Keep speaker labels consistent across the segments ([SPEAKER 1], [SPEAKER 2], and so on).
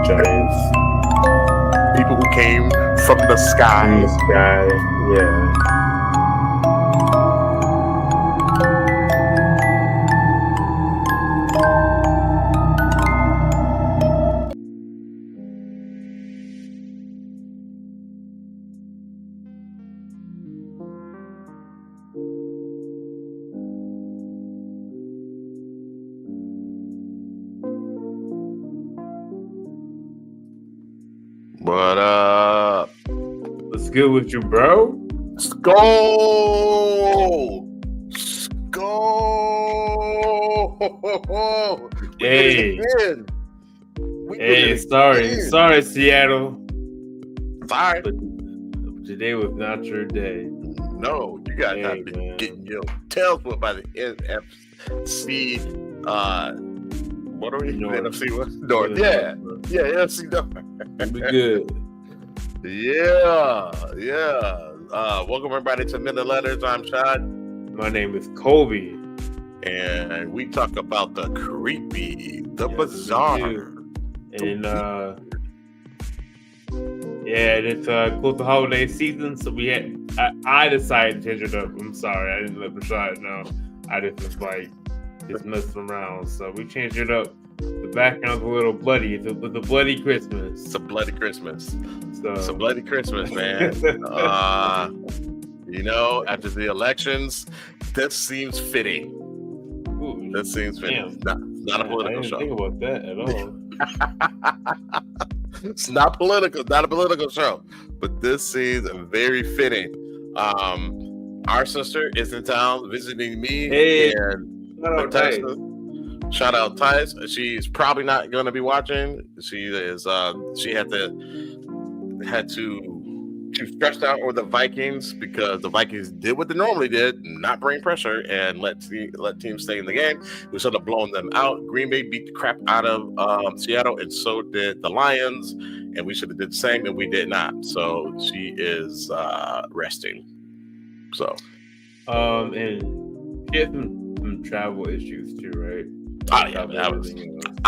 [SPEAKER 1] giants
[SPEAKER 2] People who came from the
[SPEAKER 1] in
[SPEAKER 2] sky.
[SPEAKER 1] the sky. Yeah.
[SPEAKER 2] What up?
[SPEAKER 1] What's good with you, bro?
[SPEAKER 2] Go! Go! We
[SPEAKER 1] Hey.
[SPEAKER 2] did it again.
[SPEAKER 1] Hey, sorry, Seattle.
[SPEAKER 2] Sorry.
[SPEAKER 1] But today was not your day.
[SPEAKER 2] No, you guys have been getting your tails whipped by the NFC. What are we? NFC North. Yeah, NFC North.
[SPEAKER 1] We good.
[SPEAKER 2] Yeah. Welcome everybody to Minute Letters. I'm Shad.
[SPEAKER 1] My name is Colby.
[SPEAKER 2] And we talk about the creepy, the
[SPEAKER 1] Yes,
[SPEAKER 2] bizarre.
[SPEAKER 1] And it's close to holiday season, so I decided to change it up. I'm sorry, I didn't let Rashad know. I just messing around. So we changed it up. The background's a little bloody. It's a bloody Christmas.
[SPEAKER 2] It's a bloody Christmas.
[SPEAKER 1] So
[SPEAKER 2] It's a bloody Christmas, man. After the elections, this seems fitting.
[SPEAKER 1] Ooh,
[SPEAKER 2] This seems fitting. Not a political show.
[SPEAKER 1] I didn't think about that at all.
[SPEAKER 2] It's not political. Not a political show. But this seems very fitting. Our sister is in town visiting me.
[SPEAKER 1] Hey,
[SPEAKER 2] and
[SPEAKER 1] shout out,
[SPEAKER 2] Tice. She's probably not going to be watching. She is. She had to. She was stressed out over the Vikings because the Vikings did what they normally did, not bring pressure and let teams stay in the game. We should have blown them out. Green Bay beat the crap out of Seattle, and so did the Lions. And we should have did the same, and we did not. So she is resting. So,
[SPEAKER 1] and she had some travel issues too, right?
[SPEAKER 2] I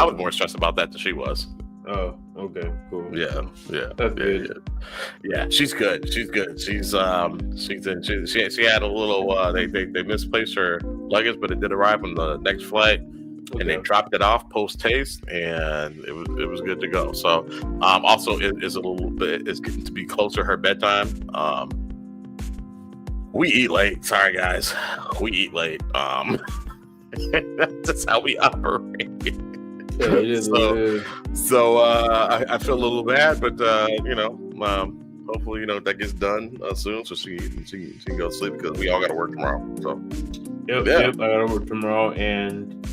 [SPEAKER 2] was more stressed about that than she was.
[SPEAKER 1] Oh, okay, cool.
[SPEAKER 2] Yeah.
[SPEAKER 1] That's good.
[SPEAKER 2] Yeah, she's good. She had a little. They misplaced her luggage, but it did arrive on the next flight, and they dropped it off post haste, and it was good to go. So, also it's getting to be closer to her bedtime. We eat late. Sorry, guys, we eat late. That's how we operate.
[SPEAKER 1] Yeah, it is.
[SPEAKER 2] So I feel a little bad, but hopefully that gets done soon, so she can go to sleep because we all got to work tomorrow. So
[SPEAKER 1] yep, I got to work tomorrow, and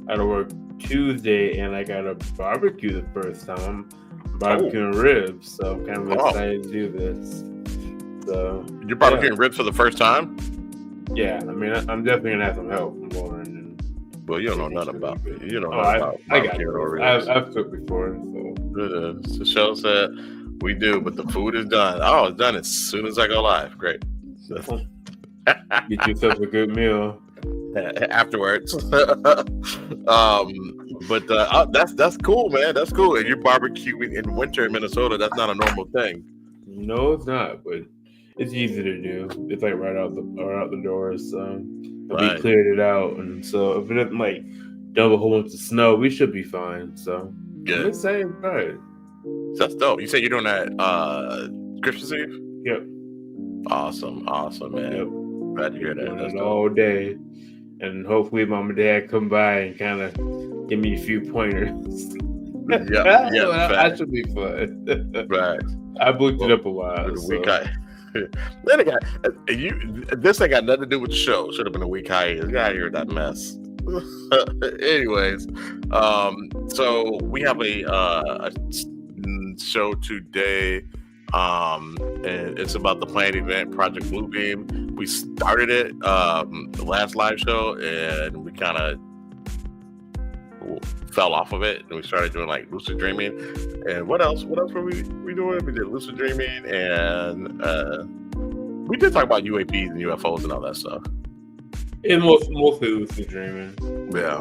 [SPEAKER 1] I got to work Tuesday, and I got to barbecue the first time. I'm barbecuing ribs, so I'm kind of excited to do this. So
[SPEAKER 2] you're barbecuing ribs for the first time?
[SPEAKER 1] Yeah, I mean, I'm definitely gonna have some help from Lauren.
[SPEAKER 2] Well, you don't know nothing about it. You don't know
[SPEAKER 1] about I got it. I've cooked before. So.
[SPEAKER 2] The show said we do, but the food is done. Oh, it's done as soon as I go live. Great.
[SPEAKER 1] Get yourself a good meal
[SPEAKER 2] afterwards. But that's cool, man. That's cool. And you're barbecuing in winter in Minnesota. That's not a normal thing.
[SPEAKER 1] No, it's not. But it's easy to do. It's like right out the door. So. We cleared it out, and so if it doesn't dump a whole bunch of snow, we should be fine. So
[SPEAKER 2] good.
[SPEAKER 1] I'm excited about it.
[SPEAKER 2] That's dope. You said you're doing that Christmas Eve?
[SPEAKER 1] Yep.
[SPEAKER 2] Awesome, man. Yep. Glad to hear that.
[SPEAKER 1] Doing it all day, and hopefully Mom and Dad come by and kind of give me a few pointers.
[SPEAKER 2] Yeah.
[SPEAKER 1] That should be fun.
[SPEAKER 2] Right.
[SPEAKER 1] I booked it up a while.
[SPEAKER 2] Then again, this ain't got nothing to do with the show. Should have been a week hiatus. Got here that mess. Anyways, so we have a show today, and it's about the planned event Project Bluebeam. We started it the last live show, and we kind of fell off of it, and we started doing lucid dreaming. And what else were we doing? We did lucid dreaming, and we did talk about UAPs and UFOs and all that stuff.
[SPEAKER 1] And mostly lucid dreaming.
[SPEAKER 2] Yeah.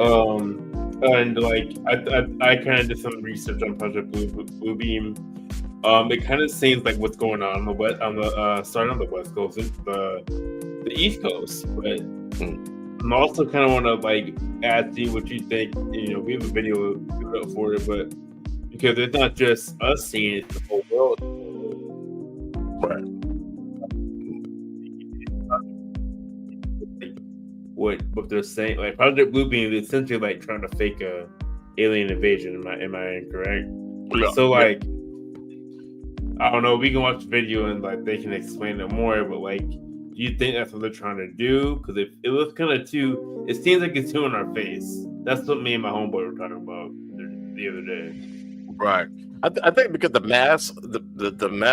[SPEAKER 1] And like I kind of did some research on Project Blue Beam. It kind of seems like what's going on the west on the starting on the West Coast, the East Coast, but I'm also kind of want to like ask you what you think. You know, we have a video up for it, but because it's not just us seeing it, it's the whole world.
[SPEAKER 2] Right.
[SPEAKER 1] What they're saying, like Project Blue Beam is essentially like trying to fake a alien invasion. Am I incorrect?
[SPEAKER 2] Yeah.
[SPEAKER 1] So like, I don't know. We can watch the video and like they can explain it more. But like, do you think that's what they're trying to do? Because it looks kind of too. It seems like it's too in our face. That's what me and my homeboy were talking about the other day.
[SPEAKER 2] Right. I think because the mass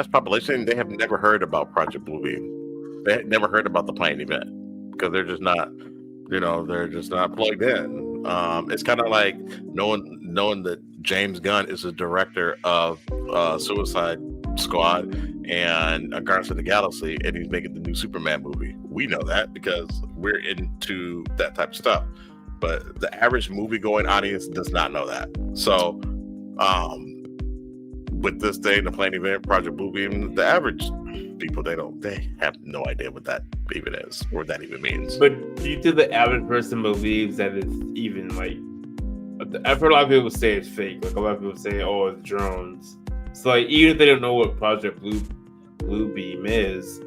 [SPEAKER 2] population, they have never heard about Project Blue Beam. They had never heard about the plane event because they're just not, they're just not plugged in. It's kind of like knowing that James Gunn is the director of Suicide Squad and Guardians of the Galaxy, and he's making the new Superman movie. We know that because we're into that type of stuff. But the average movie-going audience does not know that. So, with this day, the plane event, Project Blue Beam, the average people, they have no idea what that even is or what that even means.
[SPEAKER 1] But do you think the average person believes that it's even like? I've heard a lot of people say it's fake. Like a lot of people say, "Oh, it's drones." So like, even if they don't know what Project Blue Beam is,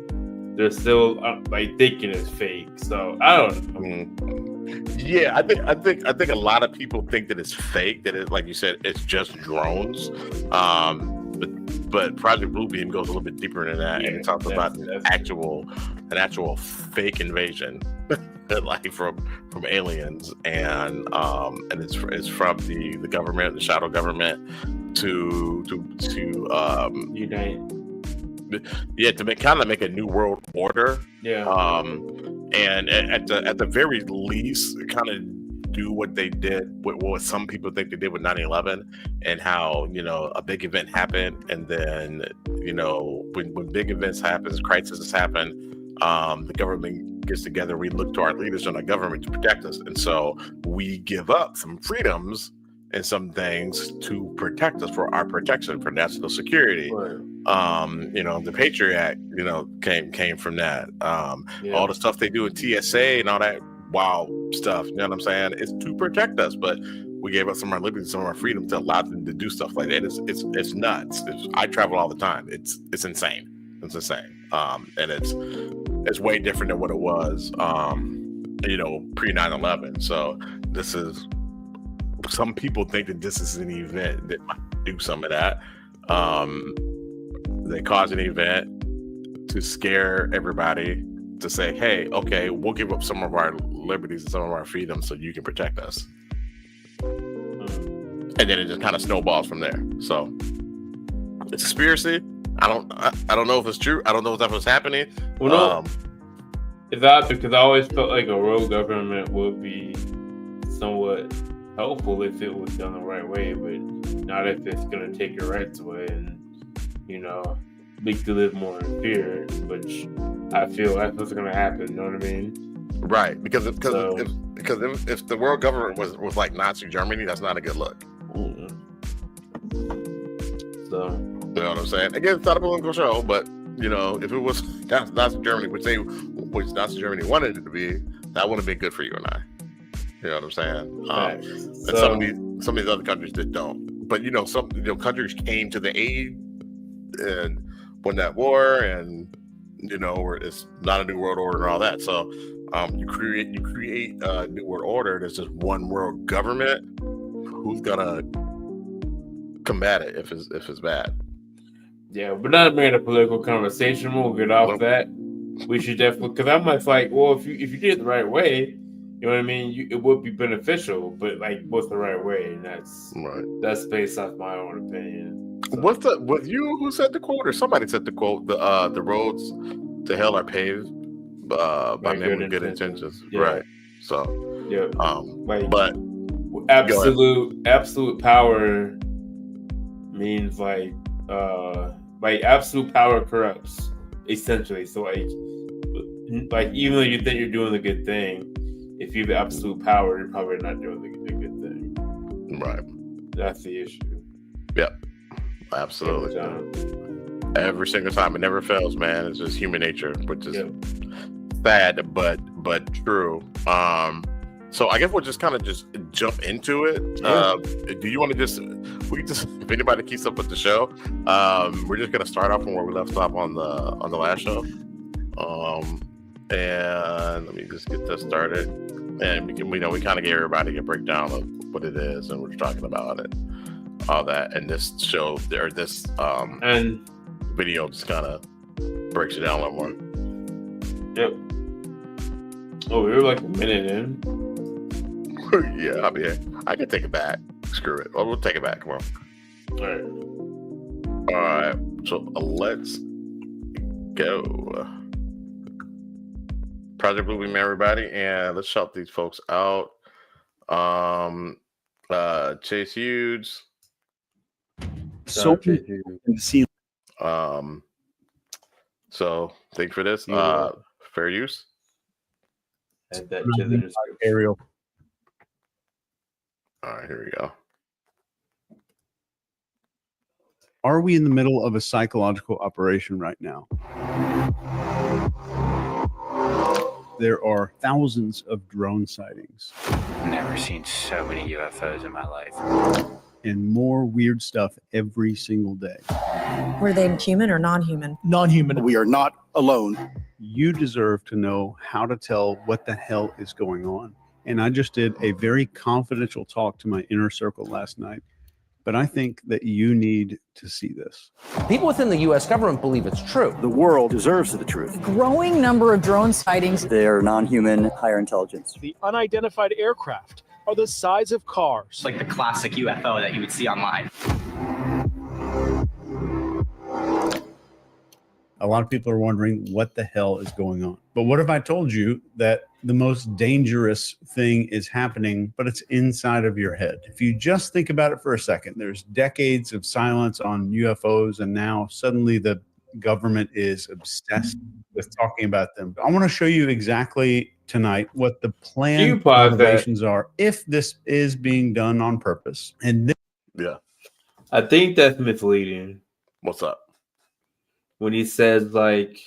[SPEAKER 1] they're still like thinking it's fake. So I don't know.
[SPEAKER 2] Yeah, I think a lot of people think that it's fake. That it, like you said, it's just drones. But Project Blue Beam goes a little bit deeper than that, and it talks about an actual fake invasion, like from aliens, and it's from the government, the shadow government, to
[SPEAKER 1] unite.
[SPEAKER 2] Yeah, to make a new world order.
[SPEAKER 1] Yeah.
[SPEAKER 2] And at the very least, kind of do what they did, what some people think they did with 9/11, and how a big event happened, and then when big events happen, crises happen, the government gets together. We look to our leaders in our government to protect us, and so we give up some freedoms and some things to protect us, for our protection, for national security.
[SPEAKER 1] Right.
[SPEAKER 2] The Patriot Act, came from that. All the stuff they do in TSA and all that wild stuff, you know what I'm saying? It's to protect us, but we gave up some of our liberty, some of our freedom to allow them to do stuff like that. It's nuts. I travel all the time. It's insane. It's insane. And it's way different than what it was, pre 9/11. So this is, some people think that this is an event that might do some of that. They cause an event to scare everybody, to say, hey, okay, we'll give up some of our liberties and some of our freedoms so you can protect us. And then it just kind of snowballs from there. So it's a conspiracy. I don't know if it's true. I don't know if that's what's happening.
[SPEAKER 1] Well, is that because I always felt like a rogue government would be somewhat helpful if it was done the right way, but not if it's going to take your rights away and make you live more in fear, which I feel that's what's going to happen. You know what I mean?
[SPEAKER 2] Right, because if the world government was like Nazi Germany, that's not a good look.
[SPEAKER 1] Mm-hmm. So
[SPEAKER 2] you know what I'm saying? Again, it's not a political show, but if it was Nazi Germany, which Nazi Germany wanted it to be, that would have been good for you and I. You know what I'm saying? And some of these other countries that don't. But some countries came to the aid and won that war, and it's not a new world order and all that. So you create a new world order that's just one world government. Who's gonna combat it if it's bad?
[SPEAKER 1] Yeah, we're not making a political conversation. We'll get off that. We should definitely, because I'm like, well, if you did it the right way, you know what I mean, it would be beneficial. But like, what's the right way? And that's based off my own opinion. So.
[SPEAKER 2] Was you who said the quote, or somebody said the quote? The roads to hell are paved by men with good intentions. Yeah. Right. So
[SPEAKER 1] yeah.
[SPEAKER 2] But
[SPEAKER 1] absolute power means like absolute power corrupts, essentially. So like even though you think you're doing the good thing, if you have absolute power, you're probably not doing the good thing.
[SPEAKER 2] Right.
[SPEAKER 1] That's the issue.
[SPEAKER 2] Yep. Absolutely. Every single time. It never fails, man. It's just human nature, which is sad, but true. So I guess we'll just kind of just jump into it. Do you want to if anybody keeps up with the show, we're just gonna start off from where we left off on the last show. And let me just get this started. And we kind of gave everybody a breakdown of what it is, and we're talking about it, all that. And this show or this
[SPEAKER 1] and
[SPEAKER 2] video just kind of breaks it down a little more.
[SPEAKER 1] Yep. Oh, we were like a minute in.
[SPEAKER 2] Yeah, I mean, I can take it back. Screw it. We'll take it back. Come on. All right. So let's go. Project Bluebeam, everybody, and let's shout these folks out. Chase Hughes.
[SPEAKER 3] So
[SPEAKER 2] So thanks for this. Fair use.
[SPEAKER 1] Add that to the description.
[SPEAKER 3] Ariel.
[SPEAKER 2] All right, here we go.
[SPEAKER 3] Are we in the middle of a psychological operation right now? There are thousands of drone sightings.
[SPEAKER 4] I've never seen so many UFOs in my life.
[SPEAKER 3] And more weird stuff every single day.
[SPEAKER 5] Were they human or non-human?
[SPEAKER 6] Non-human. We are not alone.
[SPEAKER 3] You deserve to know how to tell what the hell is going on. And I just did a very confidential talk to my inner circle last night. But I think that you need to see this.
[SPEAKER 7] People within the U.S. government believe it's true.
[SPEAKER 6] The world deserves the truth.
[SPEAKER 5] Growing number of drone sightings.
[SPEAKER 6] They're non-human, higher intelligence.
[SPEAKER 8] The unidentified aircraft are the size of cars.
[SPEAKER 9] Like the classic UFO that you would see online.
[SPEAKER 3] A lot of people are wondering what the hell is going on. But what if I told you that the most dangerous thing is happening, but it's inside of your head? If you just think about it for a second, there's decades of silence on UFOs, and now suddenly the government is obsessed with talking about them. I want to show you exactly tonight what the planned motivations are if this is being done on purpose. And
[SPEAKER 2] yeah,
[SPEAKER 1] I think that's misleading.
[SPEAKER 2] What's up?
[SPEAKER 1] When he says, like,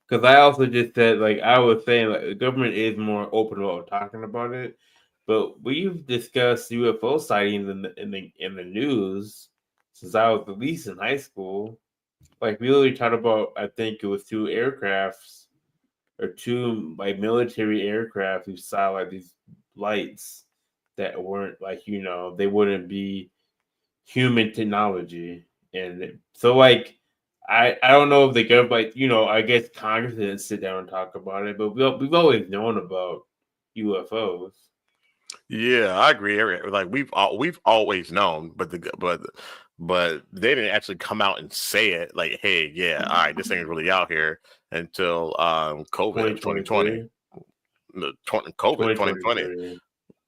[SPEAKER 1] because I also just said, like, I was saying, like, the government is more open about talking about it, but we've discussed UFO sightings in the news since I was at least in high school. Like, we literally talked about, I think it was two aircrafts or two, like, military aircraft who saw, like, these lights that weren't, like, you know, they wouldn't be human technology. And so, like, I don't know if the government, like, you know, I guess Congress didn't sit down and talk about it, but we've always known about UFOs.
[SPEAKER 2] Yeah, I agree. Like we've always known, but they didn't actually come out and say it. Like, hey, yeah, all right, this thing is really out here until COVID 2020. COVID 2020.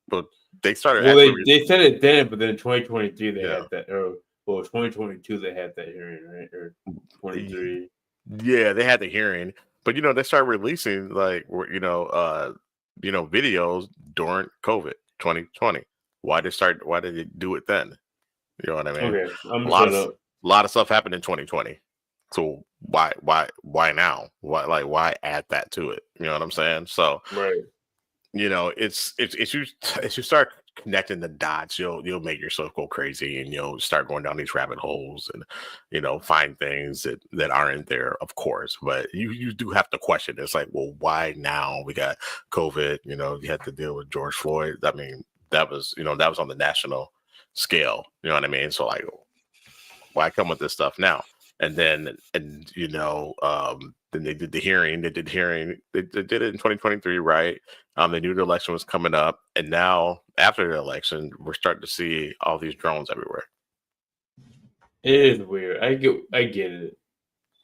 [SPEAKER 2] But they started.
[SPEAKER 1] Well, they said it then, but then in 2023 they had that. Well, 2022 they had that hearing, right? Or 23.
[SPEAKER 2] Yeah, they had the hearing, but you know they started releasing like videos during COVID 2020. Why did they do it then? You know what I mean?
[SPEAKER 1] Okay,
[SPEAKER 2] a lot of stuff happened in 2020. So why now? Why add that to it? You know what I'm saying? So
[SPEAKER 1] right.
[SPEAKER 2] You know, it's you start connecting the dots, you'll make yourself go crazy, and you'll start going down these rabbit holes, and you know, find things that aren't there, of course. But you do have to question. It's like, well, why now? We got COVID. You know, you had to deal with George Floyd. I mean, that was on the national scale. You know what I mean? So like, why come with this stuff now? And then they did the hearing. They did it in 2023, right? They knew the election was coming up, and now after the election, we're starting to see all these drones everywhere.
[SPEAKER 1] It is weird. I get it.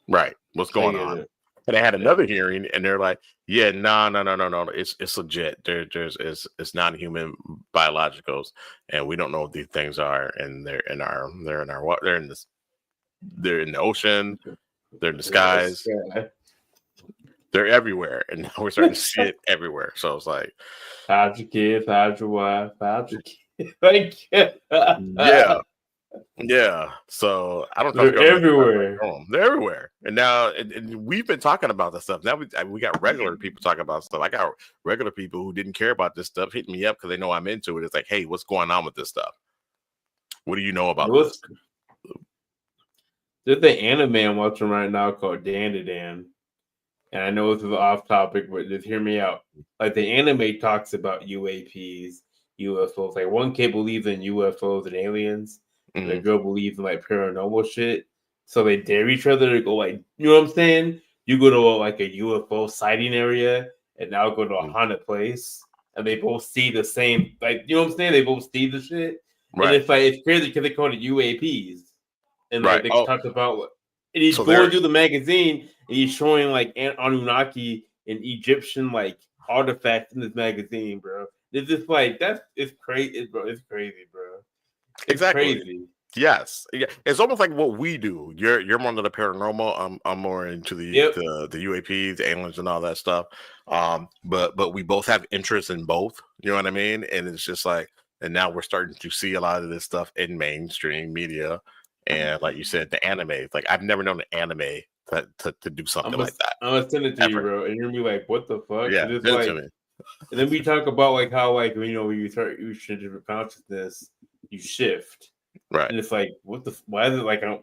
[SPEAKER 2] Right? What's going on? And they had another hearing, and they're like, "Yeah, no. It's legit. It's non-human biologicals, and we don't know what these things are, and they're in the ocean, they're in the skies." They're everywhere, and now we're starting to see it everywhere. So it's like,
[SPEAKER 1] hide your kids, hide your wife, hide your kids. Like,
[SPEAKER 2] yeah. So I don't know.
[SPEAKER 1] they're everywhere.
[SPEAKER 2] They're everywhere, and now and we've been talking about this stuff. Now we got regular people talking about stuff. I got regular people who didn't care about this stuff hitting me up because they know I'm into it. It's like, hey, what's going on with this stuff? What do you know about this?
[SPEAKER 1] There's the anime I'm watching right now called Dan to Dan. And I know this is off topic, but just hear me out. Like the anime talks about UAPs, UFOs. Like one kid believes in UFOs and aliens, and the girl believes in like paranormal shit. So they dare each other to go like, you know what I'm saying? You go to like a UFO sighting area, and now go to a haunted place, and they both see the same. Like, you know what I'm saying? They both see the shit, and it's like it's crazy because they call it UAPs, and like they talk about. And he's going through the magazine and he's showing like Anunnaki and Egyptian like artifacts in this magazine, bro. It's just like it's crazy, bro. It's crazy, bro. It's
[SPEAKER 2] exactly.
[SPEAKER 1] Crazy.
[SPEAKER 2] Yes, yeah. It's almost like what we do. You're more into the paranormal. I'm more into the UAPs, the aliens, and all that stuff. But we both have interest in both. You know what I mean? And it's just like, and now we're starting to see a lot of this stuff in mainstream media. And like you said, the anime, like I've never known an anime to do something like that.
[SPEAKER 1] I'm gonna send it to you, bro, and you're gonna be like, "What the fuck?"
[SPEAKER 2] Yeah,
[SPEAKER 1] it's like, and then we talk about like how like when you start reaching different consciousness, you shift,
[SPEAKER 2] right?
[SPEAKER 1] And it's like, what the? Why is it like I'm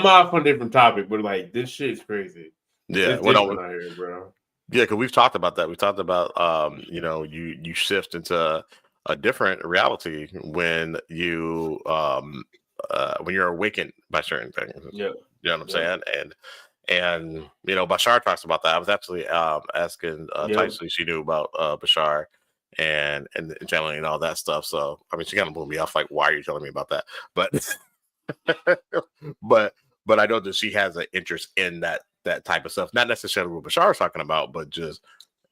[SPEAKER 1] off on a different topic, but like this shit is crazy.
[SPEAKER 2] Yeah,
[SPEAKER 1] what out here, bro?
[SPEAKER 2] Yeah, because we've talked about that. We talked about you shift into a different reality when you when you're awakened by certain things.
[SPEAKER 1] Yeah.
[SPEAKER 2] You know what I'm saying? And Bashar talks about that. I was actually asking Tyson, she knew about Bashar and channeling and all that stuff. So I mean, she kind of blew me off, like, why are you telling me about that? But but I know that she has an interest in that type of stuff. Not necessarily what Bashar is talking about, but just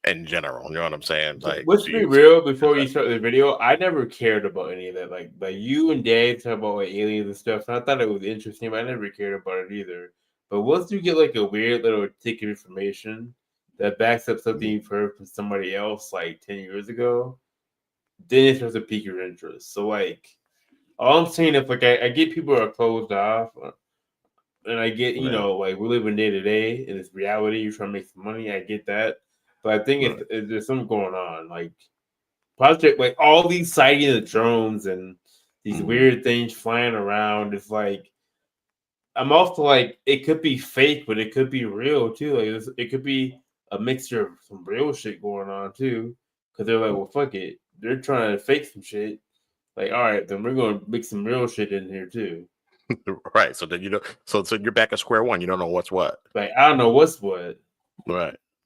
[SPEAKER 2] in general. You know what I'm saying? Like,
[SPEAKER 1] let's be real before you start the video. I never cared about any of that. Like you and Dave talk about like aliens and stuff. So I thought it was interesting, but I never cared about it either. But once you get like a weird little tick of information that backs up something you've heard from somebody else like 10 years ago, then it starts to pique your interest. So like all I'm saying, if like I get people who are closed off, and I get like we're living day to day in this reality, you're trying to make some money. I get that. But I think there's something going on, like project, like all these sightings of drones and these weird things flying around. It's like I'm also like it could be fake, but it could be real too. Like it could be a mixture of some real shit going on too. Because they're like, well, fuck it, they're trying to fake some shit. Like, all right, then we're going to mix some real shit in here too.
[SPEAKER 2] Right. So then so you're back at square one. You don't know what's what.
[SPEAKER 1] Like I don't know what's what.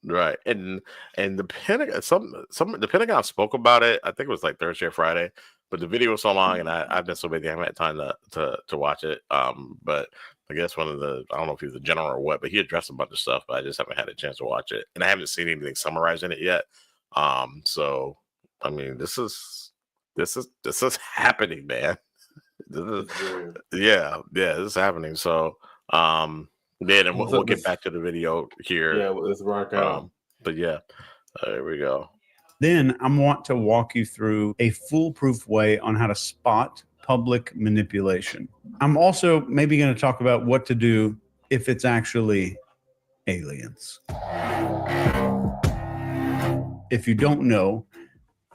[SPEAKER 2] Right. And the Pentagon, the Pentagon spoke about it. I think it was like Thursday or Friday, but the video was so long, and I've been so busy I haven't had time to watch it. But I guess I don't know if he was a general or what, but he addressed a bunch of stuff, but I just haven't had a chance to watch it, and I haven't seen anything summarized in it yet. So I mean, this is happening, man. This is happening. So then we'll get back to the video here.
[SPEAKER 1] Yeah, let's rock out.
[SPEAKER 2] But yeah, there we go.
[SPEAKER 3] Then I want to walk you through a foolproof way on how to spot public manipulation. I'm also maybe going to talk about what to do if it's actually aliens. If you don't know,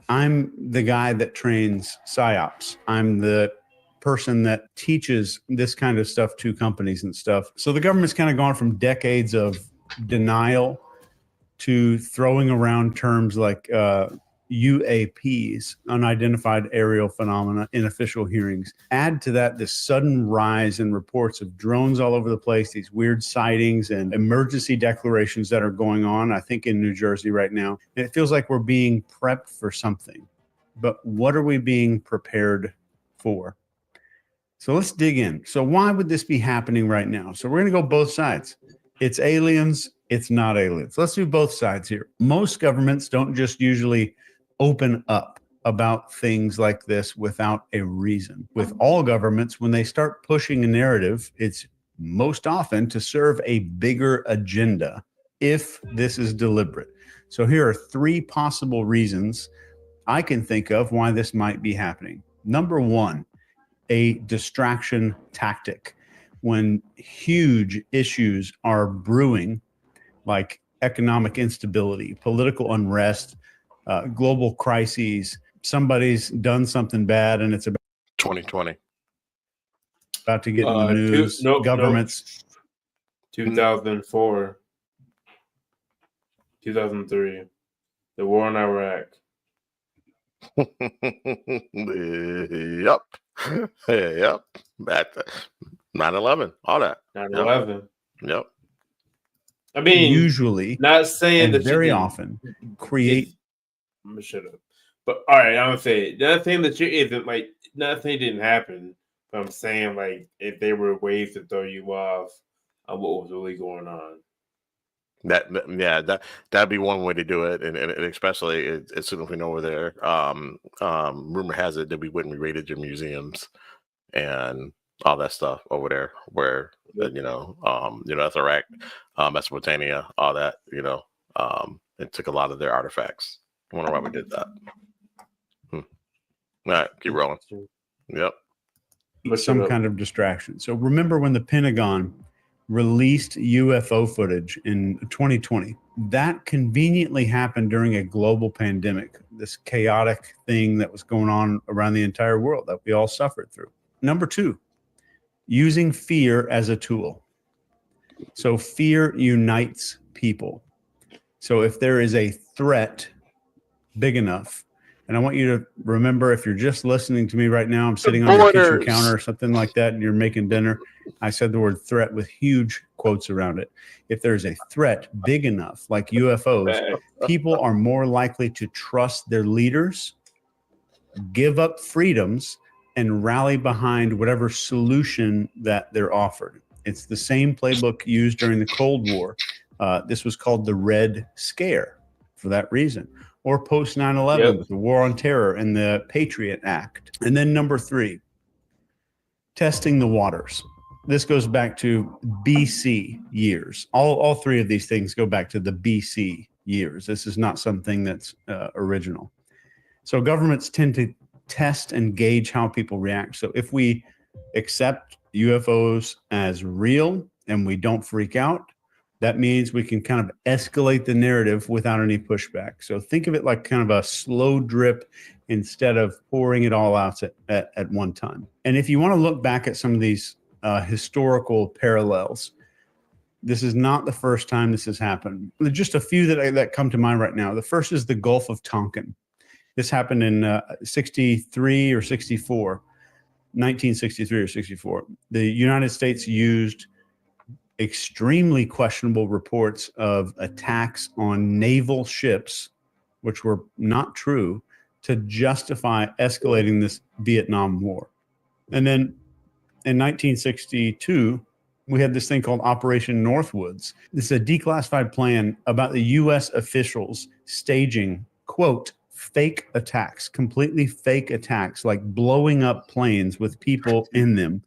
[SPEAKER 3] I'm the guy that trains PSYOPs. I'm the person that teaches this kind of stuff to companies and stuff. So the government's kind of gone from decades of denial to throwing around terms like UAPs, unidentified aerial phenomena, in official hearings. Add to that this sudden rise in reports of drones all over the place, these weird sightings and emergency declarations that are going on, I think in New Jersey right now. And it feels like we're being prepped for something. But what are we being prepared for? So let's dig in. So why would this be happening right now? So we're going to go both sides. It's aliens. It's not aliens. Let's do both sides here. Most governments don't just usually open up about things like this without a reason. With all governments, when they start pushing a narrative, it's most often to serve a bigger agenda if this is deliberate. So here are three possible reasons I can think of why this might be happening. Number one, a distraction tactic. When huge issues are brewing, like economic instability, political unrest, global crises, somebody's done something bad and it's about
[SPEAKER 2] 2020.
[SPEAKER 3] to get in the news. Governments.
[SPEAKER 1] 2004. 2003. The war in Iraq.
[SPEAKER 2] Yep. Yep. Back to 9/11. All that.
[SPEAKER 1] 9/11.
[SPEAKER 2] Yep.
[SPEAKER 1] I mean,
[SPEAKER 3] usually,
[SPEAKER 1] not saying that
[SPEAKER 3] very often create.
[SPEAKER 1] I'm gonna shut up. But all right, I'm gonna say nothing that you isn't like nothing didn't happen. But I'm saying like if there were ways to throw you off on what was really going on.
[SPEAKER 2] That'd be one way to do it, and especially as soon as we know we're there. Rumor has it that we wouldn't be raided your museums and all that stuff over there, where that's Iraq, Mesopotamia, all that. It took a lot of their artifacts. I wonder why we did that. All right, keep rolling. Yep.
[SPEAKER 3] Some kind of distraction. So remember when the Pentagon released UFO footage in 2020. That conveniently happened during a global pandemic, this chaotic thing that was going on around the entire world that we all suffered through. Number two, using fear as a tool. So fear unites people. So if there is a threat big enough, and I want you to remember, if you're just listening to me right now, I'm sitting on your kitchen counter or something like that, and you're making dinner. I said the word threat with huge quotes around it. If there's a threat big enough, like UFOs, people are more likely to trust their leaders, give up freedoms, and rally behind whatever solution that they're offered. It's the same playbook used during the Cold War. This was called the Red Scare for that reason. Or post 9/11 with the War on Terror and the Patriot Act. And then number three, testing the waters. This goes back to BC years. All three of these things go back to the BC years. This is not something that's original. So governments tend to test and gauge how people react. So if we accept UFOs as real and we don't freak out, that means we can kind of escalate the narrative without any pushback. So think of it like kind of a slow drip instead of pouring it all out at one time. And if you want to look back at some of these historical parallels, this is not the first time this has happened. There's just a few that come to mind right now. The first is the Gulf of Tonkin. This happened in 63 or 64, 1963 or 64. The United States used extremely questionable reports of attacks on naval ships, which were not true, to justify escalating this Vietnam War. And then in 1962, we had this thing called Operation Northwoods. This is a declassified plan about the U.S. officials staging, quote, fake attacks, completely fake attacks, like blowing up planes with people in them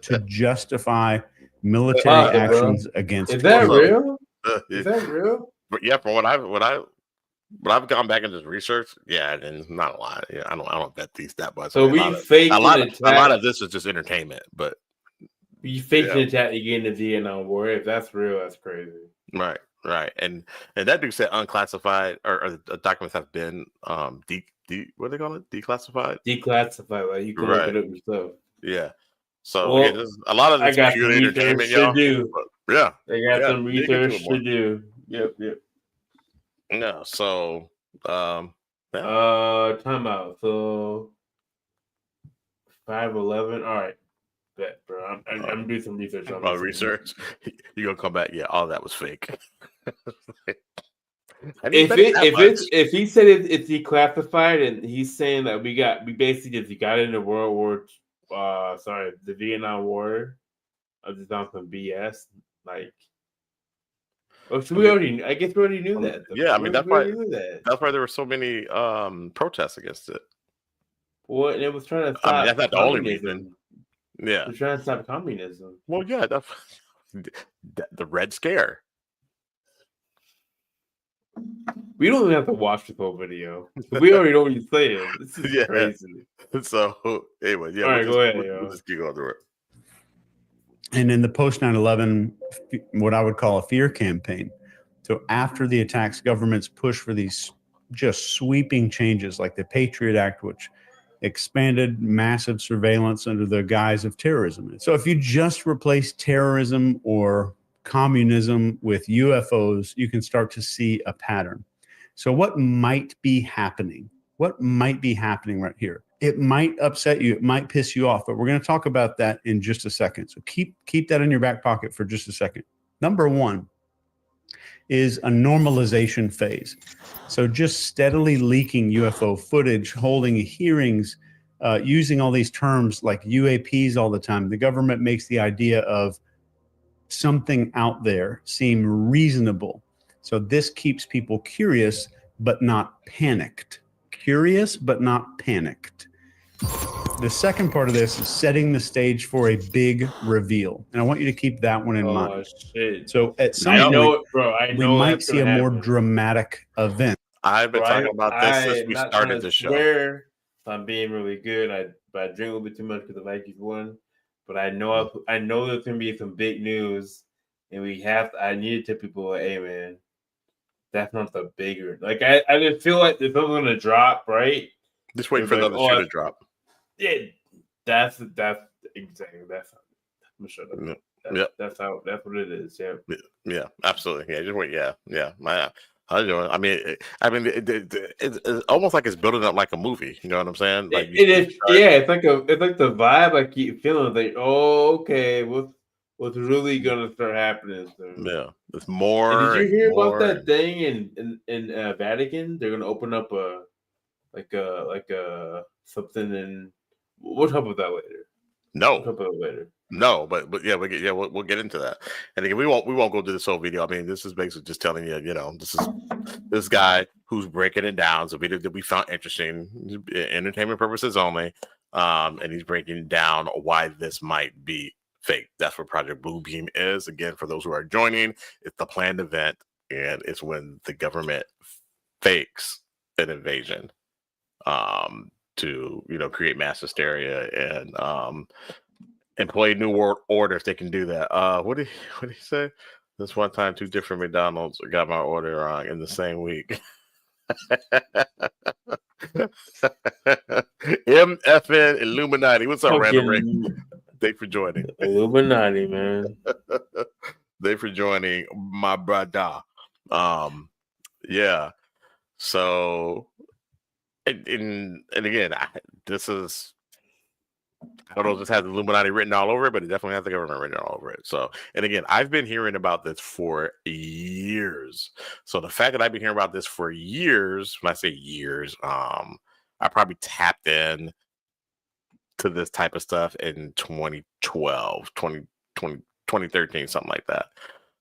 [SPEAKER 3] to justify military actions against.
[SPEAKER 1] Is that real? Is that real?
[SPEAKER 2] But yeah, from what I've gone back and just researched, yeah, and not a lot. Yeah, I don't bet these that much.
[SPEAKER 1] So
[SPEAKER 2] a lot of this is just entertainment, but
[SPEAKER 1] you faked an attack again in the Vietnam War. If that's real, that's crazy.
[SPEAKER 2] Right. And that dude said unclassified or the documents have been what do they call it? Declassified.
[SPEAKER 1] Declassified, like you can look it up yourself.
[SPEAKER 2] Yeah. So again, a lot of this pure entertainment, y'all. Yeah,
[SPEAKER 1] they got some research to do. Yep.
[SPEAKER 2] No, so
[SPEAKER 1] time out. So 5/11. All right, bet, bro. I'm doing some research on this.
[SPEAKER 2] Research. You gonna come back? Yeah, all that was fake.
[SPEAKER 1] If he said it's declassified and he's saying that we basically just got into the Vietnam War, of just on some BS, like. Oh, so I guess we already knew that.
[SPEAKER 2] Yeah, I mean that's why there were so many protests against it.
[SPEAKER 1] Well, and it was trying to stop.
[SPEAKER 2] I mean, that's not the only reason. Yeah,
[SPEAKER 1] they're trying to stop communism.
[SPEAKER 2] Well, yeah, that's the Red Scare.
[SPEAKER 1] We don't even have to watch the whole video. We already know what you're saying. This is
[SPEAKER 2] Yeah.
[SPEAKER 1] crazy.
[SPEAKER 2] So anyway, yeah,
[SPEAKER 1] All right, go ahead,
[SPEAKER 2] we'll just keep going through it.
[SPEAKER 3] And in the post 9/11, what I would call a fear campaign. So after the attacks, governments push for these just sweeping changes like the Patriot Act, which expanded massive surveillance under the guise of terrorism. So if you just replace terrorism or communism with UFOs, you can start to see a pattern. So what might be happening? What might be happening right here? It might upset you. It might piss you off, but we're going to talk about that in just a second. So keep that in your back pocket for just a second. Number one is a normalization phase. So just steadily leaking UFO footage, holding hearings, using all these terms like UAPs all the time. The government makes the idea of something out there seem reasonable. So this keeps people curious, but not panicked. Curious, but not panicked. The second part of this is setting the stage for a big reveal. And I want you to keep that one in mind.
[SPEAKER 1] Shit.
[SPEAKER 3] So at some point, we might see a more dramatic event.
[SPEAKER 2] I've been talking about this since we started the show.
[SPEAKER 1] If I'm being really good, I drink a little bit too much because the Vikings won. But I know there's gonna be some big news, and I need to tell people, like, hey man, that's not the bigger. Like I just feel like if I'm gonna drop, right?
[SPEAKER 2] Just wait for another shoe to drop.
[SPEAKER 1] Yeah, that's exactly that's. I'm sure that's what it is.
[SPEAKER 2] Yeah, absolutely. Yeah, just wait. Yeah. How you doing? I mean, it's almost like it's building up like a movie. You know what I'm saying? Like
[SPEAKER 1] it is. Yeah, it's like the vibe I keep feeling. Like, oh, okay, what's really gonna start happening soon?
[SPEAKER 2] Yeah, it's more.
[SPEAKER 1] And did you hear about that thing in Vatican? They're gonna open up a something in. We'll talk about that later.
[SPEAKER 2] No.
[SPEAKER 1] We'll talk about it later.
[SPEAKER 2] No, but yeah, we'll get into that. And again, we won't go through this whole video. I mean, this is basically just telling you, this is this guy who's breaking it down. So video that we found interesting, entertainment purposes only. And he's breaking down why this might be fake. That's what Project Bluebeam is. Again, for those who are joining, it's the planned event, and it's when the government fakes an invasion, to create mass hysteria and employ New World Order if they can do that. What did he say? This one time, 2 different McDonald's got my order wrong in the same week. MFN Illuminati. What's up, Random Ring? Thanks for joining.
[SPEAKER 1] Illuminati, man.
[SPEAKER 2] Thanks for joining, my brother. Yeah. So, and again, this is. I don't know if this has Illuminati written all over it, but it definitely has the government written all over it. So, and again, I've been hearing about this for years. So the fact that I've been hearing about this for years, when I say years, I probably tapped in to this type of stuff in 2012, 2013, something like that.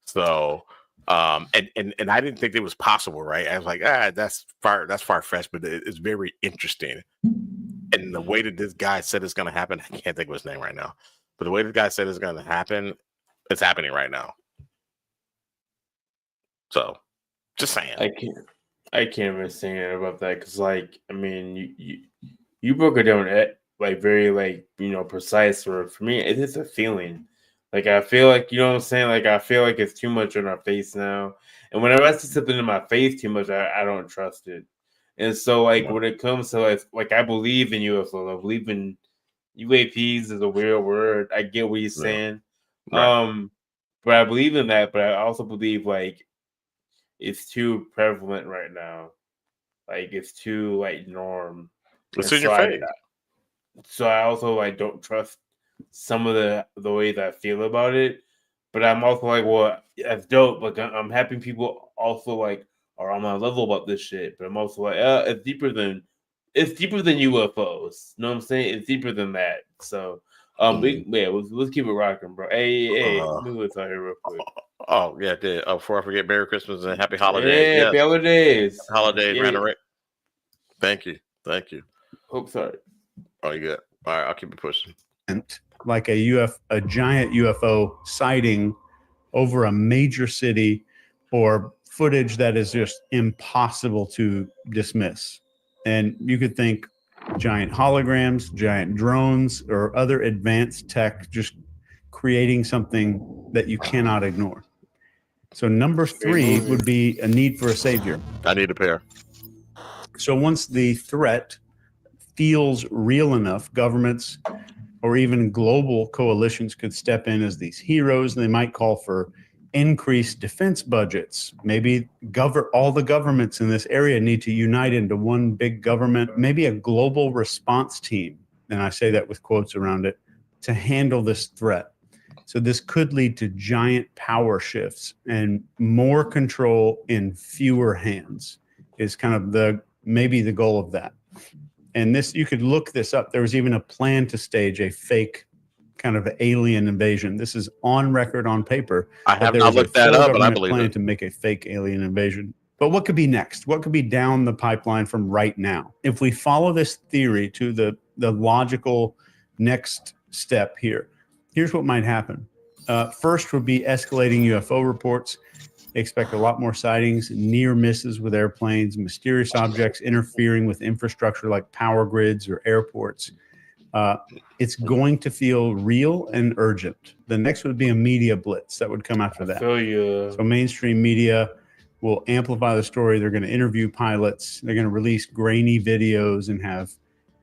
[SPEAKER 2] So, and I didn't think it was possible, right? I was like, that's far-fetched, but it's very interesting. And the way that this guy said it's going to happen, I can't think of his name right now, but the way the guy said it's going to happen, it's happening right now. So, just saying.
[SPEAKER 1] I can't even say about that because, like, I mean, you broke it down like very precise. For me, it is a feeling. Like I feel like, you know what I'm saying. Like I feel like it's too much on our face now, and whenever I see something in my face too much, I don't trust it. And so, like, when it comes to, like I believe in UFOs. I believe in UAPs is a weird word. I get what you're saying. Right. But I believe in that. But I also believe, like, it's too prevalent right now. Like, it's too, like, norm.
[SPEAKER 2] It's in your face.
[SPEAKER 1] So I also, like, don't trust some of the way that I feel about it. But I'm also like, well, that's dope. Like, I'm happy people also, like, are on my level about this shit, but I'm also like, it's deeper than UFOs. You know what I'm saying? It's deeper than that. So, let's keep it rocking, bro. Hey, let me look out here real quick.
[SPEAKER 2] Oh yeah, before I forget, Merry Christmas and Happy Holidays.
[SPEAKER 1] Yeah, Happy Holidays.
[SPEAKER 2] Happy Holidays, Random Rick. Thank you.
[SPEAKER 1] Oh, sorry.
[SPEAKER 2] Oh, you good? All right, I'll keep it pushing.
[SPEAKER 3] Like a giant UFO sighting over a major city, or footage that is just impossible to dismiss. And you could think giant holograms, giant drones, or other advanced tech just creating something that you cannot ignore. So number 3 would be a need for a savior.
[SPEAKER 2] I need a pair.
[SPEAKER 3] So once the threat feels real enough, governments or even global coalitions could step in as these heroes. They might call for increased defense budgets. Maybe all the governments in this area need to unite into one big government, maybe a global response team. And I say that with quotes around it, to handle this threat. So this could lead to giant power shifts and more control in fewer hands is kind of maybe the goal of that. And this, you could look this up. There was even a plan to stage a fake kind of alien invasion. This is on record on paper.
[SPEAKER 2] I have not looked that up, but I believe
[SPEAKER 3] plan
[SPEAKER 2] it.
[SPEAKER 3] To make a fake alien invasion. But what could be next? What could be down the pipeline from right now? If we follow this theory to the logical next step here, here's what might happen. First would be escalating UFO reports. They expect a lot more sightings, near misses with airplanes, mysterious objects interfering with infrastructure like power grids or airports. It's going to feel real and urgent. The next would be a media blitz that would come after that. So mainstream media will amplify the story. They're going to interview pilots. They're going to release grainy videos and have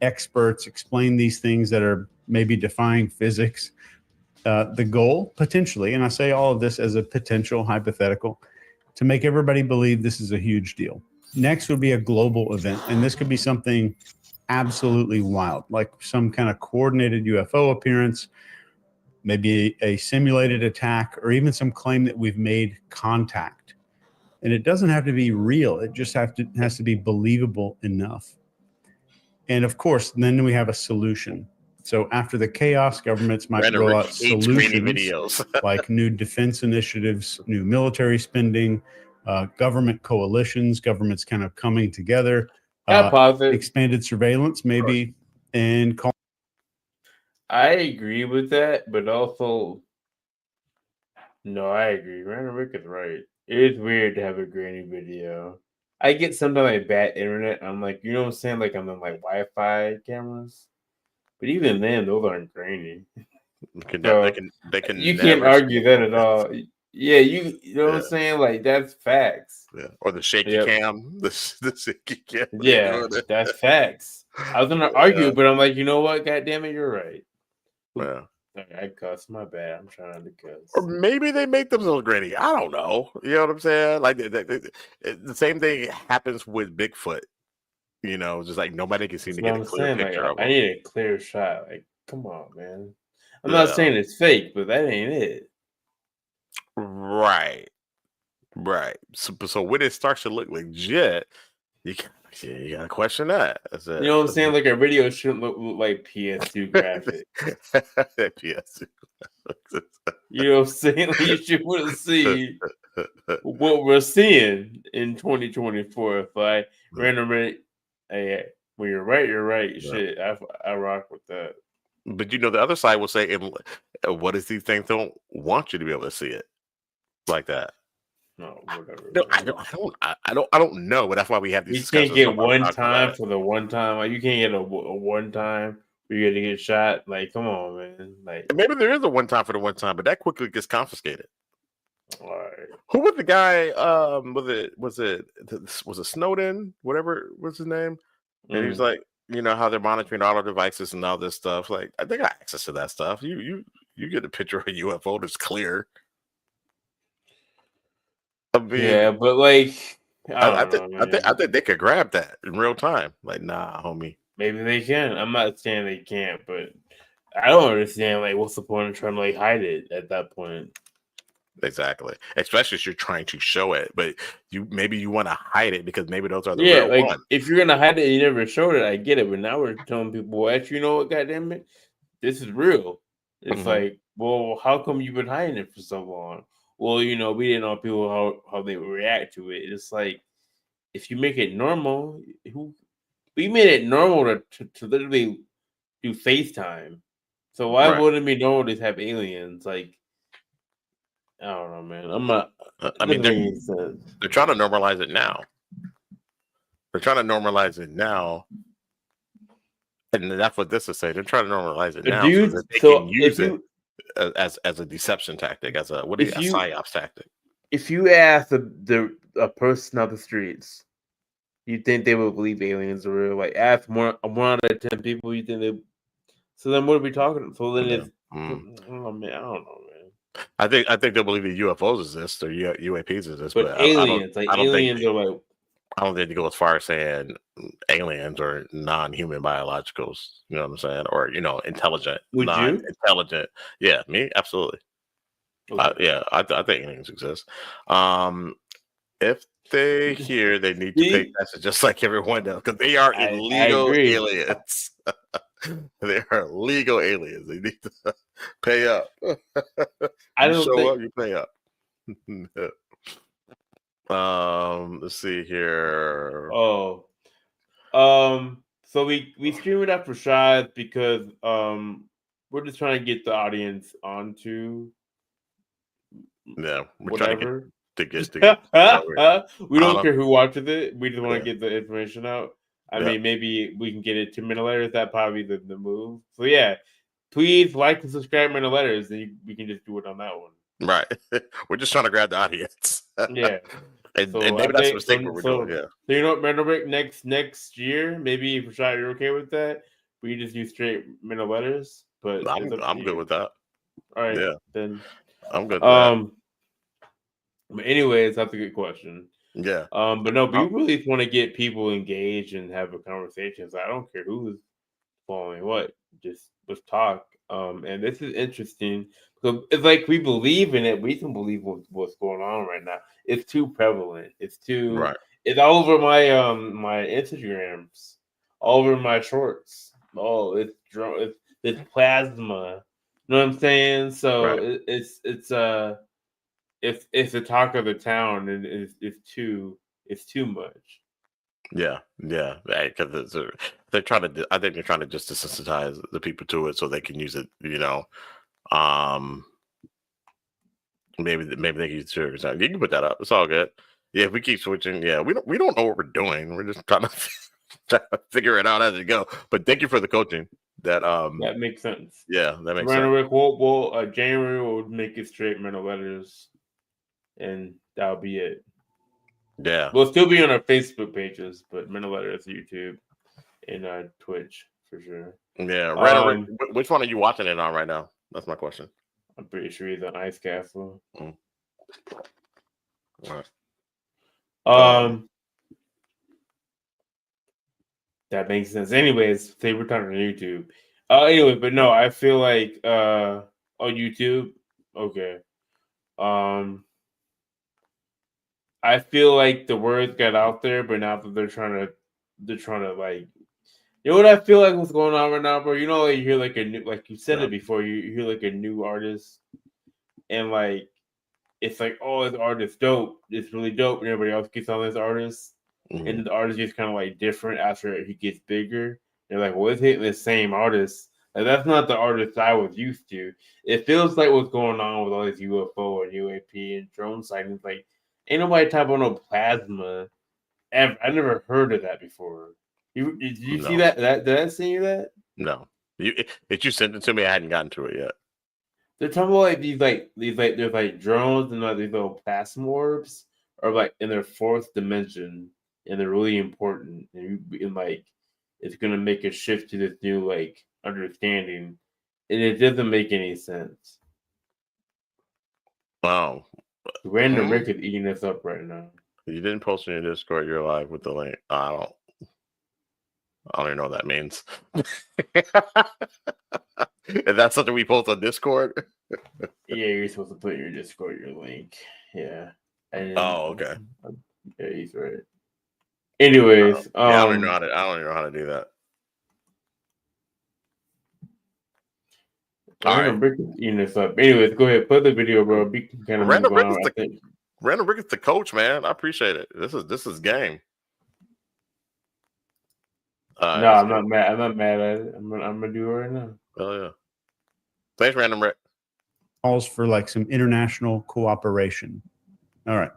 [SPEAKER 3] experts explain these things that are maybe defying physics. The goal, potentially, and I say all of this as a potential hypothetical, to make everybody believe this is a huge deal. Next would be a global event, and this could be something absolutely wild, like some kind of coordinated UFO appearance, maybe a simulated attack, or even some claim that we've made contact. And it doesn't have to be real. It just has to be believable enough. And of course, then we have a solution. So after the chaos, governments might roll out solutions like new defense initiatives, new military spending, government coalitions, governments kind of coming together, expanded surveillance, maybe, and
[SPEAKER 1] I agree with that, but also, no, I agree. Random Rick is right. It is weird to have a grainy video. I get something like bad internet. I'm like, you know what I'm saying? Like I'm on like Wi-Fi cameras. But even then, those aren't grainy.
[SPEAKER 2] They can.
[SPEAKER 1] You can't argue that at all. Yeah, you know what I'm saying? Like that's facts.
[SPEAKER 2] Yeah. Or the shaky cam. The shaky cam.
[SPEAKER 1] Yeah, that's facts. I was gonna argue, but I'm like, you know what? God damn it, you're right.
[SPEAKER 2] Yeah.
[SPEAKER 1] I cuss. My bad. I'm trying to cuss.
[SPEAKER 2] Or maybe they make themselves grainy. I don't know. You know what I'm saying? Like the same thing happens with Bigfoot. You know, just like nobody can seem to get a clear picture of it.
[SPEAKER 1] I need a clear shot. Like, come on, man. I'm not saying it's fake, but that ain't it.
[SPEAKER 2] Right. So when it starts to look legit, you gotta question that.
[SPEAKER 1] You know what I'm saying? Like a video shouldn't look like PS2 graphics.
[SPEAKER 2] PS2.
[SPEAKER 1] You know what I'm saying? Like you should want to see what we're seeing in 2024. If I randomly. Hey, when you're right, you're right. Yeah. Shit, I rock with that.
[SPEAKER 2] But you know, the other side will say, "What if these things don't want you to be able to see it like that?"
[SPEAKER 1] No, whatever.
[SPEAKER 2] No, I don't know. But that's why we have these.
[SPEAKER 1] You can't get one time for the one time. Like you can't get a one time where you're gonna get shot. Like, come on, man. Like
[SPEAKER 2] maybe there is a one time for the one time, but that quickly gets confiscated.
[SPEAKER 1] All right.
[SPEAKER 2] Who was the guy? Was it Snowden? Whatever was his name? And he was like, you know how they're monitoring all our devices and all this stuff. Like, they got access to that stuff. You get a picture of a UFO that's clear. I mean,
[SPEAKER 1] yeah, but like,
[SPEAKER 2] I think they could grab that in real time. Like, nah, homie.
[SPEAKER 1] Maybe they can. I'm not saying they can't, but I don't understand. Like, what's the point of trying to like hide it at that point?
[SPEAKER 2] Exactly. Especially if you're trying to show it, but maybe you want to hide it because maybe those are the real
[SPEAKER 1] like
[SPEAKER 2] ones.
[SPEAKER 1] If you're gonna hide it and you never showed it, I get it. But now we're telling people, well, actually, you know what? Goddamn it, this is real. It's like, well, how come you've been hiding it for so long? Well, you know, we didn't know people how they would react to it. It's like if you make it normal, we made it normal to literally do FaceTime. So why wouldn't it be normal to have aliens? Like, I don't know, man. I'm not.
[SPEAKER 2] I mean,
[SPEAKER 1] Doesn't make any sense.
[SPEAKER 2] they're trying to normalize it now. They're trying to normalize it now, and that's what this is saying. They're trying to normalize it
[SPEAKER 1] But
[SPEAKER 2] now so
[SPEAKER 1] dude,
[SPEAKER 2] that they
[SPEAKER 1] so
[SPEAKER 2] can
[SPEAKER 1] if
[SPEAKER 2] use it
[SPEAKER 1] you
[SPEAKER 2] as a deception tactic, as a a
[SPEAKER 1] if you
[SPEAKER 2] psyops tactic.
[SPEAKER 1] if you ask a person on the streets, you think they would believe aliens are real? Like, ask one out of 10 people, you think they? So then, what are we talking? So then,
[SPEAKER 2] Yeah.
[SPEAKER 1] it's oh man, I don't know, man.
[SPEAKER 2] I think they believe the UFOs exist or UAPs exist,
[SPEAKER 1] But
[SPEAKER 2] but
[SPEAKER 1] aliens,
[SPEAKER 2] I don't think
[SPEAKER 1] aliens are like.
[SPEAKER 2] I don't think they go as far as saying aliens or non-human biologicals. You know what I'm saying? Or intelligent,
[SPEAKER 1] Would you?
[SPEAKER 2] non-intelligent. Yeah, me absolutely.
[SPEAKER 1] Okay.
[SPEAKER 2] Yeah, I think aliens exist. If they hear, they need to pay attention just like everyone else because they are
[SPEAKER 1] I
[SPEAKER 2] illegal
[SPEAKER 1] agree.
[SPEAKER 2] aliens. They are illegal aliens. They need to pay up.
[SPEAKER 1] I
[SPEAKER 2] You
[SPEAKER 1] don't
[SPEAKER 2] show
[SPEAKER 1] think.
[SPEAKER 2] up, you pay up. Let's see here.
[SPEAKER 1] Oh, so we stream it after Shad because we're just trying to get the audience onto
[SPEAKER 2] Yeah, we're
[SPEAKER 1] whatever.
[SPEAKER 2] trying to get
[SPEAKER 1] We don't care who watches it. We just want to
[SPEAKER 2] Yeah.
[SPEAKER 1] get the information out. I
[SPEAKER 2] Yeah.
[SPEAKER 1] mean, maybe we can get it to minute letters. That probably the move. So yeah, please like and subscribe minute letters, and we can just do it on that one.
[SPEAKER 2] Right. We're just trying to grab the audience.
[SPEAKER 1] Yeah.
[SPEAKER 2] and
[SPEAKER 1] So
[SPEAKER 2] maybe that's a mistake what we're doing. Yeah.
[SPEAKER 1] So you know what, Randall, next year, maybe if Rashad, you're okay with that, we just use straight minute letters. But
[SPEAKER 2] I'm good with that.
[SPEAKER 1] All right,
[SPEAKER 2] Yeah.
[SPEAKER 1] then
[SPEAKER 2] I'm good with that.
[SPEAKER 1] But anyways, that's a good question.
[SPEAKER 2] Yeah.
[SPEAKER 1] But no, we really want to get people engaged and have a conversation. So I don't care who's following what, just let's talk. And this is interesting because it's like we believe in it. We can believe what's going on right now. It's too prevalent. It's too.
[SPEAKER 2] Right.
[SPEAKER 1] It's all over my my Instagrams, all over my shorts. Oh, it's plasma. You know what I'm saying? So
[SPEAKER 2] Right.
[SPEAKER 1] it's the talk of the town, and it's too much.
[SPEAKER 2] Yeah. Because they're trying to. I think they're trying to just desensitize the people to it so they can use it. Maybe they can use it. You can put that up. It's all good. Yeah, if we keep switching, yeah, we don't know what we're doing. We're just trying to figure it out as we go. But thank you for the coaching. That
[SPEAKER 1] makes sense.
[SPEAKER 2] Yeah, that makes
[SPEAKER 1] sense.
[SPEAKER 2] Rick,
[SPEAKER 1] we'll January will make it straight minute letters, and that'll be it.
[SPEAKER 2] Yeah,
[SPEAKER 1] we'll still be on our Facebook pages, but minute letters, YouTube, and Twitch for sure.
[SPEAKER 2] Yeah, Rick, which one are you watching it on right now? That's my question.
[SPEAKER 1] I'm pretty sure he's on Ice Castle.
[SPEAKER 2] All
[SPEAKER 1] right. That makes sense. Anyways, say we're talking on YouTube. Anyway, but no, I feel like on YouTube, okay. I feel like the words got out there, but now that they're trying to like, you know what I feel like what's going on right now, bro? You know, like you hear like a new, like you said it before, you hear like a new artist, and like it's like, oh, this artist dope, it's really dope, and everybody else gets on this artist. And the artist gets kind of like different after he gets bigger. They're like, well, it's hitting the same artist. Like, that's not the artist I was used to. It feels like what's going on with all these UFO and UAP and drone sightings. Like, ain't nobody talking about no plasma ever. I never heard of that before. Did you see that? Did I send you that?
[SPEAKER 2] No. If you sent it to me, I hadn't gotten to it yet.
[SPEAKER 1] They're talking about like there's like drones and like these little plasma orbs are like in their fourth dimension. And they're really important, and like it's gonna make a shift to this new like understanding, and it doesn't make any sense.
[SPEAKER 2] Wow,
[SPEAKER 1] Random Rick is eating us up right now.
[SPEAKER 2] You didn't post in your Discord. You're live with the link. I don't even know what that means. Is that something we post on Discord?
[SPEAKER 1] Yeah, you're supposed to put in your Discord your link. Yeah.
[SPEAKER 2] Okay.
[SPEAKER 1] Yeah, he's right. Anyways,
[SPEAKER 2] I don't even know how to do that.
[SPEAKER 1] Random Rick is eating us up. Anyways, go ahead, put the video, bro. Be kind of
[SPEAKER 2] Random Rick is the coach, man. I appreciate it. This is game.
[SPEAKER 1] No, I'm not mad. I'm not mad at it. I'm gonna do it right now.
[SPEAKER 2] Oh yeah. Thanks, Random Rick.
[SPEAKER 3] calls for like some international cooperation. All right.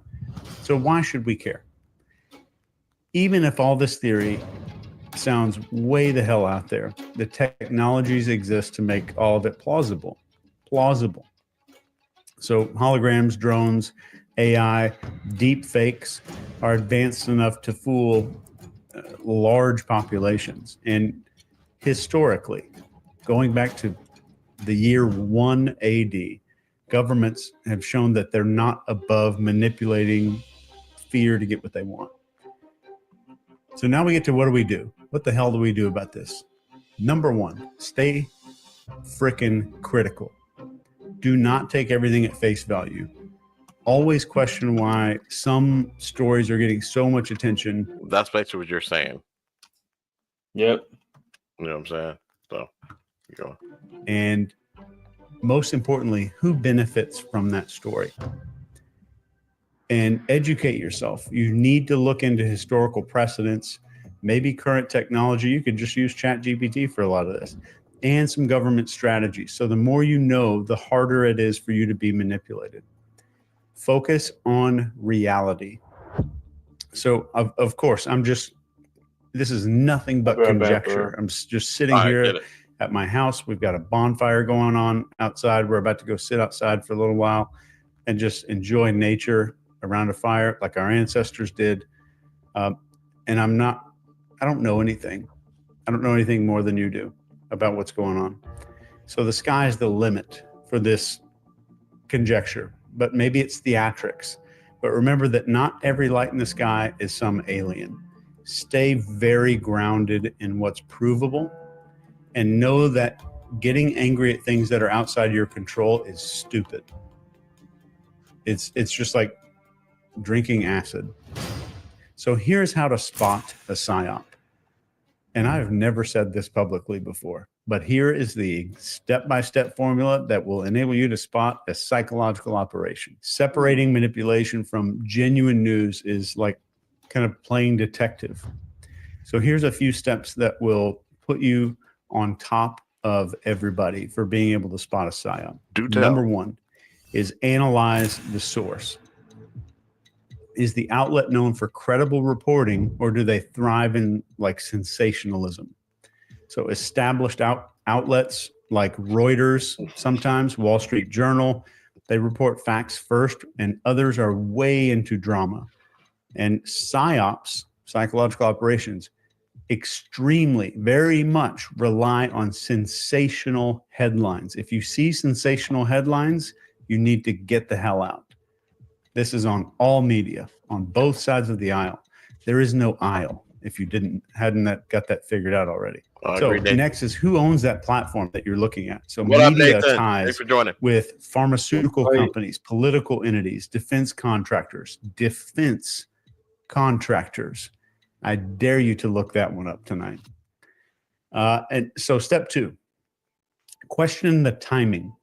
[SPEAKER 3] So why should we care? Even if all this theory sounds way the hell out there, the technologies exist to make all of it plausible. So holograms, drones, AI, deep fakes are advanced enough to fool large populations. And historically, going back to the year 1 AD, governments have shown that they're not above manipulating fear to get what they want. So now we get to what do we do? What the hell do we do about this? Number one, stay frickin' critical. Do not take everything at face value. Always question why some stories are getting so much attention.
[SPEAKER 2] That's basically what you're saying.
[SPEAKER 1] Yep.
[SPEAKER 2] You know what I'm saying? So, you know.
[SPEAKER 3] And most importantly, who benefits from that story? And educate yourself. You need to look into historical precedents, maybe current technology. You could just use ChatGPT for a lot of this, and some government strategies. So the more you know, the harder it is for you to be manipulated. Focus on reality. So of course, this is nothing but conjecture. I'm just sitting here at my house. We've got a bonfire going on outside. We're about to go sit outside for a little while and just enjoy nature around a fire like our ancestors did. And I don't know anything. I don't know anything more than you do about what's going on. So the sky's the limit for this conjecture, but maybe it's theatrics. But remember that not every light in the sky is some alien. Stay very grounded in what's provable and know that getting angry at things that are outside your control is stupid. It's just like drinking acid. So here's how to spot a psyop. And I've never said this publicly before, but here is the step-by-step formula that will enable you to spot a psychological operation. Separating manipulation from genuine news is like kind of playing detective. So here's a few steps that will put you on top of everybody for being able to spot a psyop. Number one is analyze the source. Is the outlet known for credible reporting, or do they thrive in like sensationalism? So established outlets like Reuters, sometimes Wall Street Journal, they report facts first, and others are way into drama. And psyops, psychological operations, extremely, very much rely on sensational headlines. If you see sensational headlines, you need to get the hell out. This is on all media, on both sides of the aisle. There is no aisle if you hadn't got that figured out already. So next is who owns that platform that you're looking at. So media ties with pharmaceutical companies, political entities, defense contractors. I dare you to look that one up tonight. And so step two, question the timing.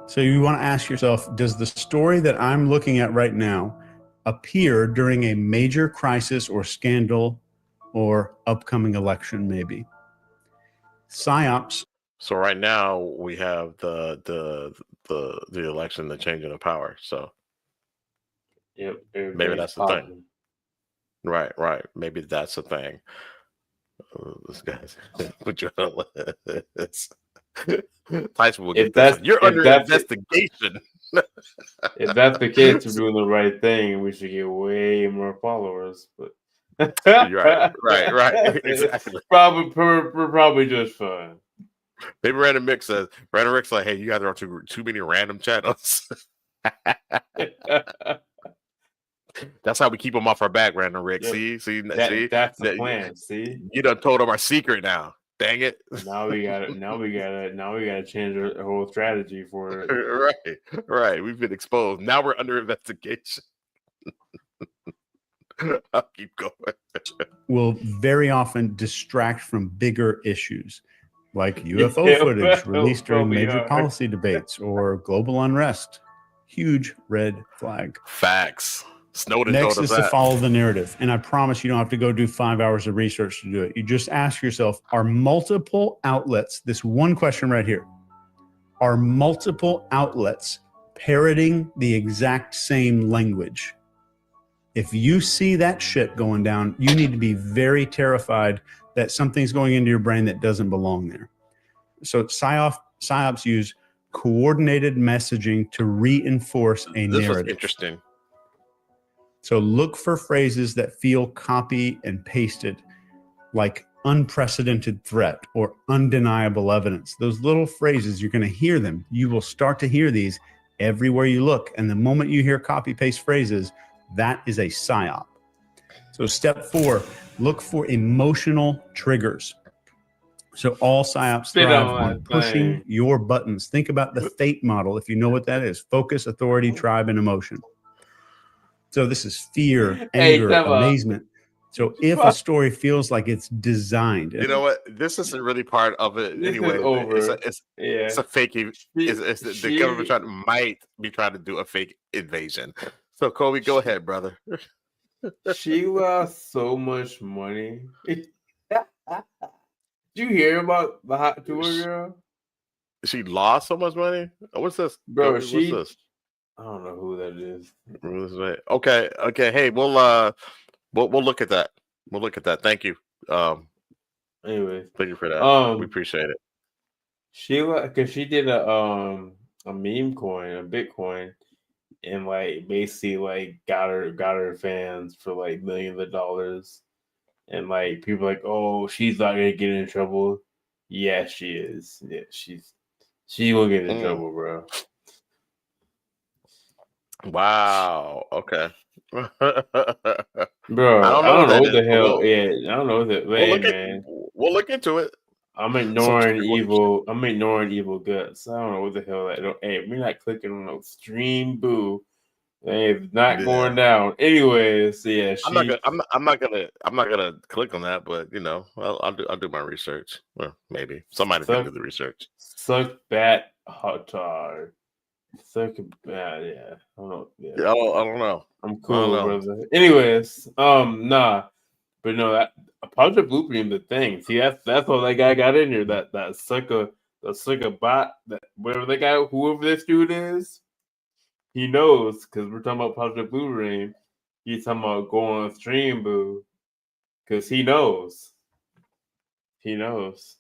[SPEAKER 3] So you want to ask yourself, does the story that I'm looking at right now appear during a major crisis or scandal or upcoming election, maybe? Psyops.
[SPEAKER 2] So right now we have the election, the changing of power. So
[SPEAKER 1] yep,
[SPEAKER 2] maybe that's the thing. Right. Maybe that's the thing. This guy's put you on this. Tyson will get that. You're under investigation.
[SPEAKER 1] If that's the case, we're doing the right thing, and we should get way more followers. But
[SPEAKER 2] right, exactly.
[SPEAKER 1] We're probably just fine.
[SPEAKER 2] Maybe Random Rick's like, "Hey, you guys are on too many random channels." That's how we keep them off our back, Random Rick. Yep. See,
[SPEAKER 1] that's the plan. See,
[SPEAKER 2] you done told them our secret now. Dang it!
[SPEAKER 1] Now we gotta change our whole strategy for it.
[SPEAKER 2] Right. We've been exposed. Now we're under investigation. I'll keep going.
[SPEAKER 3] Will very often distract from bigger issues like UFO footage released during major policy debates or global unrest. Huge red flag.
[SPEAKER 2] Facts. Snowden
[SPEAKER 3] Next is to follow the narrative. And I promise you don't have to go do 5 hours of research to do it. You just ask yourself, are multiple outlets, this one question right here, are multiple outlets parroting the exact same language. If you see that shit going down, you need to be very terrified that something's going into your brain that doesn't belong there. So psyops use coordinated messaging to reinforce a
[SPEAKER 2] This was
[SPEAKER 3] narrative.
[SPEAKER 2] interesting.
[SPEAKER 3] So look for phrases that feel copy and pasted, like unprecedented threat or undeniable evidence. Those little phrases, you're going to hear them. You will start to hear these everywhere you look. And the moment you hear copy paste phrases, that is a psyop. So step 4, look for emotional triggers. So all psyops thrive on pushing your buttons. Think about the FATE model, if you know what that is: focus, authority, tribe, and emotion. So this is fear, anger, amazement. So if a story feels like it's designed,
[SPEAKER 2] you know what? This isn't really part of it anyway. It's a fake. The government might be trying to do a fake invasion. So Kobe, go ahead, brother.
[SPEAKER 1] She lost so much money. Did you hear about the hot tour girl?
[SPEAKER 2] She lost so much money. What's this,
[SPEAKER 1] bro?
[SPEAKER 2] What's this?
[SPEAKER 1] I don't know who that is.
[SPEAKER 2] Okay. Hey, we'll look at that. We'll look at that. Thank you.
[SPEAKER 1] Anyways,
[SPEAKER 2] thank you for that. We appreciate it.
[SPEAKER 1] Because she did a meme coin, a Bitcoin, and like basically like got her fans for like millions of dollars, and like people are like, oh, she's not gonna get in trouble. Yeah, she is. Yeah, she will get in trouble, bro.
[SPEAKER 2] Wow. Okay.
[SPEAKER 1] Bro, I don't know what the hell. Yeah, I don't know what the man.
[SPEAKER 2] We'll look into it.
[SPEAKER 1] I'm ignoring evil. I'm ignoring evil guts. I don't know what the hell that. Hey, we're not clicking on no stream. Boo. Hey, it's not going down. Anyways, yeah.
[SPEAKER 2] I'm not gonna click on that, but you know, I'll do my research. Well, maybe somebody can do the research.
[SPEAKER 1] Suck bat hot tar. Suck bad. Yeah. I don't know. Yeah.
[SPEAKER 2] I don't know.
[SPEAKER 1] I'm cool, brother. Anyways, nah, but no, that Project Blueprint, the thing. See, that's all that guy got in here. That sucker bot, that whatever that guy, whoever this dude is, he knows, because we're talking about Project Blueprint. He's talking about going on stream, boo, because he knows. He knows.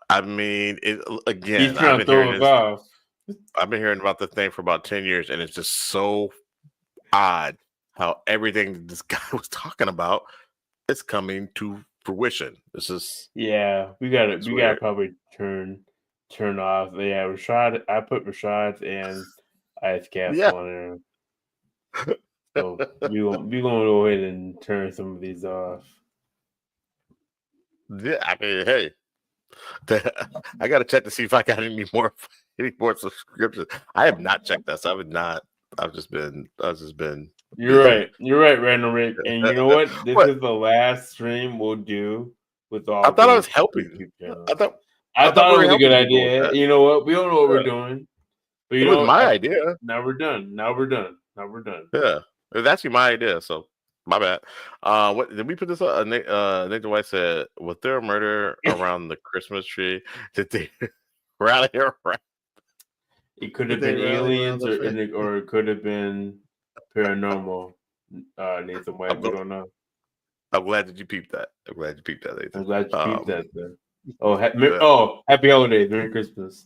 [SPEAKER 2] I mean, again,
[SPEAKER 1] he's trying to throw us off.
[SPEAKER 2] I've been hearing about the thing for about 10 years, and it's just so odd how everything this guy was talking about is coming to fruition. This is
[SPEAKER 1] we gotta probably turn off. Yeah, Rashad. I put Rashad and Ice Castle on there. So we gonna go ahead and turn some of these off.
[SPEAKER 2] Yeah, I mean, hey, I gotta check to see if I got any more subscriptions. I have not checked that. So I would not. I've just been.
[SPEAKER 1] You're right. You're right, Random Rick. And you know what? This is the last stream we'll do with all.
[SPEAKER 2] I thought I was helping.
[SPEAKER 1] I thought it was a good idea. You know what? We don't know what we're doing. But
[SPEAKER 2] it was my idea.
[SPEAKER 1] Now we're done.
[SPEAKER 2] Yeah, it was actually my idea. So my bad. What did we put this up? Nathan White said, "Was there a murder around the Christmas tree? Did they rally around?"
[SPEAKER 1] It could have been aliens, or it could have been paranormal. Nathan White, we don't know.
[SPEAKER 2] I'm glad that you peeped that. Nathan.
[SPEAKER 1] I'm glad you peeped that. Then. Happy holidays, Merry Christmas.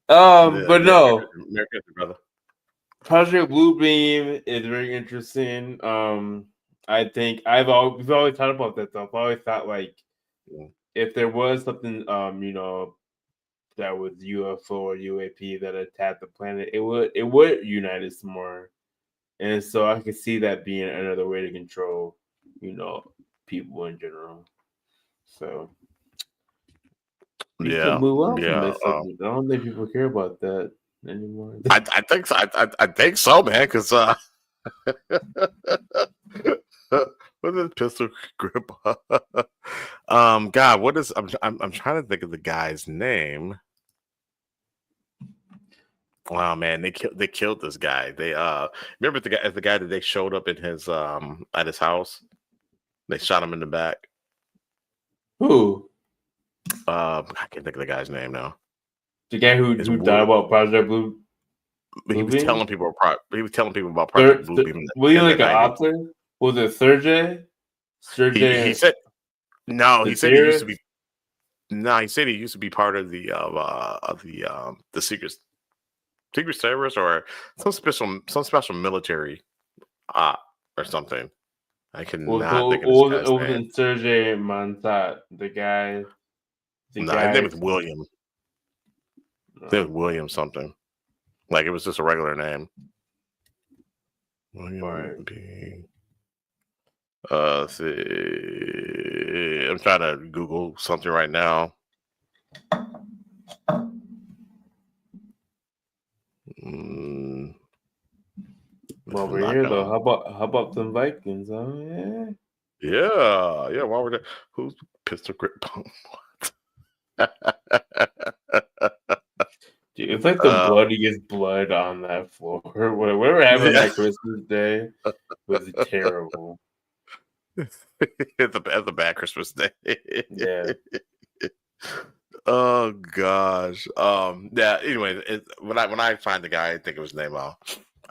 [SPEAKER 1] But no,
[SPEAKER 2] Merry Christmas, brother.
[SPEAKER 1] Project Bluebeam is very interesting. I think we've always talked about that stuff. I've always thought like if there was something, that was UFO or UAP that attacked the planet, it would unite us more. And so I could see that being another way to control, people in general. So move on from this subject. I don't think people care about that anymore.
[SPEAKER 2] I think so. I think so, man. Because what is pistol grip? God, what is? I'm trying to think of the guy's name. Wow, man, they killed this guy. They remember the guy that they showed up in his at his house. They shot him in the back.
[SPEAKER 1] Who?
[SPEAKER 2] I can't think of the guy's name now.
[SPEAKER 1] The guy who died about Project Blue.
[SPEAKER 2] He was telling people about
[SPEAKER 1] Thir-
[SPEAKER 2] Project Bluebeam.
[SPEAKER 1] Was he
[SPEAKER 2] in
[SPEAKER 1] like
[SPEAKER 2] the
[SPEAKER 1] an
[SPEAKER 2] 90s.
[SPEAKER 1] author? Was it Sergey?
[SPEAKER 2] He said no.
[SPEAKER 1] The
[SPEAKER 2] He said he used to
[SPEAKER 1] theorist?
[SPEAKER 2] be. No, he said he used to be part of the secret service or some special military or something. I cannot think of this guy's name.
[SPEAKER 1] Wasn't Sergey Montat the guy?
[SPEAKER 2] No, his name was William. His name was William something. Like it was just a regular name. William B. Let's see. I'm trying to Google something right now.
[SPEAKER 1] Well, we're here though. How about some Vikings? Oh
[SPEAKER 2] yeah. While we're there, who's pistol grip bomb?
[SPEAKER 1] Dude, it's like the bloodiest blood on that floor. Whatever happened that Christmas Day was terrible.
[SPEAKER 2] It's a bad Christmas day.
[SPEAKER 1] Yeah.
[SPEAKER 2] Oh gosh. Yeah. Anyway, when I find the guy, I think of his name.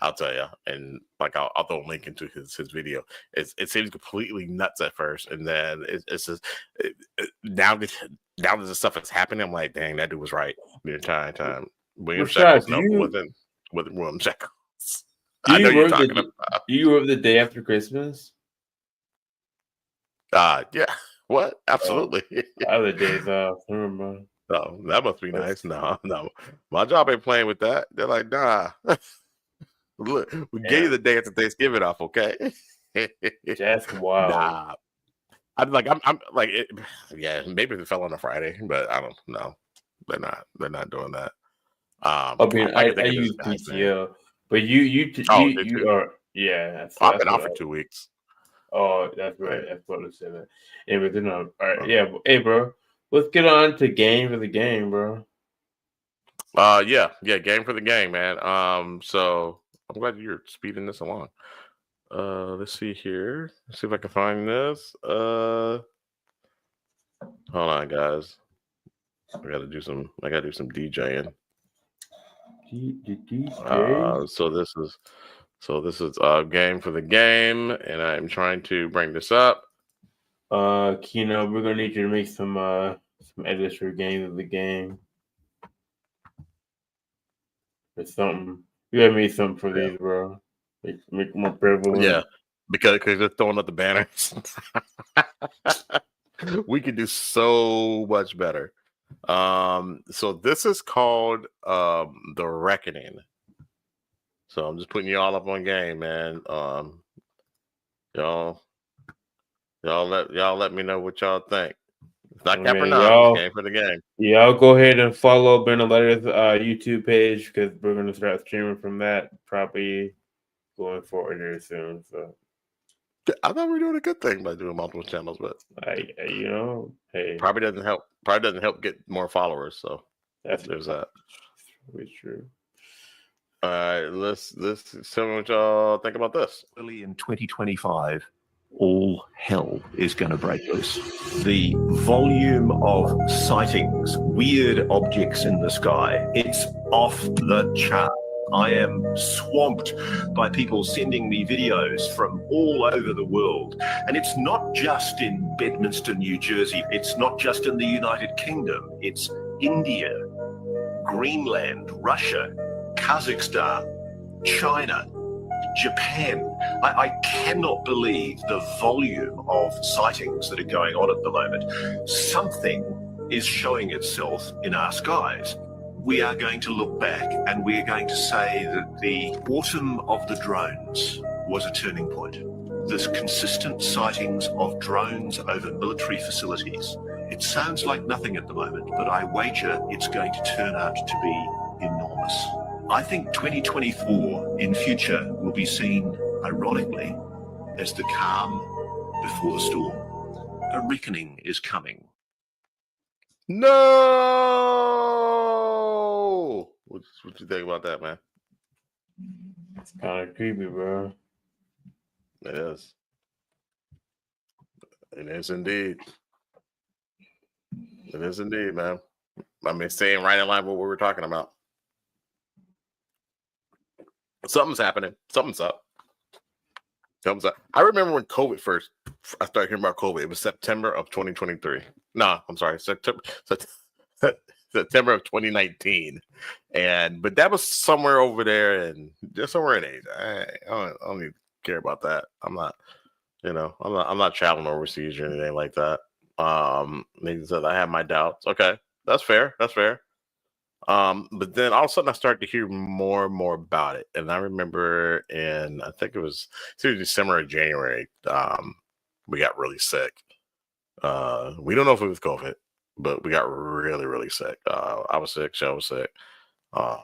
[SPEAKER 2] I'll tell you, and like I'll throw a link into his video. It seems completely nuts at first, and then it's just now that the stuff is happening, I'm like, dang, that dude was right the entire time. William Shekels, wasn't William Shekels. I know you're talking about.
[SPEAKER 1] Do you work the day after Christmas?
[SPEAKER 2] Yeah. What? Absolutely.
[SPEAKER 1] Other days off. Remember?
[SPEAKER 2] Oh, that must be nice. No. My job ain't playing with that. They're like, nah. Look, we gave you the day after Thanksgiving off, okay?
[SPEAKER 1] That's wild.
[SPEAKER 2] Nah. I'm like, yeah, maybe if it fell on a Friday, but I don't know. They're not doing that.
[SPEAKER 1] I use PTO, but you are
[SPEAKER 2] I've been off for 2 weeks.
[SPEAKER 1] Oh, that's right. That's what I said. Anyway, all right, yeah. Hey, bro, let's get on to game for the game, bro.
[SPEAKER 2] Yeah, game for the game, man. So I'm glad you're speeding this along. Let's see here. Let's see if I can find this. Hold on, guys. I gotta do some DJing. So this is game for the game, and I'm trying to bring this up.
[SPEAKER 1] Kino, we're gonna need you to make some edits for game of the game or something. You gotta make something for these, bro. Make more prevalent.
[SPEAKER 2] Yeah, because they're throwing up the banners. We could do so much better. So this is called The Reckoning. So I'm just putting you all up on game, man. Y'all let me know what y'all think. It's not Capernaum, it's game for the game.
[SPEAKER 1] Y'all go ahead and follow Benedetto's YouTube page because we're gonna start streaming from that probably going forward here soon. So
[SPEAKER 2] I thought we were doing a good thing by doing multiple channels, but
[SPEAKER 1] hey,
[SPEAKER 2] probably doesn't help. Probably doesn't help get more followers. So there's that.
[SPEAKER 1] It's true.
[SPEAKER 2] All right, let's tell me what y'all think about this.
[SPEAKER 10] Early in 2025, all hell is going to break loose. The volume of sightings, weird objects in the sky, it's off the chart. I am swamped by people sending me videos from all over the world. And it's not just in Bedminster, New Jersey. It's not just in the United Kingdom. It's India, Greenland, Russia, Kazakhstan, China, Japan. I cannot believe the volume of sightings that are going on at the moment. Something is showing itself in our skies. We are going to look back and we are going to say that the autumn of the drones was a turning point. There's consistent sightings of drones over military facilities. It sounds like nothing at the moment, but I wager it's going to turn out to be enormous. I think 2024 in future will be seen, ironically, as the calm before the storm. A reckoning is coming.
[SPEAKER 2] No! What you think about that, man?
[SPEAKER 1] It's kind of creepy, bro.
[SPEAKER 2] It is. It is indeed. It is indeed, man. I mean, staying right in line with what we were talking about. Something's happening. Something's up. Something's up. I remember when COVID first. I started hearing about COVID. It was September of 2023. No, I'm sorry, September of 2019. But that was somewhere over there and just somewhere in Asia. I don't even care about that. I'm not traveling overseas or anything like that. They said I have my doubts. Okay, that's fair. But then all of a sudden I started to hear more and more about it. And I remember I think it was either December or January, we got really sick. We don't know if it was COVID, but we got really, really sick. I was sick, Shell was sick. The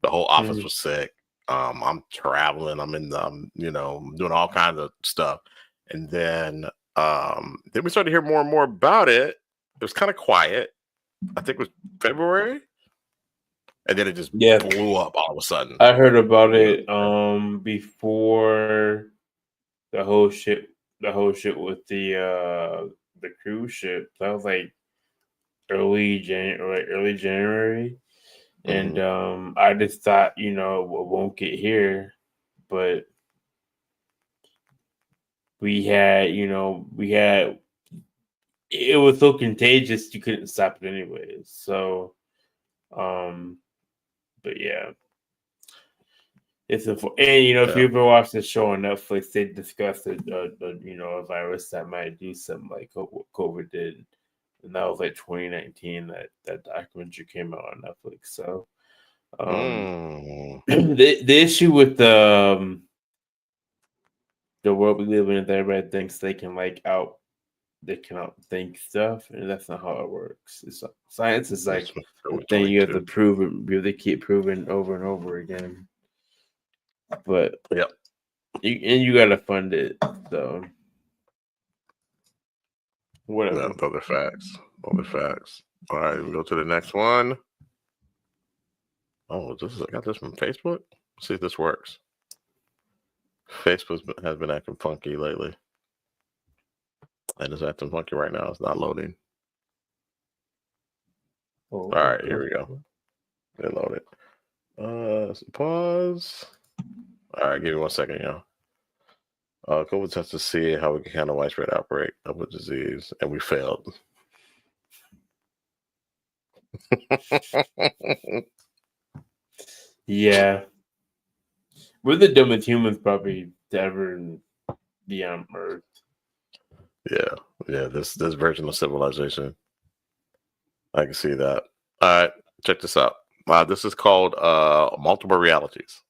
[SPEAKER 2] whole office was sick. I'm traveling, I'm doing all kinds of stuff. And then we started to hear more and more about it. It was kind of quiet. I think it was February. And then it just blew up all of a sudden.
[SPEAKER 1] I heard about it before the whole shit with the cruise ship. That was like early January. And I just thought, it won't get here. But we had it was so contagious you couldn't stop it anyways. So but yeah, it's if you ever watch the show on Netflix, they discussed a virus that might do something like what COVID did, and that was like 2019. That documentary came out on Netflix. So the issue with the world we live in is that everybody thinks they can outthink stuff, and that's not how it works. Science is like a thing you have to prove it. They keep proving over and over again. But you gotta fund it. So whatever.
[SPEAKER 2] Yeah, other facts. All right, we go to the next one. Oh, I got this from Facebook. Let's see if this works. Facebook has been acting funky lately. And it's acting funky right now. It's not loading. All right, here we go. It loaded. Pause. All right, give me 1 second, y'all. COVID test to see how we can handle widespread outbreak of a disease, and we failed.
[SPEAKER 1] Yeah. We're the dumbest humans probably to ever be on Earth.
[SPEAKER 2] Yeah, this version of civilization. I can see that. All right, check this out. This is called multiple realities.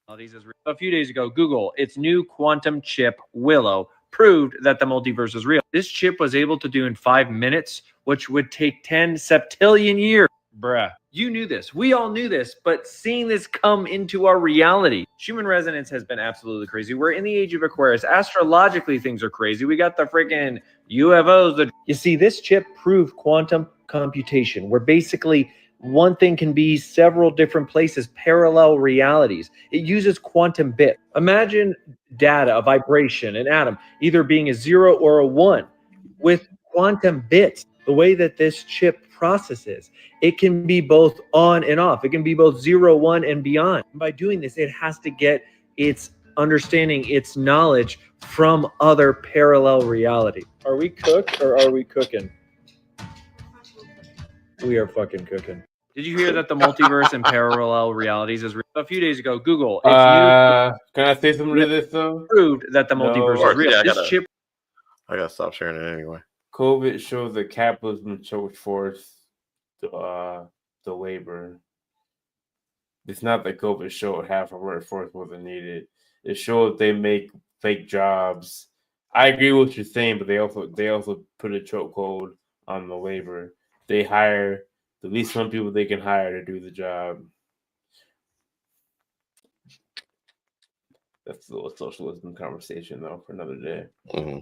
[SPEAKER 11] A few days ago, Google, its new quantum chip, Willow, proved that the multiverse is real. This chip was able to do in 5 minutes, which would take 10 septillion years. Bruh. You knew this. We all knew this, but seeing this come into our reality. Human resonance has been absolutely crazy. We're in the age of Aquarius. Astrologically, things are crazy. We got the freaking UFOs. You see, this chip proved quantum computation, where basically one thing can be several different places, parallel realities. It uses quantum bits. Imagine data, a vibration, an atom, either being a 0 or a 1 with quantum bits. The way that this chip processes, it can be both on and off. It can be both 0, 1, and beyond. And by doing this, it has to get its understanding, its knowledge from other parallel reality. Are we cooked or are we cooking? We are fucking cooking. Did you hear that the multiverse and parallel realities is real? A few days ago, Google, its
[SPEAKER 1] can I say something to this though?
[SPEAKER 11] Proved that the multiverse is real.
[SPEAKER 2] Yeah,
[SPEAKER 11] I
[SPEAKER 2] gotta stop sharing it anyway.
[SPEAKER 1] COVID shows that capitalism shows force the labor. It's not that COVID showed half a workforce wasn't needed. It showed they make fake jobs. I agree with what you're saying, but they also put a chokehold on the labor. They hire the least amount of people they can hire to do the job. That's a little socialism conversation, though, for another day.
[SPEAKER 2] Mm-hmm.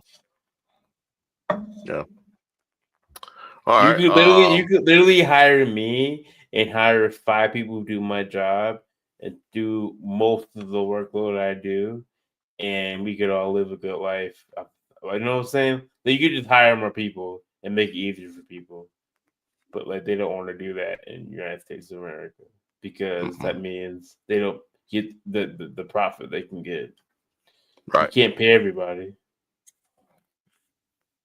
[SPEAKER 2] Yeah.
[SPEAKER 1] All right. You could literally hire me and hire 5 people who do my job and do most of the workload I do, and we could all live a good life. You know what I'm saying? Like, you could just hire more people and make it easier for people. but like they don't want to do that in the United States of America because that means they don't get the profit they can get.
[SPEAKER 2] Right.
[SPEAKER 1] You can't pay everybody.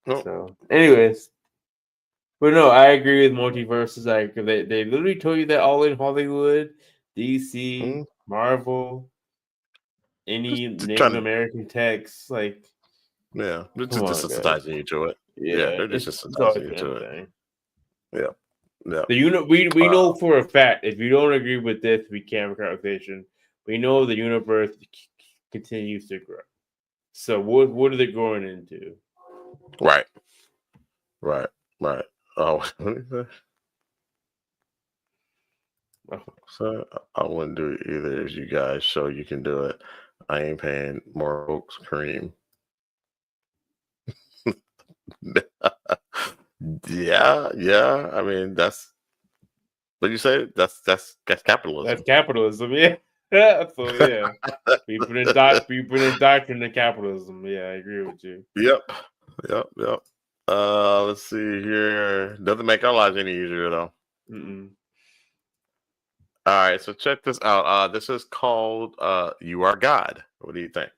[SPEAKER 2] Nope.
[SPEAKER 1] So, anyways, but no, I agree with multiverses. They literally told you that all in Hollywood, DC, Marvel, any Native American text, like
[SPEAKER 2] they're just desensitizing you to it. Yeah, they're just desensitizing you to it. Yeah.
[SPEAKER 1] We know for a fact if you don't agree with this, we can't have a conversation. We know the universe continues to grow. So what are they growing into?
[SPEAKER 2] Right. Oh, so I wouldn't do it either as you guys show you can do it. I ain't paying more folks cream. Yeah. I mean, that's what you say. That's capitalism.
[SPEAKER 1] That's capitalism, yeah. So yeah, we've been indoctrinated in capitalism. Yeah, I agree with you.
[SPEAKER 2] Yep. Let's see here. Doesn't make our lives any easier though.
[SPEAKER 1] Mm-mm.
[SPEAKER 2] All right, so check this out. This is called "You Are God." What do you think?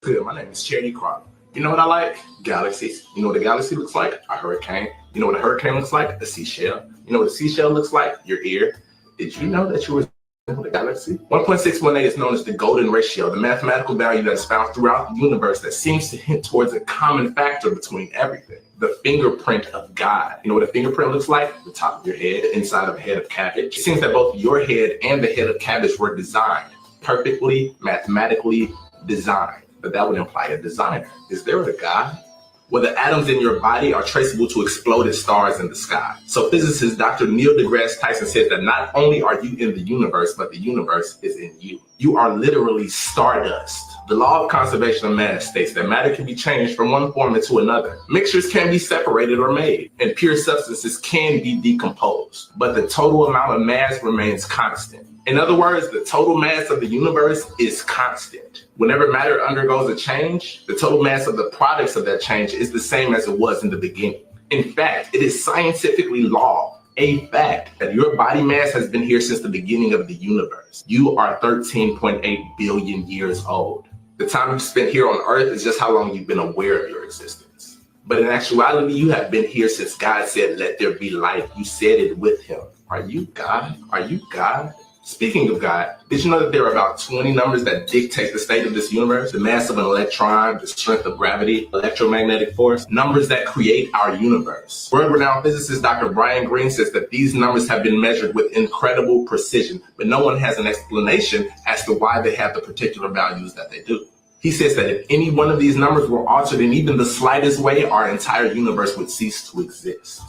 [SPEAKER 12] Good. My name is Charity Crop. You know what I like? Galaxies. You know what a galaxy looks like? A hurricane. You know what a hurricane looks like? A seashell. You know what a seashell looks like? Your ear. Did you know that you were with a galaxy? 1.618 is known as the golden ratio, the mathematical value that is found throughout the universe that seems to hint towards a common factor between everything. The fingerprint of God. You know what a fingerprint looks like? The top of your head, inside of a head of cabbage. It seems that both your head and the head of cabbage were designed, perfectly, mathematically designed. But that would imply a designer. Is there a God? Well, the atoms in your body are traceable to exploded stars in the sky. So physicist Dr. Neil deGrasse Tyson said that not only are you in the universe, but the universe is in you. You are literally stardust. The law of conservation of mass states that matter can be changed from one form into another. Mixtures can be separated or made, and pure substances can be decomposed. But the total amount of mass remains constant. In other words, the total mass of the universe is constant. Whenever matter undergoes a change, the total mass of the products of that change is the same as it was in the beginning. In fact, it is scientifically a fact that your body mass has been here since the beginning of the universe. You are 13.8 billion years old. The time you spent here on Earth is just how long you've been aware of your existence. But in actuality, you have been here since God said, "Let there be light." You said it with him. Are you God? Are you God? Speaking of God, did you know that there are about 20 numbers that dictate the state of this universe? The mass of an electron, the strength of gravity, electromagnetic force, numbers that create our universe. World-renowned physicist Dr. Brian Greene says that these numbers have been measured with incredible precision, but no one has an explanation as to why they have the particular values that they do. He says that if any one of these numbers were altered in even the slightest way, our entire universe would cease to exist.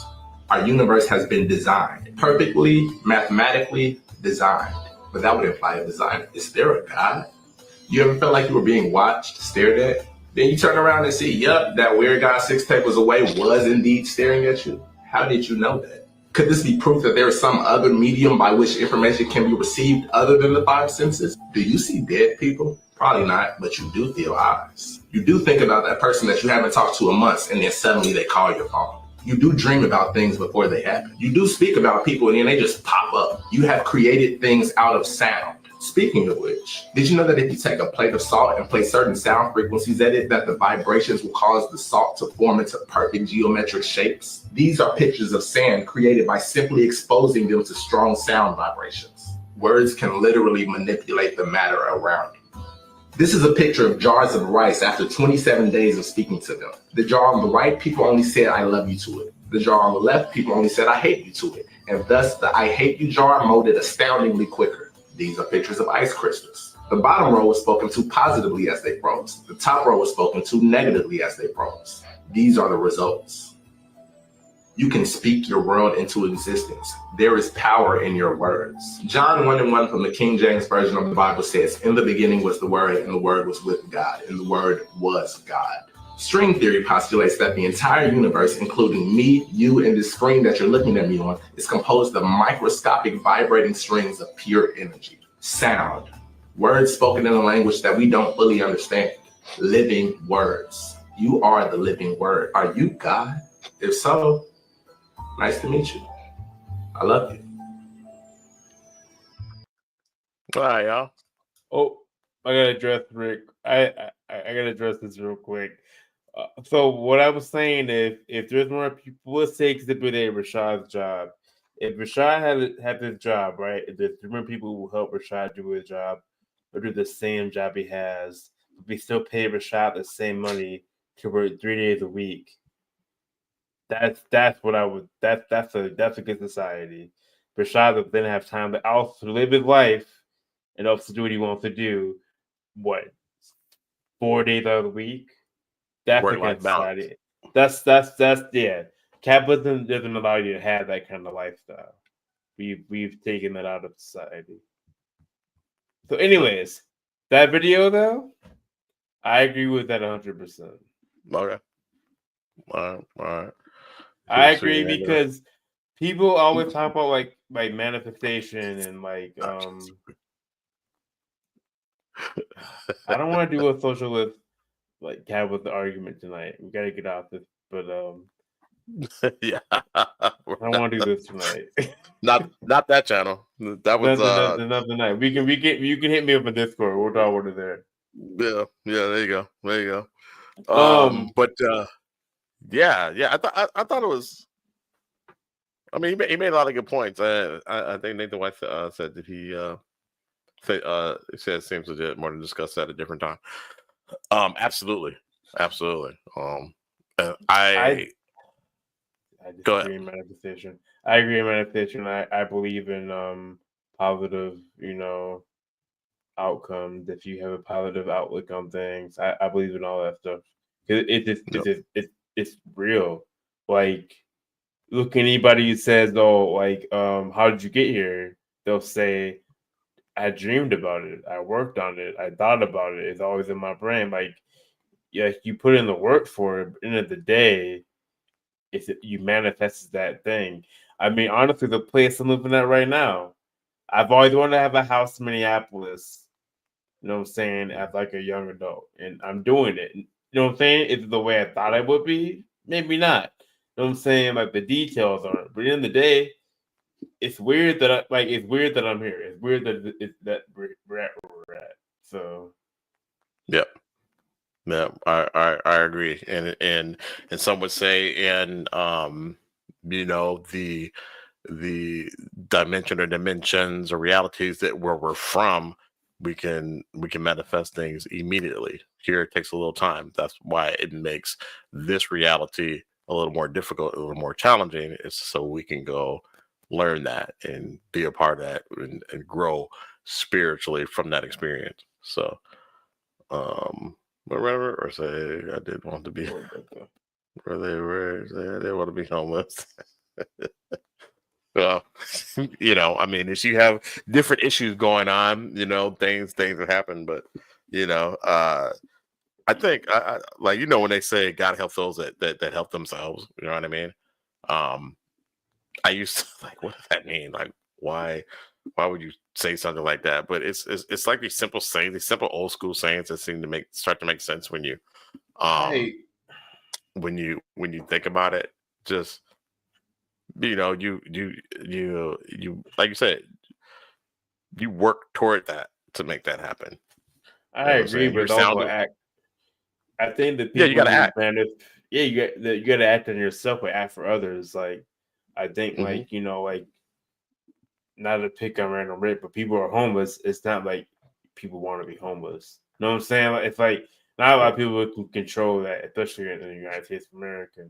[SPEAKER 12] Our universe has been designed perfectly, mathematically, designed, but that would imply a designer. Is there a God? You ever felt like you were being watched, stared at? Then you turn around and see, yup, that weird guy 6 tables away was indeed staring at you. How did you know that? Could this be proof that there is some other medium by which information can be received other than the 5 senses? Do you see dead people? Probably not, but you do feel eyes. You do think about that person that you haven't talked to in months, and then suddenly they call your phone. You do dream about things before they happen. You do speak about people and then they just pop up. You have created things out of sound. Speaking of which, did you know that if you take a plate of salt and place certain sound frequencies at it, that the vibrations will cause the salt to form into perfect geometric shapes? These are pictures of sand created by simply exposing them to strong sound vibrations. Words can literally manipulate the matter around you. This is a picture of jars of rice after 27 days of speaking to them. The jar on the right, people only said, "I love you" to it. The jar on the left, people only said, "I hate you" to it. And thus, the "I hate you" jar molded astoundingly quicker. These are pictures of ice crystals. The bottom row was spoken to positively as they froze. The top row was spoken to negatively as they froze. These are the results. You can speak your world into existence. There is power in your words. John 1:1 from the King James Version of the Bible says, "In the beginning was the Word, and the Word was with God, and the Word was God." String theory postulates that the entire universe, including me, you, and this screen that you're looking at me on, is composed of microscopic vibrating strings of pure energy. Sound. Words spoken in a language that we don't fully understand. Living words. You are the living word. Are you God? If so, Nice to meet you. I love you.
[SPEAKER 2] All right, y'all.
[SPEAKER 1] Oh, I gotta address Rick. I gotta address this real quick. So what I was saying, if there's more people, let's say exhibit A, Rashad's job. If Rashad had this job, right? If there's different people who help Rashad do his job or do the same job he has, we still pay Rashad the same money to work 3 days a week. That's what I would. That's a good society. Rashad would then have time to also live his life and also do what he wants to do. What 4 days out of the week? That's a
[SPEAKER 2] Work-life
[SPEAKER 1] good
[SPEAKER 2] balance.
[SPEAKER 1] society. That's yeah. Capitalism doesn't allow you to have that kind of lifestyle. We've taken that out of society. So, anyways, that video though, I agree with that 100%.
[SPEAKER 2] Okay. All right.
[SPEAKER 1] I agree because people always talk about like manifestation and like I don't want to do a socialist like have with the argument tonight. We gotta get off this, but
[SPEAKER 2] yeah,
[SPEAKER 1] I don't want to do this tonight.
[SPEAKER 2] not that channel. That was
[SPEAKER 1] another night. You can hit me up on Discord. We'll talk over there.
[SPEAKER 2] Yeah. There you go. But yeah. I thought it was. I mean, he made a lot of good points. I think Nathan White said that he said it seems legit. More to discuss that at a different time. Absolutely. I
[SPEAKER 1] disagree in manifestation. I agree in manifestation. I believe in positive, outcomes. If you have a positive outlook on things, I believe in all that stuff. It's real. Like, look, anybody who says, "Oh, like, how did you get here?" They'll say, "I dreamed about it. I worked on it. I thought about it. It's always in my brain." Like, yeah, you put in the work for it. But at the end of the day, you manifest that thing. I mean, honestly, the place I'm living at right now, I've always wanted to have a house in Minneapolis. You know what I'm saying? As like a young adult, and I'm doing it. You know what I'm saying? Is it the way I thought it would be? Maybe not. You know what I'm saying? Like the details aren't. But at the end of the day, it's weird that it's weird that I'm here. It's weird that we're at where we're at. So,
[SPEAKER 2] yep. Yeah, I agree, and some would say, and the dimension or dimensions or realities that where we're from, we can manifest things immediately. Here it takes a little time. That's why it makes this reality a little more difficult, a little more challenging, is so we can go learn that and be a part of that and grow spiritually from that experience. So, whatever, or say I did want to be where they were. I didn't want to be homeless. Well, I mean, if you have different issues going on, things that happen, but I think I like when they say God help those that help themselves. You know what I mean? I used to like, what does that mean? Like, why would you say something like that? But it's like these simple sayings, these simple old school sayings that seem to start to make sense when you when you think about it. Just you like you said, you work toward that to make that happen.
[SPEAKER 1] I agree, but also act. I think that people
[SPEAKER 2] you gotta act.
[SPEAKER 1] You gotta act on yourself, but act for others. Like, I think, like not to pick on random Rick, but people are homeless. It's not like people want to be homeless. You know what I'm saying? Like, it's like not a lot of people can control that, especially in the United States of America.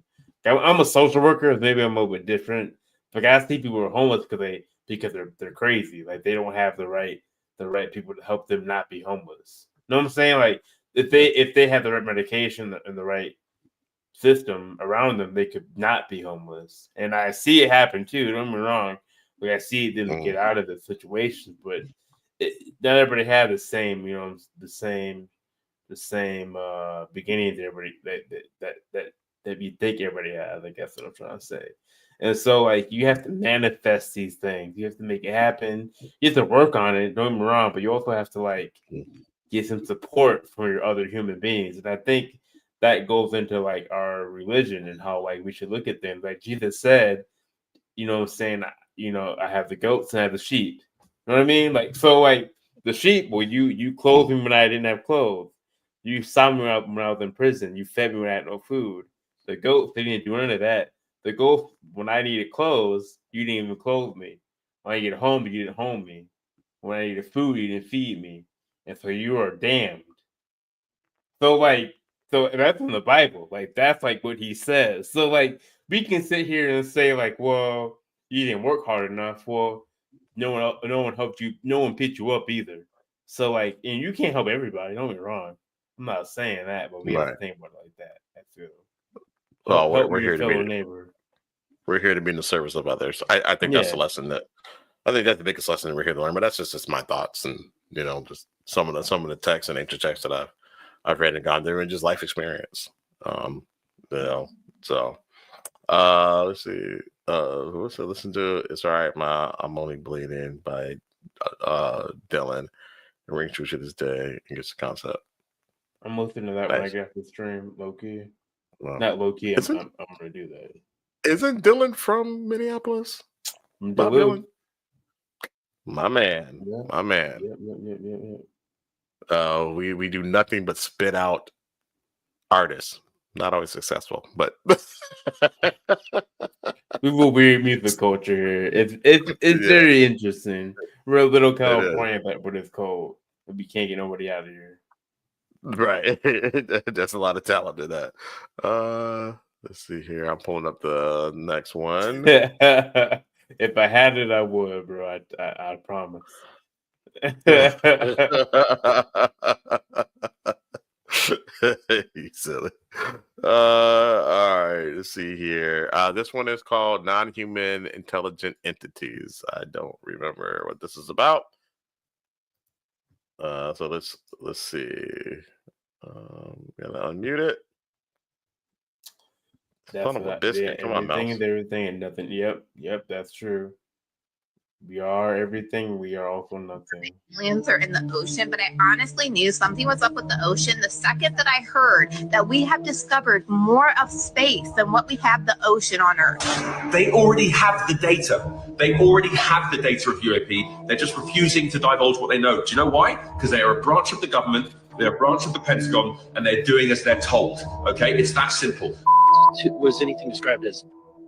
[SPEAKER 1] I'm a social worker. Maybe I'm a little bit different. Like, I see people who are homeless because they're crazy. Like, they don't have the right people to help them not be homeless. You know what I'm saying? Like, if they have the right medication and the right system around them, they could not be homeless. And I see it happen too. Don't get me wrong. Like, I see them get out of the situation, but not everybody have the same, the same beginnings everybody that you think everybody has. I guess what I'm trying to say. And so, like, you have to manifest these things. You have to make it happen. You have to work on it. Don't get me wrong, but you also have to like get some support from your other human beings. And I think that goes into like our religion and how like we should look at things. Like Jesus said, you know what I'm saying, I have the goats and I have the sheep. You know what I mean? Like, so like the sheep, well, you clothed me when I didn't have clothes. You saw me when I was in prison. You fed me when I had no food. The goats, they didn't do none of that. The goats, when I needed clothes, you didn't even clothe me. When I needed home, you didn't home me. When I needed food, you didn't feed me. And so you are damned. So that's in the Bible. Like, that's like what he says. So like, we can sit here and say like, well, you didn't work hard enough. Well, no one helped you. No one picked you up either. So like, and you can't help everybody. Don't get me wrong. I'm not saying that, but we have to think about it like that. I feel.
[SPEAKER 2] Well,
[SPEAKER 1] we're here to be neighbor.
[SPEAKER 2] We're here to be in the service of others. I think that's the lesson that I think that's the biggest lesson that we're here to learn. But that's just my thoughts, and just some of the texts and ancient texts that I've read and gone through, and just life experience. So let's see. What's to listen to? It's all right. I'm only bleeding by Dylan. And ring true to this day and gets the concept.
[SPEAKER 1] I'm listening to that when I get the stream, low key. Well, not low key. I'm gonna do that.
[SPEAKER 2] Isn't Dylan from Minneapolis? Bob Dylan? My man. Yeah. My man.
[SPEAKER 1] Yep.
[SPEAKER 2] We do nothing but spit out artists. Not always successful, but
[SPEAKER 1] we will weird music culture here. It's very interesting. We're a little California, but it's cold. We can't get nobody out of here.
[SPEAKER 2] Right. There's a lot of talent in that. Let's see here. I'm pulling up the next one.
[SPEAKER 1] If I had it, I would, bro. I promise.
[SPEAKER 2] You silly. All right. Let's see here. This one is called Non-Human Intelligent Entities. I don't remember what this is about. So let's see. Gonna unmute it. Son of a biscuit. Come on, mouse.
[SPEAKER 1] Everything and nothing. Yep, that's true. We are everything. We are also nothing.
[SPEAKER 13] Aliens are in the ocean, but I honestly knew something was up with the ocean the second that I heard that we have discovered more of space than what we have the ocean on Earth.
[SPEAKER 14] They already have the data. They already have the data of UAP. They're just refusing to divulge what they know. Do you know why? Because they are a branch of the government, they're a branch of the Pentagon, and they're doing as they're told. Okay? It's that simple.
[SPEAKER 15] Was anything described as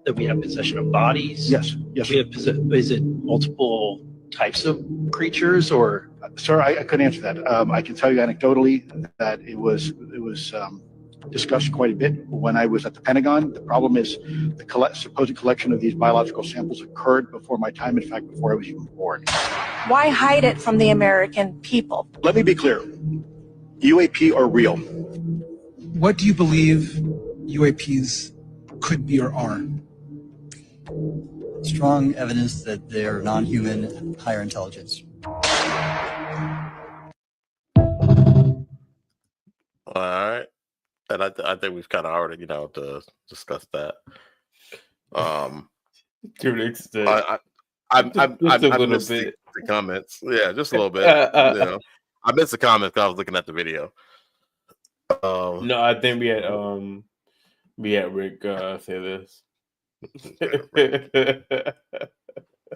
[SPEAKER 15] that we have possession of bodies?
[SPEAKER 6] Yes.
[SPEAKER 15] We have is it multiple types of creatures, or?
[SPEAKER 6] Sir, I couldn't answer that. I can tell you anecdotally that it was discussed quite a bit when I was at the Pentagon. The problem is the supposed collection of these biological samples occurred before my time, in fact, before I was even born.
[SPEAKER 5] Why hide it from the American people?
[SPEAKER 6] Let me be clear. UAP are real.
[SPEAKER 16] What do you believe UAPs could be or are?
[SPEAKER 17] Strong evidence that they're non-human, higher intelligence.
[SPEAKER 2] All right. And I think we've kind of already, discussed that.
[SPEAKER 1] To an extent.
[SPEAKER 2] I missed the comments. Yeah, just a little bit. I missed the comments because I was looking at the video.
[SPEAKER 1] No, I think we had Rick say this.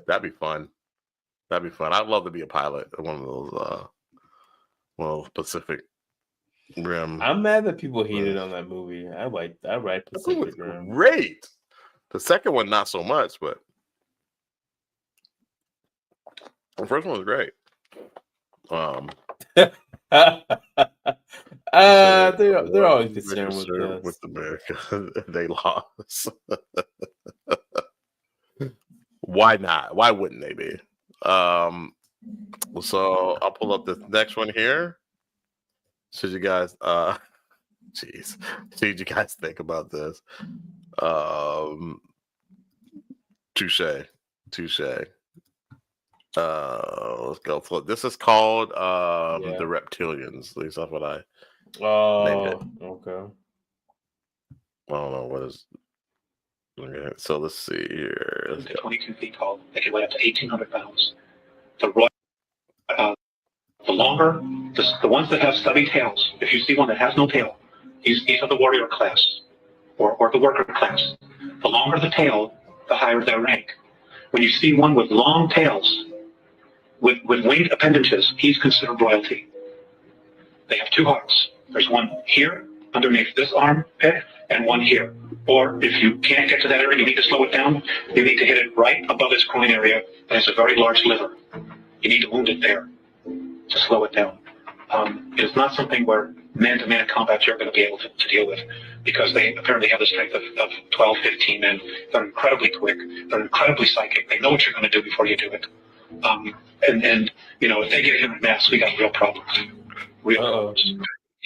[SPEAKER 2] That'd be fun. I'd love to be a pilot of one of those Pacific Rim.
[SPEAKER 1] I'm mad that people hated on that movie. I like Pacific Rim.
[SPEAKER 2] Great. The second one, not so much, but the first one was great.
[SPEAKER 1] They're always concerned
[SPEAKER 2] with America. They lost. Why not? Why wouldn't they be? So I'll pull up the next one here. Should you guys should you guys think about this? Touche. Let's go. This is called the Reptilians. At least that's what I named it.
[SPEAKER 1] Okay.
[SPEAKER 2] I don't know what is. Okay, so let's see here.
[SPEAKER 15] Let's 22 feet tall. They can weigh up to 1,800 pounds. The longer, the ones that have stubby tails. If you see one that has no tail, these are the warrior class or the worker class. The longer the tail, the higher their rank. When you see one with long tails, with winged appendages, he's considered royalty. They have two hearts. There's one here, underneath this armpit, and one here. Or if you can't get to that area, you need to slow it down, you need to hit it right above his groin area, and it's a very large liver. You need to wound it there to slow it down. It is not something where man-to-man combat you're going to be able to deal with, because they apparently have the strength of 12, 15 men. They're incredibly quick. They're incredibly psychic. They know what you're going to do before you do it. And you know, if they get hit in mass, we got real problems. Real problems.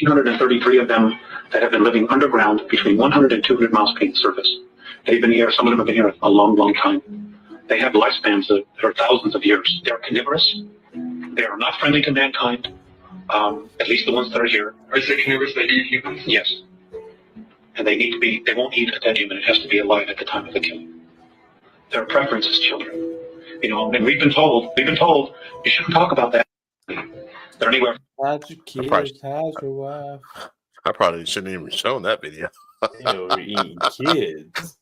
[SPEAKER 15] 133 of them that have been living underground between 100 and 200 miles beneath the surface. They've been here, some of them have been here a long, long time. They have lifespans that are thousands of years. They're carnivorous. They are not friendly to mankind, at least the ones that are here.
[SPEAKER 12] Are they carnivorous? They eat humans?
[SPEAKER 15] Yes. And they won't eat a dead human. It has to be alive at the time of the killing. Their preference is children. You know, and we've been told you shouldn't talk about that. They're anywhere.
[SPEAKER 1] How'd your kids? How's your wife?
[SPEAKER 2] I probably shouldn't even shown that video.
[SPEAKER 1] We're eating kids.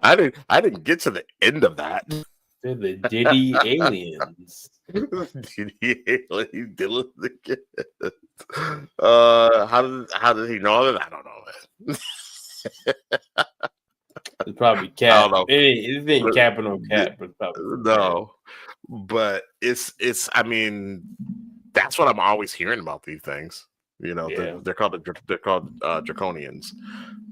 [SPEAKER 2] I didn't get to the end of that.
[SPEAKER 1] They're the Diddy aliens.
[SPEAKER 2] Diddy aliens dealing with the kids. How did he know all of that? I don't know, man.
[SPEAKER 1] It's probably Cap.
[SPEAKER 2] I don't know.
[SPEAKER 1] It ain't capping on Cap, but probably
[SPEAKER 2] no. But it's. I mean, that's what I'm always hearing about these things. You know, they're called draconians.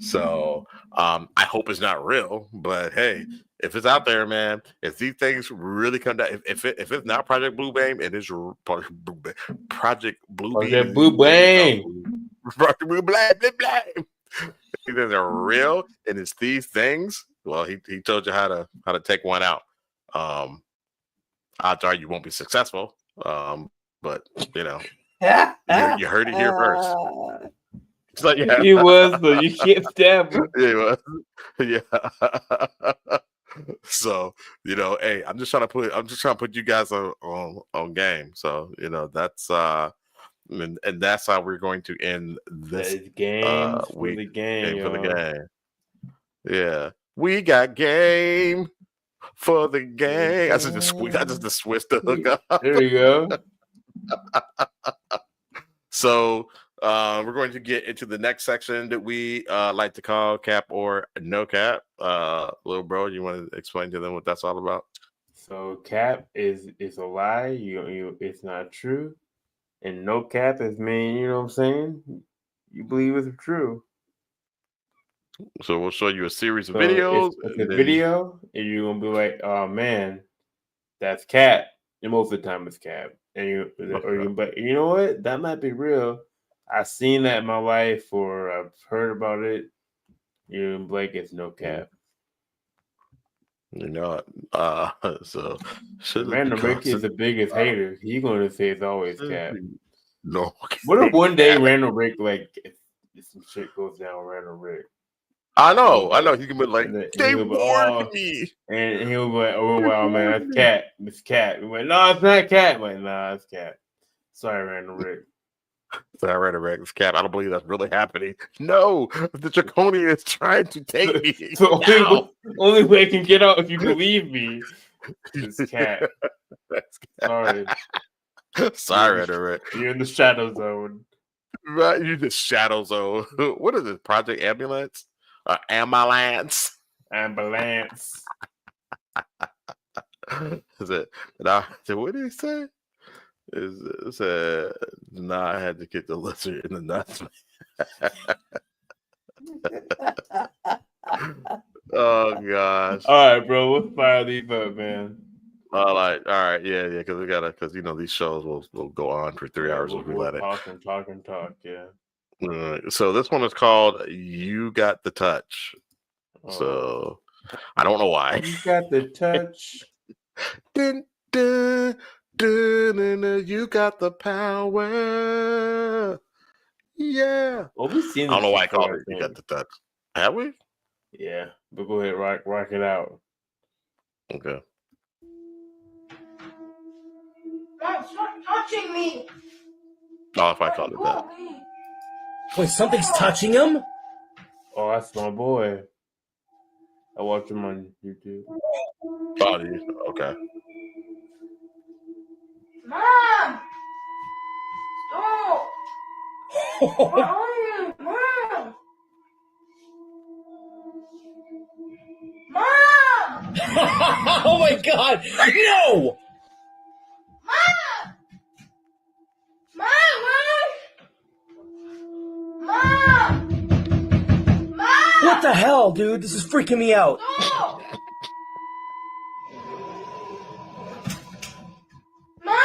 [SPEAKER 2] So I hope it's not real. But hey, if it's out there, man, if these things really come down, if it's not Project Blue Beam, it is Project Blue Beam.
[SPEAKER 1] Project Blue Beam.
[SPEAKER 2] Project Blue Beam. If these are real and it's these things, well, he told you how to take one out. Odds are you won't be successful. But you know, you heard it here first. It's like, yeah.
[SPEAKER 1] He was, but you can't stab him.
[SPEAKER 2] He was. Yeah. So, you know, hey, I'm just trying to put you guys on game. So, you know, that's and that's how we're going to end this
[SPEAKER 1] game
[SPEAKER 2] week.
[SPEAKER 1] For the game.
[SPEAKER 2] For the game. Yeah. We got game for the game. I just switched the hook up.
[SPEAKER 1] There you go.
[SPEAKER 2] So we're going to get into the next section that we like to call Cap or No Cap. Little bro, you want to explain to them what that's all about?
[SPEAKER 1] So Cap is a lie. It's not true. And No Cap is mean, you know what I'm saying? You believe it's true.
[SPEAKER 2] So we'll show you a series of videos.
[SPEAKER 1] It's a video, and you're gonna be like, "Oh man, that's Cap." And most of the time, it's Cap. But you know what? That might be real. I've seen that in my life, or I've heard about it. You and Blake, it's No Cap.
[SPEAKER 2] You know, so
[SPEAKER 1] Random Rick is the biggest hater. He's going to say it's always Cap.
[SPEAKER 2] No.
[SPEAKER 1] What if one day Random Rick, like, if some shit goes down with Random Rick?
[SPEAKER 2] I know. He can be like, they warned me.
[SPEAKER 1] And he'll be like, oh, wow, man, that's Cat. It's Cat. We're like, no, it's not Cat. I'm like, nah, it's Cat. Sorry, Random Rick.
[SPEAKER 2] Sorry, Random Rick. It's Cat. I don't believe that's really happening. No, the Draconian is trying to take me.
[SPEAKER 1] The only way I can get out if you believe me is Cat. Sorry.
[SPEAKER 2] Sorry, Random Rick.
[SPEAKER 1] You're in the shadow zone.
[SPEAKER 2] Right, you're in the shadow zone. What is this? Project Ambulance? Ambulance. Is it? What did he say? Is I had to kick the lizard in the nuts. Oh gosh!
[SPEAKER 1] All right, bro. Let's fire these up, man.
[SPEAKER 2] All right, yeah, because you know these shows will go on for 3 hours if we let it.
[SPEAKER 1] Talk, yeah.
[SPEAKER 2] So this one is called "You Got the Touch." So I don't know why.
[SPEAKER 1] You got the touch.
[SPEAKER 2] Dun, dun, dun, dun, dun, you got the power. Yeah.
[SPEAKER 1] Well, we've seen.
[SPEAKER 2] I don't know why I called it "You Got the Touch." Have we?
[SPEAKER 1] Yeah, but go ahead, rock it out.
[SPEAKER 2] Okay.
[SPEAKER 18] Dad, stop touching me!
[SPEAKER 2] Oh, if I called it that.
[SPEAKER 7] Wait, something's touching him?
[SPEAKER 1] Oh, that's my boy. I watch them on YouTube.
[SPEAKER 2] Oh, okay.
[SPEAKER 18] Mom! Stop! Where are you? Mom! Mom!
[SPEAKER 19] Oh my God! No!
[SPEAKER 18] Mom! Mom! Mom!
[SPEAKER 19] What the hell, dude? This is freaking me out.
[SPEAKER 18] Stop! Mom!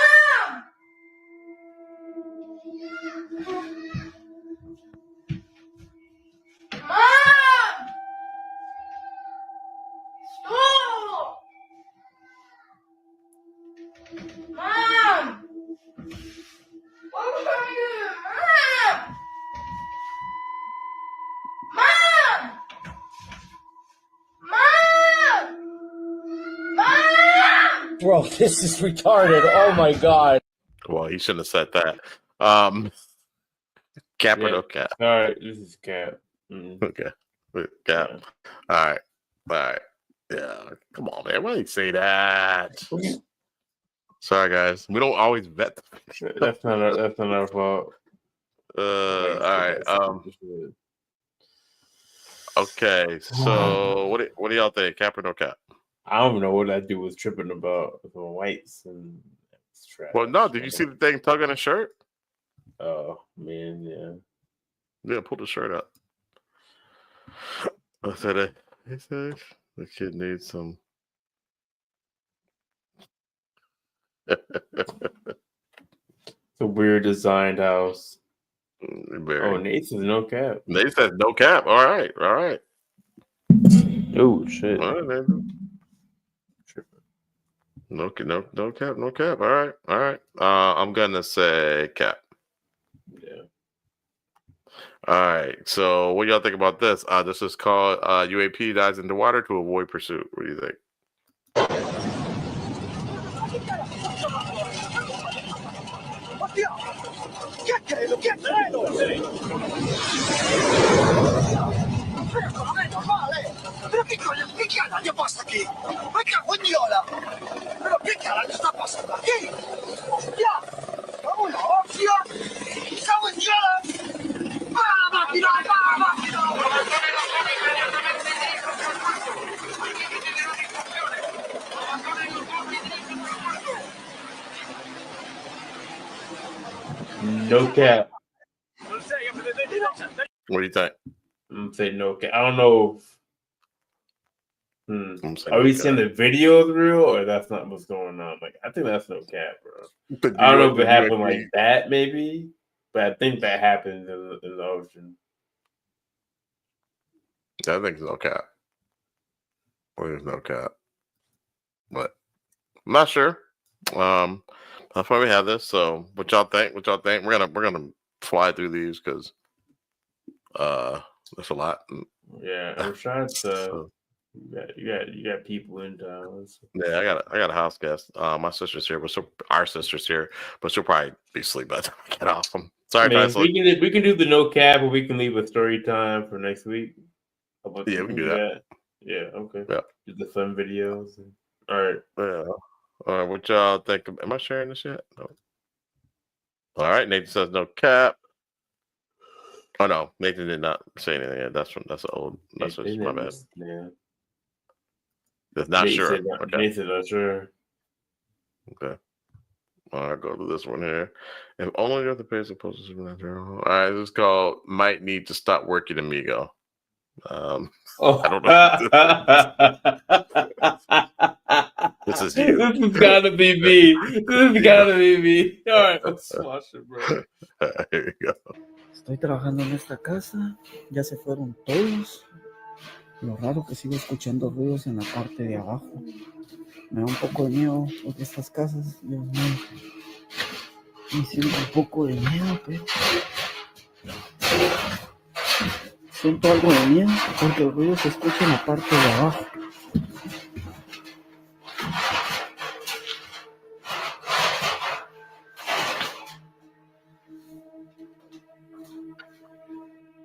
[SPEAKER 18] Mom! Stop! Mom! Where are you? Mom! Mom! Mom! Mom!
[SPEAKER 19] Bro, this is retarded. Oh my God.
[SPEAKER 2] Well, he shouldn't have said that. Cap or no cap?
[SPEAKER 1] All right, this is Cap.
[SPEAKER 2] Okay. Cap.
[SPEAKER 1] Yeah.
[SPEAKER 2] All right. Yeah. Come on, man. Why do you say that? Sorry, guys. We don't always vet.
[SPEAKER 1] That's not our fault.
[SPEAKER 2] All right. Okay. So, what do y'all think? Cap or no cap?
[SPEAKER 1] I don't even know what that dude was tripping about with the whites and trash.
[SPEAKER 2] Well, no. Did you see the thing tugging his shirt?
[SPEAKER 1] Oh man, yeah.
[SPEAKER 2] Yeah, pull the shirt up. I said it. He said the kid needs some.
[SPEAKER 1] It's a weird designed house.
[SPEAKER 2] Very.
[SPEAKER 1] Oh, Nate says no cap.
[SPEAKER 2] Nate says no cap. All right.
[SPEAKER 1] Oh shit.
[SPEAKER 2] All right, man. No cap. All right. I'm gonna say cap.
[SPEAKER 1] Yeah.
[SPEAKER 2] All right. So, what y'all think about this? This is called UAP dives into water to avoid pursuit. What do you think?
[SPEAKER 18] Pero ¿qué carajo pasa aquí? Me cago en Diola. Pero ¿qué carajo está pasando aquí? ¡Ya! ¡Vámonos, hostia! ¡Me cago en Diola! ¡Va, máquina!
[SPEAKER 1] No cap.
[SPEAKER 2] What do you think?
[SPEAKER 1] I'm saying no cap. I don't know. Are we
[SPEAKER 2] no
[SPEAKER 1] seeing the video of the real, or that's not what's going on? Like, I think that's no cap, bro.
[SPEAKER 2] But
[SPEAKER 1] I don't know if it happened like that, maybe, but I think that happened in the ocean.
[SPEAKER 2] I think it's no cap. Well, there's no cap, but I'm not sure. That's why we have this. So, what y'all think? We're gonna fly through these because that's a lot.
[SPEAKER 1] Yeah, I'm trying to. You got people in town.
[SPEAKER 2] Yeah, I got a house guest. My sister's here, but our sister's here, but she'll probably be asleep by the time I get off. Sorry, guys.
[SPEAKER 1] We can do the no cap, or we can leave a story time for next week.
[SPEAKER 2] Yeah, we can do that.
[SPEAKER 1] Yeah, okay.
[SPEAKER 2] Yeah,
[SPEAKER 1] do the fun videos. All right.
[SPEAKER 2] Yeah. All right. What y'all think? Am I sharing this yet? No. All right. Nathan says no cap. Oh no, Nathan did not say anything yet. That's old. That's just my bad.
[SPEAKER 1] Yeah.
[SPEAKER 2] That's not
[SPEAKER 1] Nathan
[SPEAKER 2] sure.
[SPEAKER 1] Okay. Nathan not sure.
[SPEAKER 2] Okay. All right, go to this one here. If only the other page supposed to supernatural. All right, this is called "Might Need to Stop Working Amigo." I don't know. This is you.
[SPEAKER 1] This has gotta be me. This has gotta be me. All right, let's watch it, bro.
[SPEAKER 2] Here you go.
[SPEAKER 20] Estoy trabajando en esta casa, ya se fueron todos. Lo raro que sigo escuchando ruidos en la parte de abajo. Me da un poco de miedo porque estas casas, Dios mío, me siento un poco de miedo, pero siento algo de miedo porque el ruido se escucha en la parte de abajo.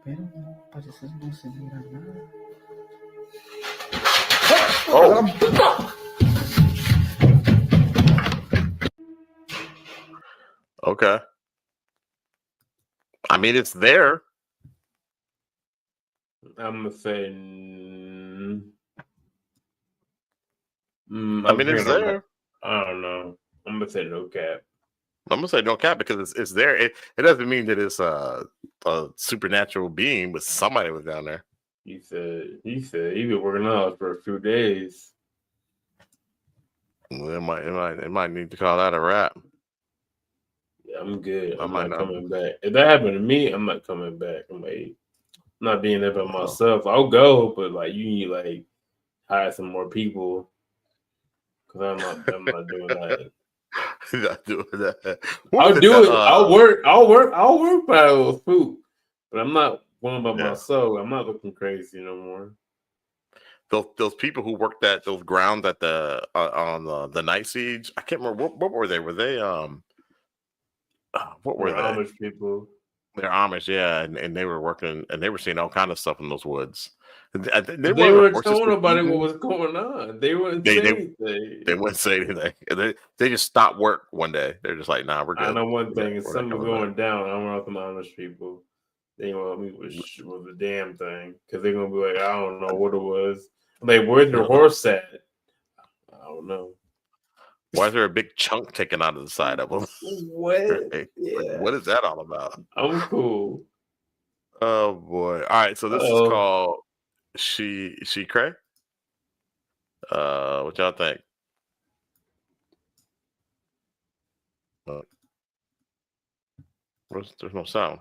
[SPEAKER 20] Pero al parecer no se mira nada.
[SPEAKER 2] Oh. Okay. I mean, it's there.
[SPEAKER 1] I'm gonna say.
[SPEAKER 2] I mean, it's there.
[SPEAKER 1] I don't know. I'm gonna say no cap.
[SPEAKER 2] I'm gonna say no cap because it's there. It doesn't mean that it's a supernatural being, but somebody was down there.
[SPEAKER 1] He said he's been working out for a few days.
[SPEAKER 2] Well, it might need to call that a wrap.
[SPEAKER 1] Yeah, I'm good. I'm not coming back. If that happened to me, I'm not coming back. I'm not being there by myself. I'll go, but like you need like hire some more people because I'm not doing that.
[SPEAKER 2] Not doing that.
[SPEAKER 1] I'll do it. I'll work by those food, but I'm not going by myself. I'm not looking crazy no more.
[SPEAKER 2] Those people who worked at those grounds at the on the night siege. I can't remember what were they. Were they what were they?
[SPEAKER 1] Amish people.
[SPEAKER 2] They're Amish, yeah, and they were working and they were seeing all kind of stuff in those woods.
[SPEAKER 1] They weren't telling nobody what was going on. They wouldn't say anything.
[SPEAKER 2] They wouldn't say anything. They just stopped work one day. They're just like, nah, we're good.
[SPEAKER 1] I know one thing is something going down. I don't want them Amish people. They want me with the damn thing because they're gonna be like, I don't know what it was. Like, where's your horse at? I don't know.
[SPEAKER 2] Why is there a big chunk taken out of the side of them?
[SPEAKER 1] What?
[SPEAKER 2] Like, what is that all about?
[SPEAKER 1] I'm cool.
[SPEAKER 2] Oh boy! All right, so this is called She Cray. What y'all think? There's no sound.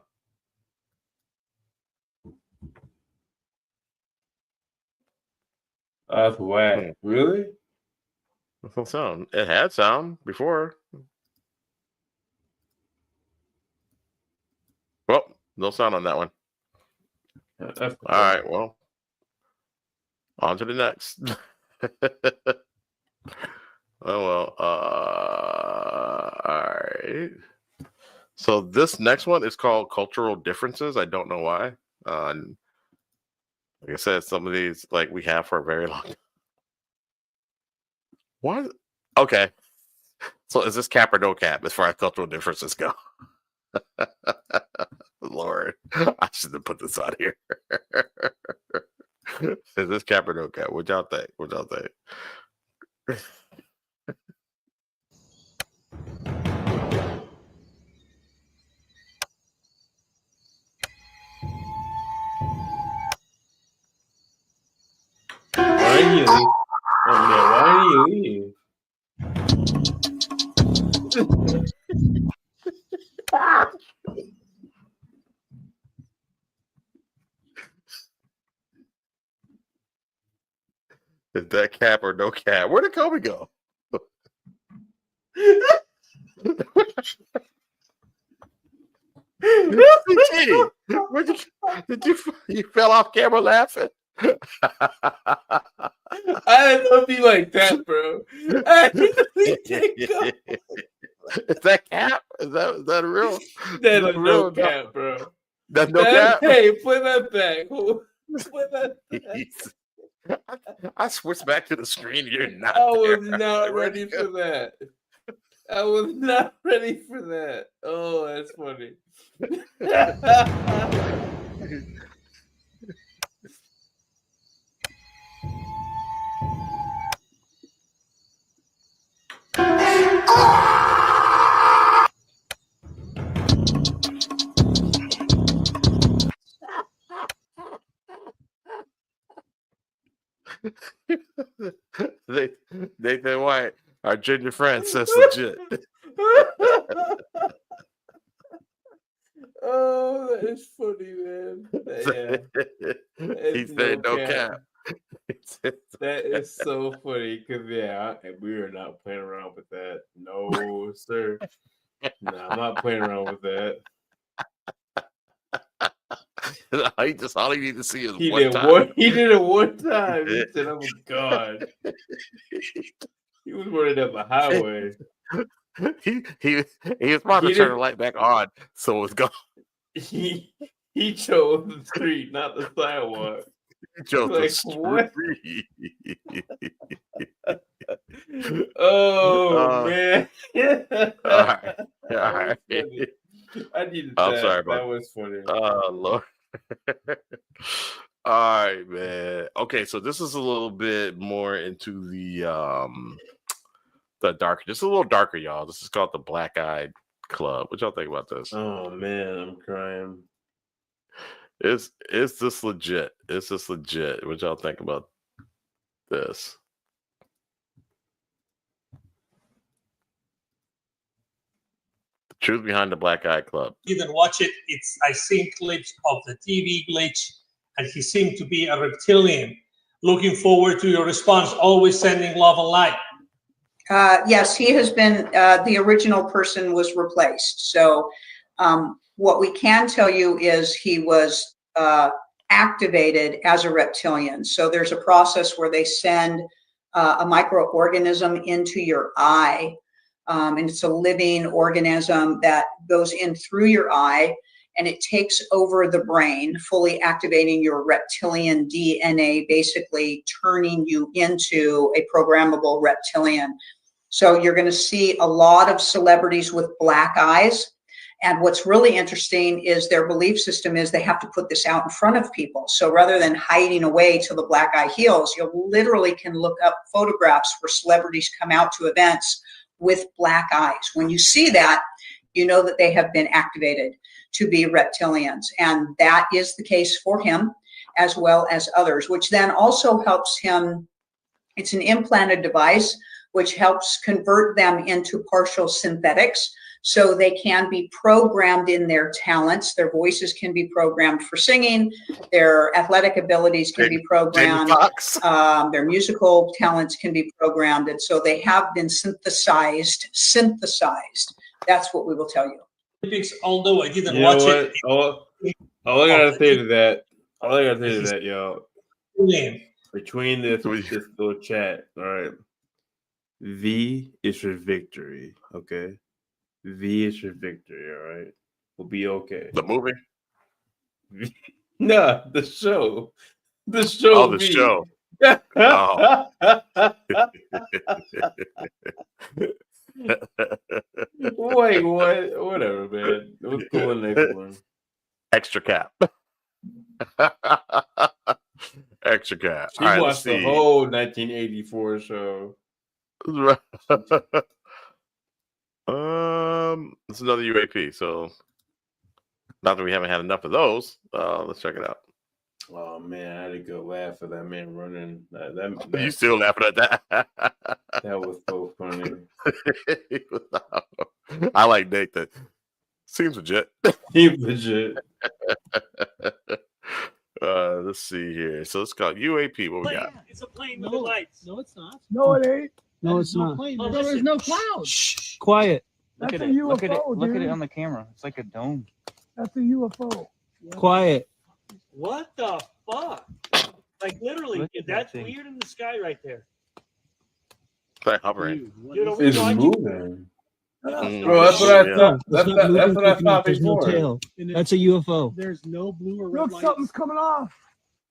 [SPEAKER 1] That's whack. Really?
[SPEAKER 2] There's no sound. It had sound before. Well, no sound on that one. All right, well, on to the next. All right. So this next one is called Cultural Differences. I don't know why. Like I said, some of these like we have for a very long time. What? Okay. So is this cap or no cap as far as cultural differences go? Lord, I should have put this on here. Is this cap or no cap? What y'all think? What y'all think?
[SPEAKER 1] Why are you? Why are you?
[SPEAKER 2] Is that cap or no cap? Where did Kobe go? Did you fell off camera laughing?
[SPEAKER 1] I didn't know it'd be like that, bro. I didn't know
[SPEAKER 2] Is that cap? Is that real?
[SPEAKER 1] That is no cap, bro.
[SPEAKER 2] That's no cap?
[SPEAKER 1] Hey, play that back. Play that back.
[SPEAKER 2] I switched back to the screen. You're not.
[SPEAKER 1] I was not ready for that. I was not ready for that. Oh, that's funny.
[SPEAKER 2] Nathan White, our ginger friend, says legit.
[SPEAKER 1] Oh, that is funny, man. Yeah.
[SPEAKER 2] He said no cap.
[SPEAKER 1] That is so funny because we are not playing around with that. No, sir. No, I'm not playing around with that.
[SPEAKER 2] All he needs to see is
[SPEAKER 1] He
[SPEAKER 2] one
[SPEAKER 1] did
[SPEAKER 2] time.
[SPEAKER 1] He did it one time. He said, "Oh my god." He was running up a highway.
[SPEAKER 2] He was about to turn the light back on, so it was gone.
[SPEAKER 1] He chose the street, not the sidewalk.
[SPEAKER 2] He chose
[SPEAKER 1] like,
[SPEAKER 2] the
[SPEAKER 1] what?
[SPEAKER 2] street.
[SPEAKER 1] Oh man.
[SPEAKER 2] All right.
[SPEAKER 1] I needed
[SPEAKER 2] I'm
[SPEAKER 1] that.
[SPEAKER 2] sorry,
[SPEAKER 1] That
[SPEAKER 2] bro.
[SPEAKER 1] was funny.
[SPEAKER 2] Oh Lord. All right, man. Okay, so this is a little bit more into the darker, just a little darker, y'all. This is called the Black Eyed Club. What y'all think about this?
[SPEAKER 1] Oh man, I'm crying.
[SPEAKER 2] Is this legit? Is this legit? What y'all think about this? The truth behind the Black Eyed Club.
[SPEAKER 21] Didn't watch it. I seen clips of the TV glitch, and he seemed to be a reptilian. Looking forward to your response. Always sending love and light.
[SPEAKER 22] Yes, he has been, the original person was replaced. So what we can tell you is he was activated as a reptilian. So there's a process where they send a microorganism into your eye. And it's a living organism that goes in through your eye, and it takes over the brain, fully activating your reptilian DNA, basically turning you into a programmable reptilian. So you're going to see a lot of celebrities with black eyes. And what's really interesting is their belief system is they have to put this out in front of people. So rather than hiding away till the black eye heals, you literally can look up photographs where celebrities come out to events with black eyes. When you see that, you know that they have been activated to be reptilians. And that is the case for him as well as others, which then also helps him. It's an implanted device, which helps convert them into partial synthetics. So they can be programmed in their talents. Their voices can be programmed for singing. Their athletic abilities can be programmed. Their musical talents can be programmed. And so they have been synthesized. That's what we will tell you.
[SPEAKER 21] Although I didn't watch it.
[SPEAKER 1] All I gotta say to that, yo. Between this little chat, all right. V is for victory, okay? V is for victory, all right? We'll be okay.
[SPEAKER 2] The movie?
[SPEAKER 1] No, the show. The show.
[SPEAKER 2] Oh, the show.
[SPEAKER 1] Wait, what? Whatever, man. What's going next one?
[SPEAKER 2] Extra cap. Extra cap.
[SPEAKER 1] She watched the whole 1984 show.
[SPEAKER 2] It's another UAP. So, not that we haven't had enough of those. Let's check it out.
[SPEAKER 1] Oh man, I had a good laugh at that man running.
[SPEAKER 2] You still laughing at that?
[SPEAKER 1] That was so funny.
[SPEAKER 2] I like Nate. That seems legit.
[SPEAKER 1] Seems legit.
[SPEAKER 2] Let's see here. So it's called UAP. What we got?
[SPEAKER 21] It's a plane with the lights. No, it's not.
[SPEAKER 16] No, it ain't.
[SPEAKER 8] No, it's not.
[SPEAKER 21] Oh, there's no clouds.
[SPEAKER 8] Shh. Quiet.
[SPEAKER 16] That's a UFO,
[SPEAKER 4] Look at it. Look at it
[SPEAKER 16] dude.
[SPEAKER 4] on the camera. It's like a dome.
[SPEAKER 16] That's a UFO.
[SPEAKER 8] Quiet.
[SPEAKER 21] What the fuck? Like literally,
[SPEAKER 4] Look at
[SPEAKER 21] that's
[SPEAKER 4] that thing.
[SPEAKER 21] weird in the sky right there.
[SPEAKER 2] It's like hovering.
[SPEAKER 21] Dude,
[SPEAKER 1] It's moving. Bro, that's what I thought. That's what I thought
[SPEAKER 8] There's no
[SPEAKER 1] before.
[SPEAKER 8] tail. That's a UFO.
[SPEAKER 21] There's no blue or red
[SPEAKER 16] Look,
[SPEAKER 21] lights.
[SPEAKER 16] something's coming off.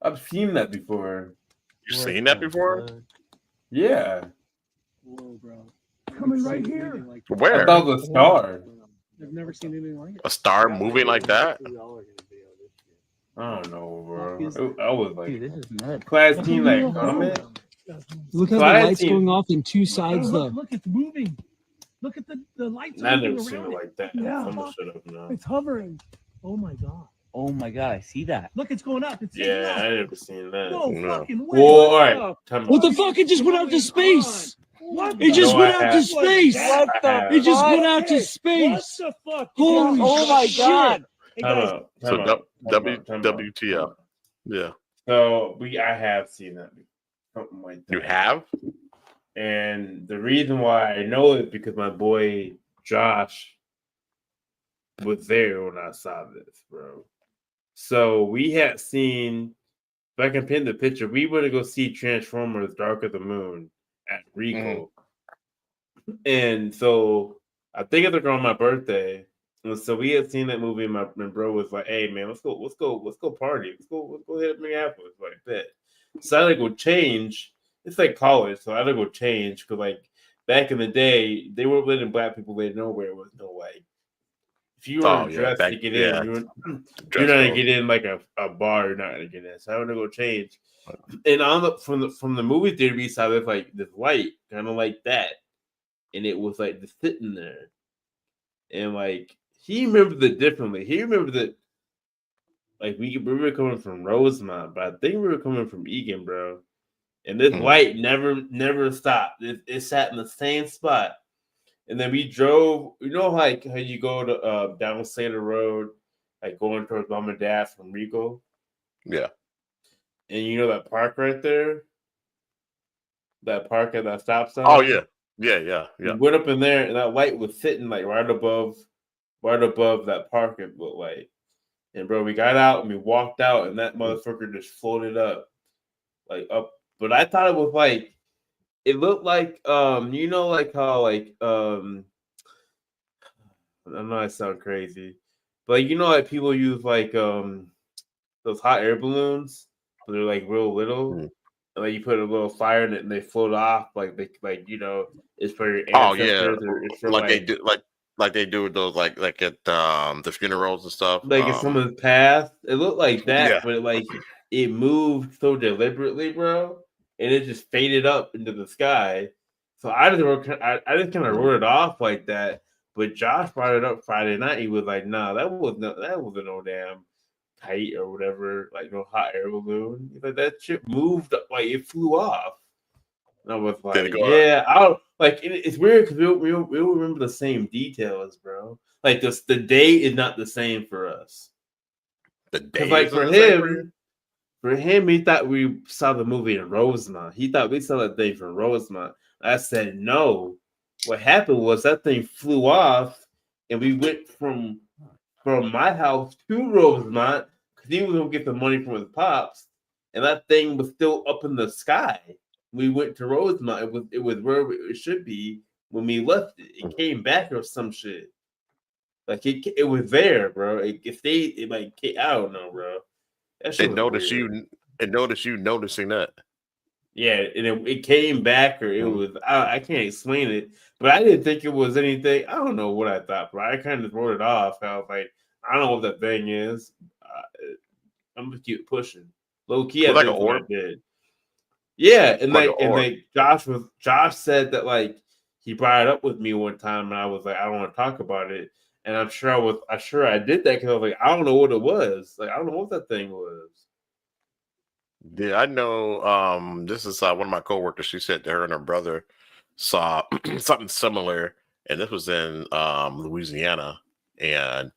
[SPEAKER 1] I've seen that before.
[SPEAKER 2] You've seen that before?
[SPEAKER 1] Yeah.
[SPEAKER 21] Whoa, bro.
[SPEAKER 16] Coming right here.
[SPEAKER 2] Where?
[SPEAKER 1] I thought it was a star.
[SPEAKER 21] I've never seen anything like it.
[SPEAKER 2] A star moving like that?
[SPEAKER 1] I don't know, bro. I was like,
[SPEAKER 4] Dude, this is nuts.
[SPEAKER 1] class team, like, comment.
[SPEAKER 8] Look how
[SPEAKER 1] So I
[SPEAKER 8] the lights
[SPEAKER 1] seen-
[SPEAKER 8] going off in two sides, though.
[SPEAKER 21] Look, it's moving. Look at the lights.
[SPEAKER 1] I
[SPEAKER 21] moving
[SPEAKER 1] never seen
[SPEAKER 21] around
[SPEAKER 1] it like that.
[SPEAKER 16] Yeah.
[SPEAKER 1] I'm gonna shut up now.
[SPEAKER 16] It's hovering.
[SPEAKER 21] Oh my god.
[SPEAKER 4] Oh my god, I see that.
[SPEAKER 21] Look, it's going up. It's
[SPEAKER 1] Yeah, I never seen that.
[SPEAKER 21] no
[SPEAKER 2] No.
[SPEAKER 21] fucking way.
[SPEAKER 1] Well, all right. Time
[SPEAKER 8] What
[SPEAKER 1] out.
[SPEAKER 8] the fuck? It just went out to space.
[SPEAKER 21] What?
[SPEAKER 8] It just
[SPEAKER 1] No,
[SPEAKER 8] went
[SPEAKER 1] I
[SPEAKER 8] out to
[SPEAKER 1] have-
[SPEAKER 8] space.
[SPEAKER 1] What the
[SPEAKER 8] It just
[SPEAKER 1] fuck?
[SPEAKER 8] went out to
[SPEAKER 21] What
[SPEAKER 8] space.
[SPEAKER 21] the fuck?
[SPEAKER 8] Holy
[SPEAKER 21] Oh my
[SPEAKER 8] shit.
[SPEAKER 21] god. Hey
[SPEAKER 1] Time
[SPEAKER 21] guys,
[SPEAKER 1] out.
[SPEAKER 2] So
[SPEAKER 1] Time out.
[SPEAKER 2] WTF. Yeah.
[SPEAKER 1] So I have seen that. Something like that.
[SPEAKER 2] You have?
[SPEAKER 1] And the reason why I know it because my boy Josh was there when I saw this, bro. So we had seen, if I can pin the picture, we were to go see Transformers Dark of the Moon at Rico. And so I think it's on my birthday. And so we had seen that movie, and my bro was like, "Hey man, let's go party. Let's go hit Minneapolis like that." So I had to go change. It's like college, so I had to go change because like back in the day, they weren't letting black people in nowhere with no like. If you
[SPEAKER 2] Oh
[SPEAKER 1] were
[SPEAKER 2] yeah,
[SPEAKER 1] dressed to get in, you're not gonna get in like a bar. You're not gonna get in. So I'm gonna go change. And on the from the movie theater, we saw this like this light, kind of like that, and it was like just sitting there, and like he remembered it differently. He remembered that like we were coming from Rosemont, but I think we were coming from Egan, bro. And this light never stopped. It sat in the same spot. And then we drove. You know, like how you go to down Slater Road, like going towards Mom and Dad from Rico.
[SPEAKER 2] Yeah.
[SPEAKER 1] And you know that park right there, that park at that stop sign.
[SPEAKER 2] Oh yeah, yeah.
[SPEAKER 1] We went up in there, and that light was sitting like right above that park. It looked like. And bro, we got out and we walked out, and that motherfucker just floated up, like up. But I thought it was like. It looked like you know, like how like I know I sound crazy, but you know, like people use like those hot air balloons, but they're like real little, and like you put a little fire in it and they float off, like they you know, it's for your ancestors. Or it's for
[SPEAKER 2] like they do like they do with those like at the funerals and stuff.
[SPEAKER 1] Like in someone's past, it looked like that,
[SPEAKER 2] Yeah.
[SPEAKER 1] but like it moved so deliberately, bro, and it just faded up into the sky. So I just kind of wrote it off like that. But Josh brought it up Friday night. He was like, "Nah, that wasn't no damn kite or whatever, like no hot air balloon. He's like that shit moved, like it flew off." And I was like, "Yeah, it's weird because we remember the same details, bro. Like the day is not the same for us.
[SPEAKER 2] The day,
[SPEAKER 1] like for him, he thought we saw the movie in Rosemont. He thought we saw that thing from Rosemont. I said no. What happened was that thing flew off, and we went from my house to Rosemont because he was gonna get the money from his pops, and that thing was still up in the sky. We went to Rosemont. It was where it should be when we left it. It came back or some shit. Like it was there, bro. It stayed. It like I don't know, bro.
[SPEAKER 2] It noticed you noticing that.
[SPEAKER 1] Yeah, and it came back, or it was I can't explain it, but I didn't think it was anything. I don't know what I thought, bro. I kind of wrote it off. I was like, I don't know what that thing is. I'm gonna keep pushing. Low key, I
[SPEAKER 2] like
[SPEAKER 1] think
[SPEAKER 2] an orb.
[SPEAKER 1] I did. Yeah, and
[SPEAKER 2] Like
[SPEAKER 1] Josh said that like he brought it up with me one time, and I was like, I don't want to talk about it. And I'm sure I did that because I was like, I don't know what it was. Like, I don't know what that thing was.
[SPEAKER 2] Yeah, I know. This is one of my coworkers. She said that her and her brother saw something similar, and this was in Louisiana. And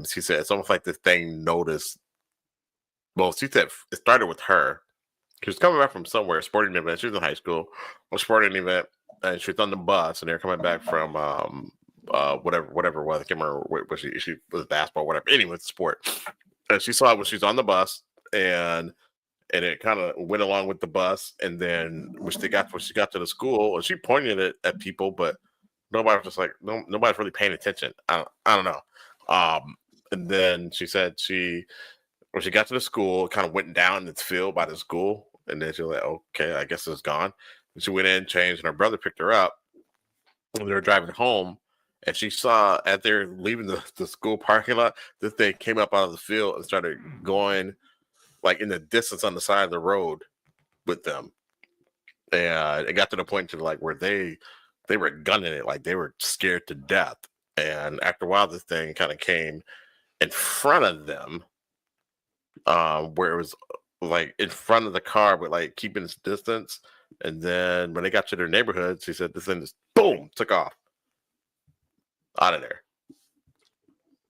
[SPEAKER 2] she said it's almost like this thing noticed. Well, she said it started with her. She was coming back from somewhere, a sporting event. She was in high school, a sporting event, and she was on the bus, and they were coming back from whatever it was. I can't remember what she was, basketball, whatever. Anyway, sport. And she saw it when she was on the bus, and it kind of went along with the bus. And then when she got to the school, and she pointed it at people, but nobody was just like, nobody's really paying attention. I don't know. And then she said when she got to the school, it kind of went down in its field by the school. And then she was like, okay, I guess it's gone. And she went in, changed, and her brother picked her up. And they were driving home. And she saw, as they're leaving the school parking lot, this thing came up out of the field and started going like in the distance on the side of the road with them. And it got to the point to like where they were gunning it, like they were scared to death. And after a while, this thing kind of came in front of them, where it was like in front of the car, but like keeping its distance. And then when they got to their neighborhood, she said this thing just boom took off out of there.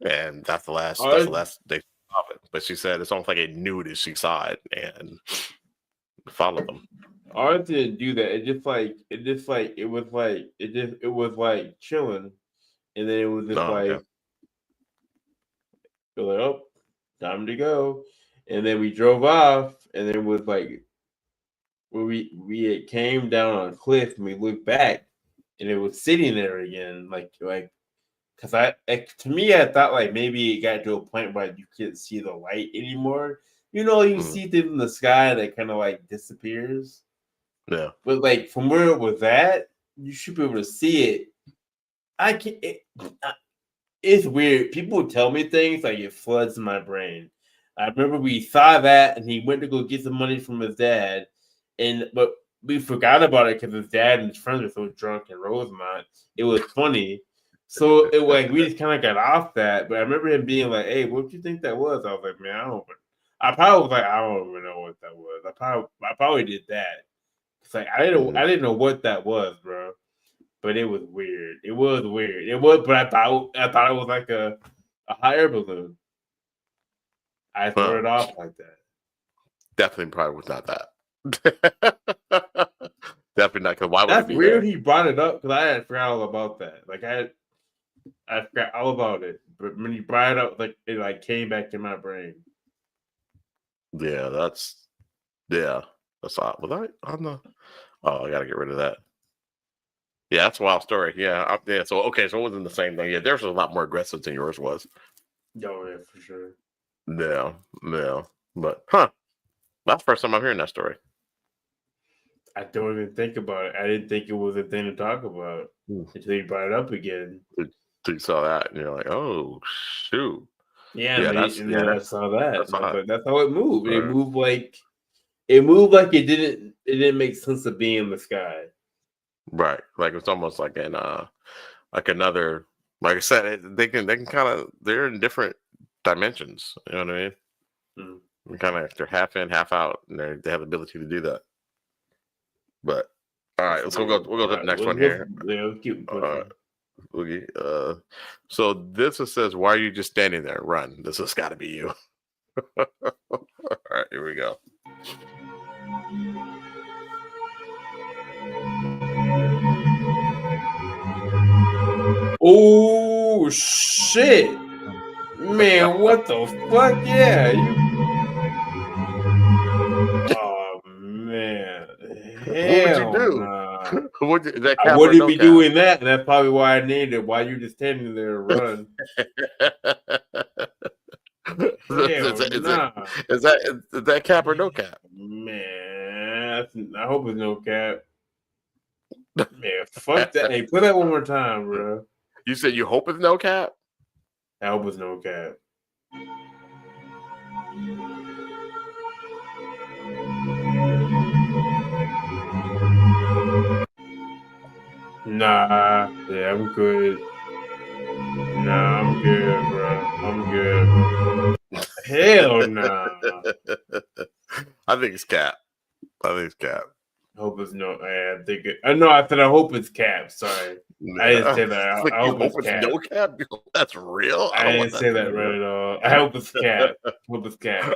[SPEAKER 2] And that's the last they saw it. But she said it's almost like it knew that she saw it and followed them.
[SPEAKER 1] Ours didn't do that. It was like chilling, and then it was just oh, time to go. And then we drove off, and then it was like we came down on a cliff, and we looked back, and it was sitting there again, like because to me I thought like maybe it got to a point where you couldn't see the light anymore. You know, you see things in the sky that kind of like disappears.
[SPEAKER 2] Yeah.
[SPEAKER 1] But like from where it was at, you should be able to see it. I can't. It's weird. People tell me things like it floods my brain. I remember we saw that, and he went to go get some money from his dad, but we forgot about it because his dad and his friends were so drunk in Rosemont. It was funny, so it like we just kind of got off that. But I remember him being like, "Hey, what do you think that was?" I was like, "Man, I don't." I probably was like, "I don't even know what that was." I probably did that. It's like I didn't know what that was, bro. But it was weird. It was weird. It was, but I thought it was like a higher balloon. I threw it off like that.
[SPEAKER 2] Definitely, probably was not that. Definitely not. Because why would
[SPEAKER 1] That's
[SPEAKER 2] it be
[SPEAKER 1] weird.
[SPEAKER 2] there?
[SPEAKER 1] He brought it up because I had forgot all about that. Like I forgot all about it. But when he brought it up, like it like came back in my brain.
[SPEAKER 2] Yeah, that's odd. Was I on the? Oh, I gotta get rid of that. Yeah, that's a wild story. Yeah, yeah. So okay, so it wasn't the same thing. Yeah, theirs was a lot more aggressive than yours was.
[SPEAKER 1] Oh yeah, for sure.
[SPEAKER 2] No, but that's the first time I'm hearing that story.
[SPEAKER 1] I don't even think about it. I didn't think it was a thing to talk about until you brought it up again.
[SPEAKER 2] So you saw that, and you're like, "Oh shoot!"
[SPEAKER 1] Yeah, I saw that. That's how it moved.
[SPEAKER 2] Right.
[SPEAKER 1] It moved like it didn't make sense of being in the sky.
[SPEAKER 2] Right, like it's almost like like another. Like I said, they can kind of they're in different dimensions. You know what I mean? Kind of they're half in, half out, and they have the ability to do that. But all right, we'll go to the next one here.
[SPEAKER 1] Yeah, keep pushing.
[SPEAKER 2] Okay. So this says, "Why are you just standing there? Run! This has got to be you." All right, here we go.
[SPEAKER 1] Oh shit, man! What the fuck? Yeah, Oh man! Hell
[SPEAKER 2] What would you do?
[SPEAKER 1] Nah. I wouldn't be doing that, and that's probably why I named it. Why you just standing there and run?
[SPEAKER 2] Is that cap or no cap?
[SPEAKER 1] Man, I hope it's no cap. Man, fuck that. Hey, put that one more time, bro.
[SPEAKER 2] You said you hope it's no cap?
[SPEAKER 1] I hope it's no cap. Nah, yeah, I'm good. Nah, I'm good, bro. I'm good. Hell nah.
[SPEAKER 2] I think it's cap.
[SPEAKER 1] Hope it's no. I think it. No, I said I hope it's cap. Sorry, I didn't say that. I hope it's cap.
[SPEAKER 2] No cap. That's real.
[SPEAKER 1] I didn't say that right at all. I hope it's cap. Hope it's cap.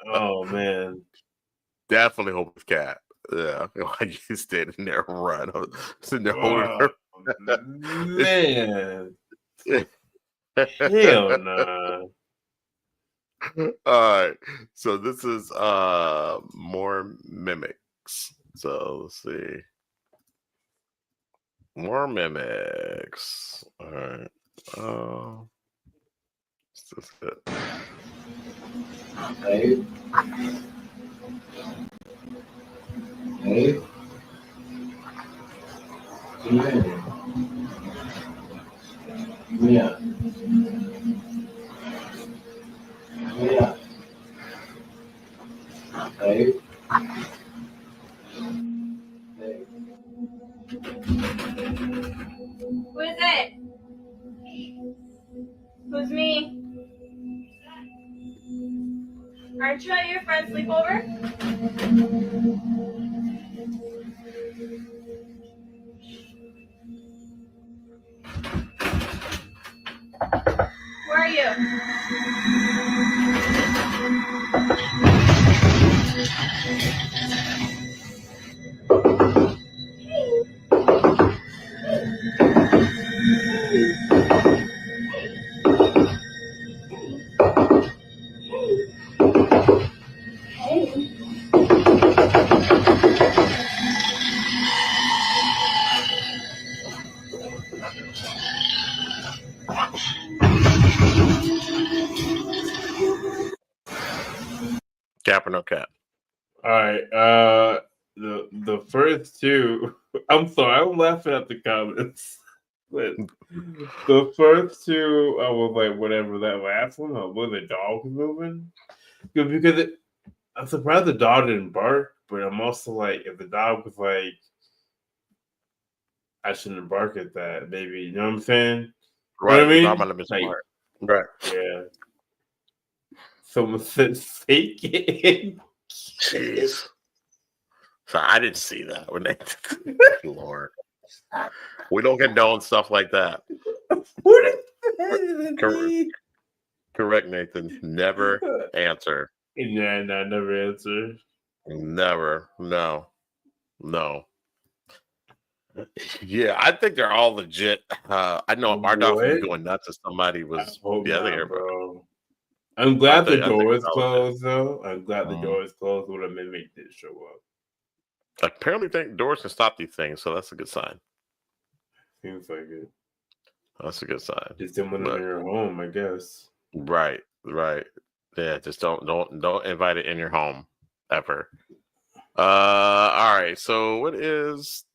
[SPEAKER 1] Oh man.
[SPEAKER 2] Definitely hope it's cap. Yeah, why you standing there and run? Sitting there holding her.
[SPEAKER 1] Man. Hell nah.
[SPEAKER 2] All right. So this is more mimics. So let's see. More mimics. All right. This is it.
[SPEAKER 3] Hey. Hey. Yeah. Yeah. Hey. Hey.
[SPEAKER 9] Who is it? Who's me? Aren't you at your friend's sleepover? Where are you?
[SPEAKER 2] Cap or no cap?
[SPEAKER 1] All right. the first two. I'm sorry, I'm laughing at the comments. But the first two, I was like, whatever. That last one, was the dog moving? Because I'm surprised the dog didn't bark, but I'm also like, if the dog was like, I shouldn't bark at that. Maybe you know what I'm saying?
[SPEAKER 2] Right.
[SPEAKER 1] You know what I
[SPEAKER 2] The
[SPEAKER 1] mean?
[SPEAKER 2] dog might have been
[SPEAKER 1] Like,
[SPEAKER 2] smart. Right.
[SPEAKER 1] yeah. Someone said fake it.
[SPEAKER 2] Jeez. So I didn't see that when they. Lord, we don't condone stuff like that.
[SPEAKER 1] What is that?
[SPEAKER 2] Correct, Nathan. Never answer.
[SPEAKER 1] Yeah, no, never answer.
[SPEAKER 2] Never. No. Yeah, I think they're all legit. I know our dog would be going nuts if somebody was.
[SPEAKER 1] Yeah,
[SPEAKER 2] they are,
[SPEAKER 1] bro. I'm glad the
[SPEAKER 2] I
[SPEAKER 1] door
[SPEAKER 2] think
[SPEAKER 1] is closed, though. I'm glad the door is closed. Would have mimicked it show up.
[SPEAKER 2] Apparently, think doors can stop these things, so that's a good sign.
[SPEAKER 1] Seems like it.
[SPEAKER 2] That's a good sign.
[SPEAKER 1] Just didn't want it in your home, I guess.
[SPEAKER 2] Right. Yeah, just don't invite it in your home ever. All right. So what is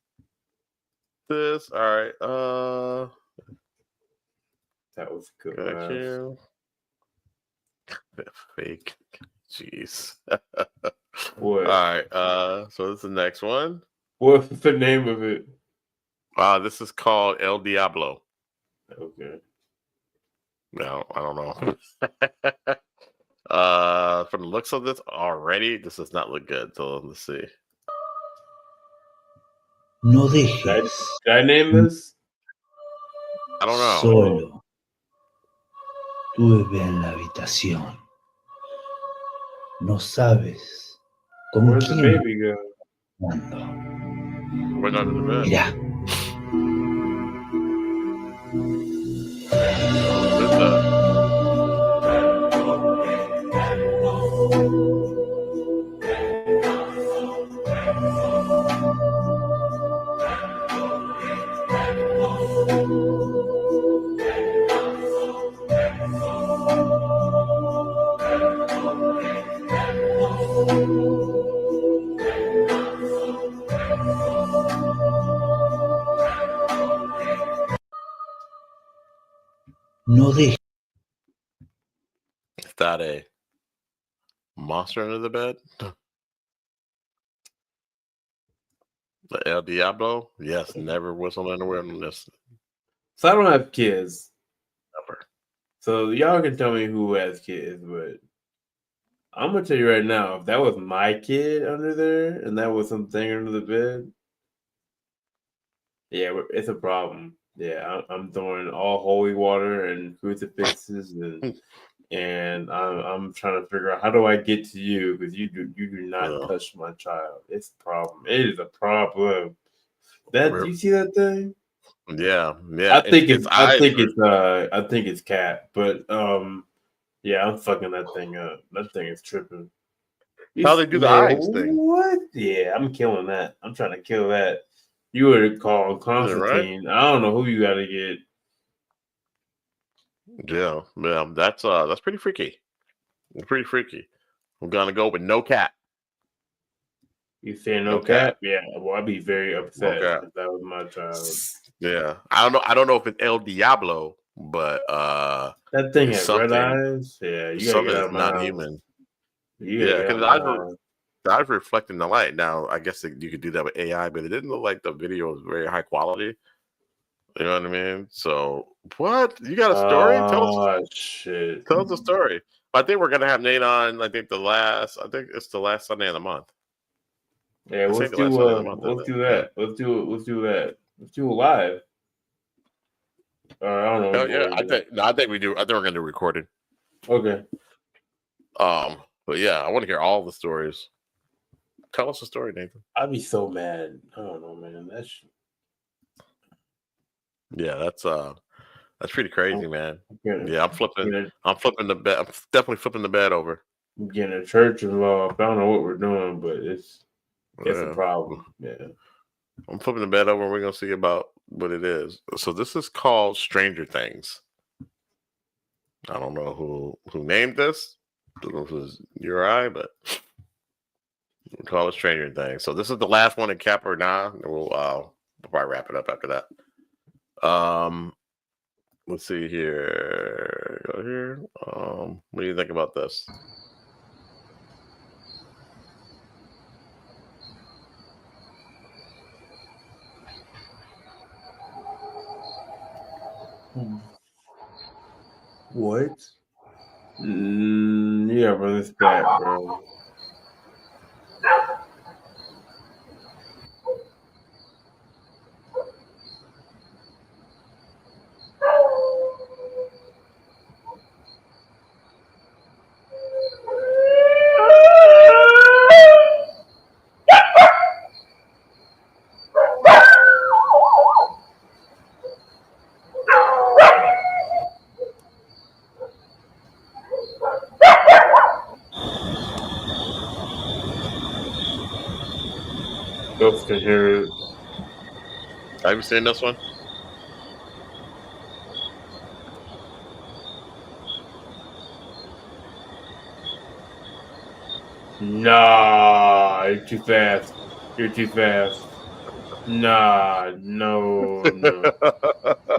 [SPEAKER 2] this? All right.
[SPEAKER 1] That was good.
[SPEAKER 2] Got you. Fake. Jeez.
[SPEAKER 1] What?
[SPEAKER 2] All right. So this is the next one.
[SPEAKER 1] What's the name of it?
[SPEAKER 2] This is called El Diablo.
[SPEAKER 1] Okay.
[SPEAKER 2] No, I don't know. From the looks of this already, this does not look good. So let's see.
[SPEAKER 10] No dejes.
[SPEAKER 1] Did I name this?
[SPEAKER 2] I don't know.
[SPEAKER 10] Solo. Tu bebé en la habitación. No sabes con
[SPEAKER 1] Where's the
[SPEAKER 10] quién.
[SPEAKER 1] baby go?
[SPEAKER 2] We're not in the bed.
[SPEAKER 10] Mira. No dejes.
[SPEAKER 2] Is that a monster under the bed? The El Diablo? Yes, never whistle in the wilderness.
[SPEAKER 1] So I don't have kids.
[SPEAKER 2] Never.
[SPEAKER 1] So y'all can tell me who has kids, but I'm gonna tell you right now, if that was my kid under there and that was something under the bed, yeah, it's a problem. Yeah, I'm throwing all holy water and crucifixes and I'm trying to figure out how do I get to you because you do not touch my child. It's a problem. It is a problem. Do you see that thing?
[SPEAKER 2] Yeah.
[SPEAKER 1] I think it's cat, but yeah, I'm fucking that thing up. That thing is tripping.
[SPEAKER 2] How they do the eyes thing?
[SPEAKER 1] What? Yeah, I'm killing that. I'm trying to kill that. You were calling Constantine. Right? I don't know who you got to get.
[SPEAKER 2] Yeah, that's pretty freaky. It's pretty freaky. I'm gonna go with no cat.
[SPEAKER 1] You saying no cat? Yeah. Well, I'd be very upset if that was my child.
[SPEAKER 2] Yeah, I don't know if it's El Diablo, but
[SPEAKER 1] that thing has red eyes. Yeah, you gotta get out of my
[SPEAKER 2] not human. Yeah, because the eyes reflecting the light. Now, I guess you could do that with AI, but it didn't look like the video was very high quality. You know what I mean? So, what? You got a story? Tell us the story. I think we're gonna have Nate on. I think it's the last Sunday of the month.
[SPEAKER 1] Yeah, let's do that. Let's do it live. I don't know.
[SPEAKER 2] I think we do. I think we're gonna do recording.
[SPEAKER 1] Okay.
[SPEAKER 2] But yeah, I want to hear all the stories. Tell us a story, Nathan.
[SPEAKER 1] I'd be so mad. I don't know, man.
[SPEAKER 2] That's pretty crazy, man. Yeah, I'm flipping the bed. I'm definitely flipping the bed over.
[SPEAKER 1] I'm getting a church involved. I don't know what we're doing, but it's a problem. Yeah.
[SPEAKER 2] I'm flipping the bed over and we're gonna see about what it is. So this is called Stranger Things. I don't know who named this. I don't know if it was your eye, but Call it Stranger Things. So this is the last one in Cap or Nah. We'll probably wrap it up after that. Let's see here. Go here. What do you think about this?
[SPEAKER 1] What? Yeah, bro, this bad, bro. Ghost can hear it.
[SPEAKER 2] Have you seen this one?
[SPEAKER 1] Nah, you're too fast. You're too fast. Nah, no.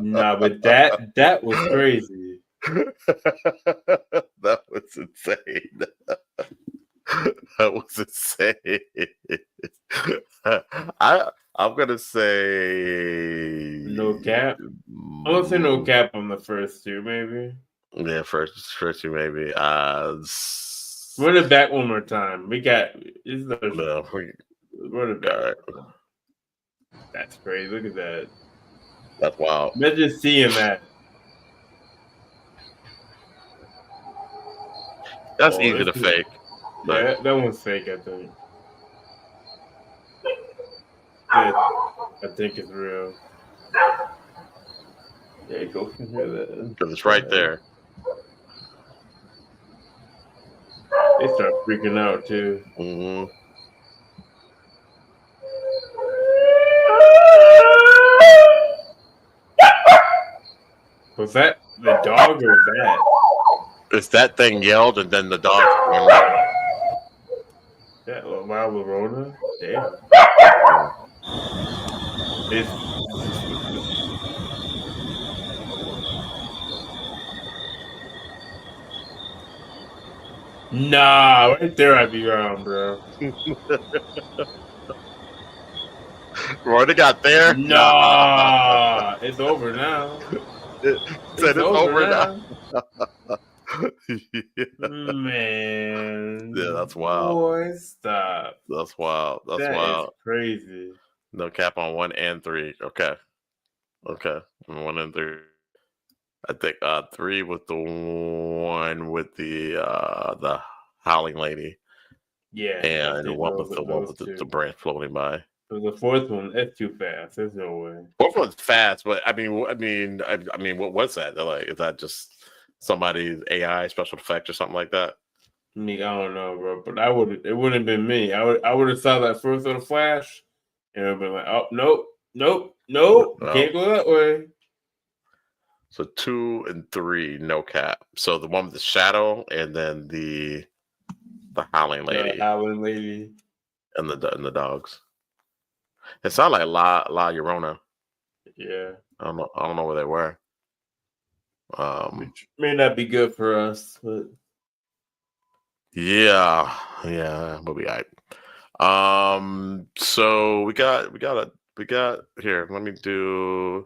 [SPEAKER 1] Nah, but that was crazy.
[SPEAKER 2] That was insane. That was insane. I'm gonna say
[SPEAKER 1] no cap. I'm gonna say no cap on the first two, maybe.
[SPEAKER 2] Yeah, first two, maybe.
[SPEAKER 1] Run it back one more time. We got. Run it back.
[SPEAKER 2] Right.
[SPEAKER 1] That's crazy. Look at that.
[SPEAKER 2] That's wild.
[SPEAKER 1] Imagine seeing that.
[SPEAKER 2] That's easy to fake.
[SPEAKER 1] Yeah, that one's fake, I think. I think it's real. Yeah, go can hear that.
[SPEAKER 2] Because it's right there.
[SPEAKER 1] They start freaking out too.
[SPEAKER 2] Mm-hmm.
[SPEAKER 1] Was that the dog or that?
[SPEAKER 2] It's that thing yelled and then the dog.
[SPEAKER 1] Yeah, wow, Verona. Damn. Nah, right there I'd be wrong, bro.
[SPEAKER 2] Roy got there?
[SPEAKER 1] Nah, it's over now.
[SPEAKER 2] It's over now.
[SPEAKER 1] Man.
[SPEAKER 2] Yeah, that's wild.
[SPEAKER 1] Boy, stop.
[SPEAKER 2] That's wild. That's
[SPEAKER 1] that
[SPEAKER 2] wild.
[SPEAKER 1] Is crazy.
[SPEAKER 2] No cap on 1 and 3. Okay. 1 and 3. I think 3 with the one with the howling lady.
[SPEAKER 1] Yeah.
[SPEAKER 2] And one with the branch floating by.
[SPEAKER 1] But the fourth one, that's too fast. There's no way.
[SPEAKER 2] Fourth one's fast, but I mean, what was that? Like, is that just somebody's AI special effect or something like that?
[SPEAKER 1] I mean, I don't know, bro. But it wouldn't have been me. I would have saw that first little flash, and it would have been like, oh, nope, can't go that way.
[SPEAKER 2] So 2 and 3, no cap. So the one with the shadow, and then the howling lady, and the dogs. It sounded like La Llorona.
[SPEAKER 1] Yeah,
[SPEAKER 2] I don't know where they were.
[SPEAKER 1] Which may not be good for us, but
[SPEAKER 2] yeah, we'll be all right. So we got here. Let me do.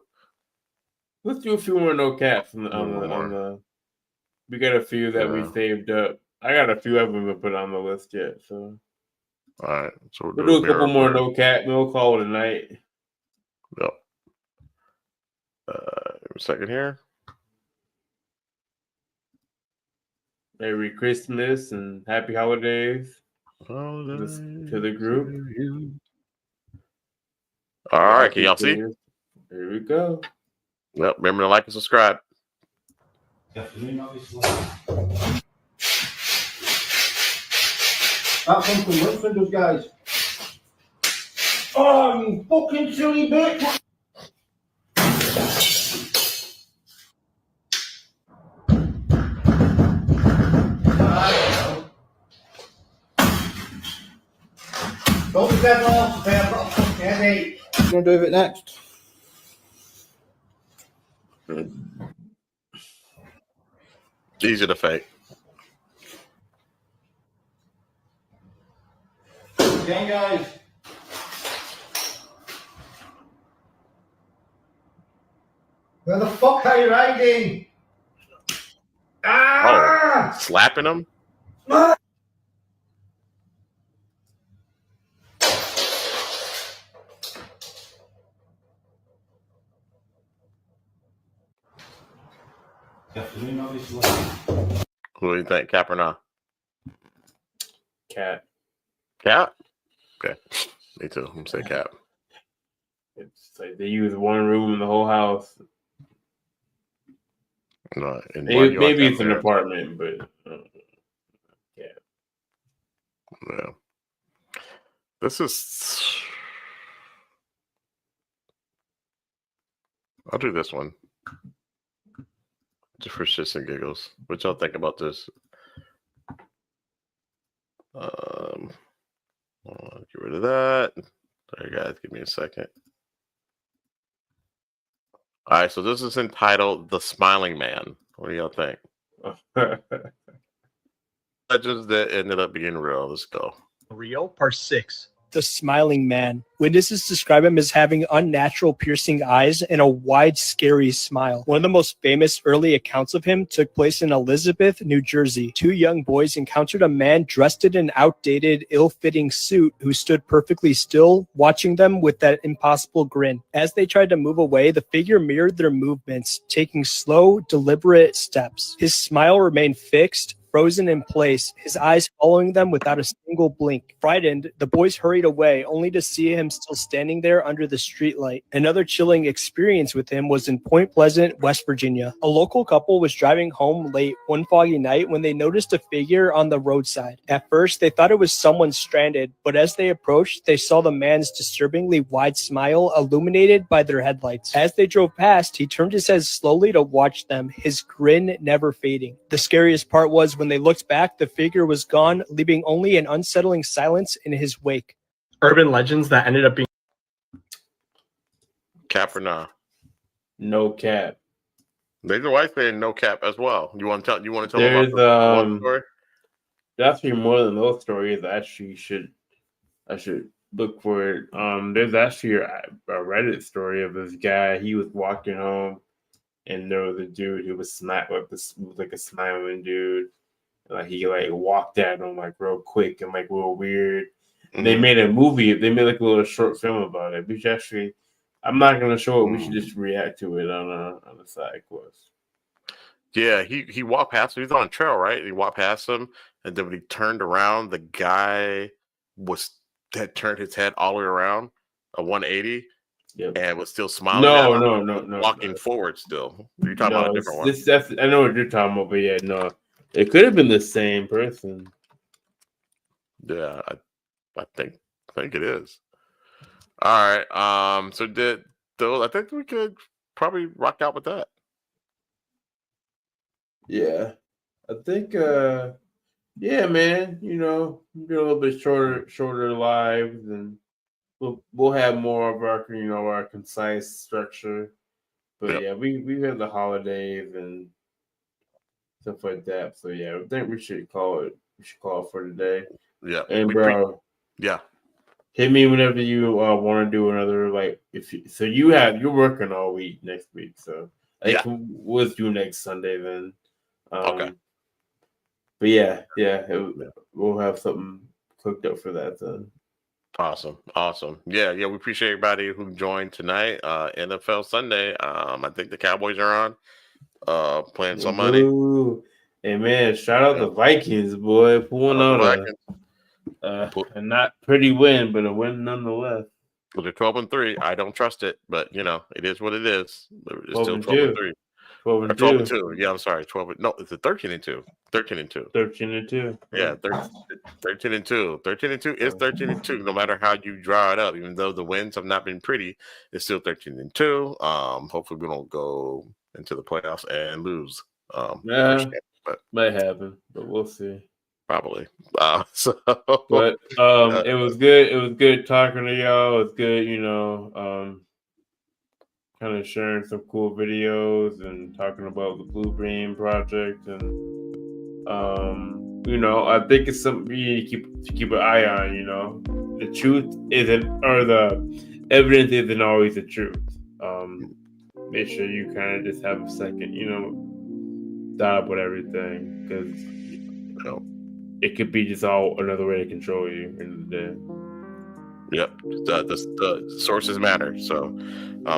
[SPEAKER 1] Let's do a few more no caps on the. We got a few that we saved up. I got a few I haven't put on the list yet. So,
[SPEAKER 2] all right. So
[SPEAKER 1] we'll do a couple more no cap. We'll call it a night.
[SPEAKER 2] Yep. A second here.
[SPEAKER 1] Merry Christmas and happy holidays to the group.
[SPEAKER 2] All right, can y'all see?
[SPEAKER 1] Here we go.
[SPEAKER 2] Yep. Remember to like and subscribe.
[SPEAKER 6] Stop from commercial, those guys. Oh, you fucking silly bitch!
[SPEAKER 20] We're gonna do it next.
[SPEAKER 2] Easy to fake.
[SPEAKER 20] Okay, guys. Where the fuck are you hiding?
[SPEAKER 2] Oh, slapping him? Who do you think, Cap or not?
[SPEAKER 1] Cat.
[SPEAKER 2] Cap? Okay. Me too. I'm gonna say Cap.
[SPEAKER 1] It's like they use one room in the whole house.
[SPEAKER 2] No, and
[SPEAKER 1] Maybe it's an apartment, but yeah.
[SPEAKER 2] Yeah. This is. I'll do this one. Just for shits and giggles. What y'all think about this? Get rid of that. Sorry, guys. Give me a second. All right, so this is entitled "The Smiling Man." What do y'all think? Legends that ended up being real. Let's go.
[SPEAKER 8] Real, part 6. The Smiling Man. Witnesses describe him as having unnatural piercing eyes and a wide, scary smile. One of the most famous early accounts of him took place in Elizabeth, New Jersey. 2 young boys encountered a man dressed in an outdated, ill-fitting suit who stood perfectly still, watching them with that impossible grin. As they tried to move away, the figure mirrored their movements, taking slow, deliberate steps. His smile remained fixed, frozen in place, his eyes following them without a single blink. Frightened, the boys hurried away, only to see him still standing there under the streetlight. Another chilling experience with him was in Point Pleasant, West Virginia. A local couple was driving home late one foggy night when they noticed a figure on the roadside. At first, they thought it was someone stranded, but as they approached, they saw the man's disturbingly wide smile illuminated by their headlights. As they drove past, he turned his head slowly to watch them, his grin never fading. The scariest part was when they looked back, the figure was gone, leaving only an unsettling silence in his wake. Urban legends that ended up being
[SPEAKER 2] Cap or nah?
[SPEAKER 1] No cap.
[SPEAKER 2] There's a wife saying no cap as well. You want to tell? You want to tell
[SPEAKER 1] There's
[SPEAKER 2] about the one story?
[SPEAKER 1] There's actually more than those stories. I should look for it. There's actually a Reddit story of this guy. He was walking home, and there was a dude who was like a smiling dude. Like he walked at him like real quick and like real weird. Mm-hmm. They made a movie. They made like a little short film about it. Which actually, I'm not gonna show it. We should just react to it on the side quest.
[SPEAKER 2] Yeah, he walked past him. He was on a trail, right? He walked past him, and then when he turned around, the guy had turned his head all the way around, a 180, and was still smiling.
[SPEAKER 1] No,
[SPEAKER 2] walking forward still. You're talking about a different one.
[SPEAKER 1] I know what you're talking about, but yeah, no, it could have been the same person.
[SPEAKER 2] Yeah, I think it is. All right. So I think we could probably rock out with that.
[SPEAKER 1] Yeah, I think. Yeah, man. You know, do a little bit shorter lives, and we'll have more of our concise structure. But yeah, we have the holidays and stuff like that. So yeah, I think we should call it. We should call it for today.
[SPEAKER 2] Yeah,
[SPEAKER 1] and bro. Hit me whenever you want to do another you're working all week next week, so we'll do next Sunday then.
[SPEAKER 2] Okay.
[SPEAKER 1] But yeah, we'll have something cooked up for that then.
[SPEAKER 2] Awesome. Yeah, we appreciate everybody who joined tonight. NFL Sunday. I think the Cowboys are on. Playing some money.
[SPEAKER 1] Hey man, shout out the Vikings, boy. Pulling out a not pretty win, but a win nonetheless.
[SPEAKER 2] Well, they're 12-3. I don't trust it, but it is what it is. It's still
[SPEAKER 1] 12-3.
[SPEAKER 2] 12-2. Yeah, I'm sorry. 12. No, it's a 13-2. 13-2.
[SPEAKER 1] 13-2.
[SPEAKER 2] Yeah, 13-2. 13-2 is 13-2. No matter how you draw it up, even though the wins have not been pretty, it's still 13-2. Hopefully we don't go into the playoffs and lose.
[SPEAKER 1] But might happen, but we'll see.
[SPEAKER 2] probably. So,
[SPEAKER 1] But it was good. It was good talking to y'all. It was good, you know, kind of sharing some cool videos and talking about the Blue Brain Project, and you know, I think it's something you need to keep an eye on. You know, the truth isn't, or the evidence isn't always the truth. Make sure you kind of just have a second, you know, stop with everything, because you know it could be just all another way to control you in the day.
[SPEAKER 2] Yep, the sources matter. So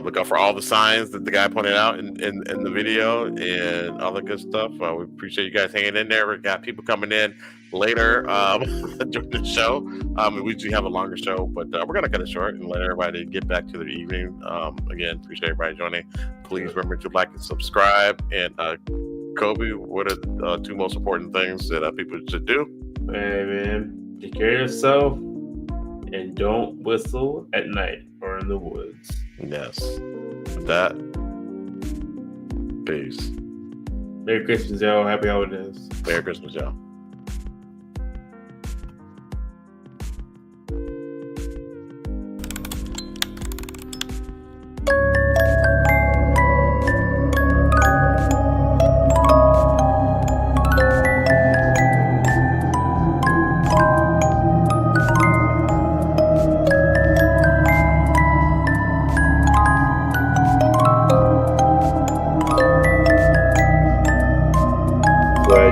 [SPEAKER 2] look out for all the signs that the guy pointed out in the video and all the good stuff. We appreciate you guys hanging in there. We got people coming in later during the show. We usually have a longer show, but we're gonna cut it short and let everybody get back to their evening. Again, appreciate everybody joining. Please remember to like and subscribe. And Kobe, what are the two most important things that people should do?
[SPEAKER 1] Hey man, take care of yourself. And don't whistle at night or in the woods.
[SPEAKER 2] Yes. With that, peace.
[SPEAKER 1] Merry Christmas, y'all. Happy holidays.
[SPEAKER 2] Merry Christmas, y'all.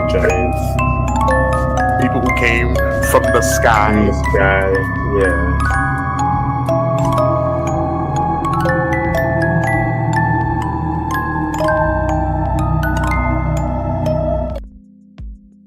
[SPEAKER 1] Giants.
[SPEAKER 2] People who came from the sky.
[SPEAKER 1] Yeah.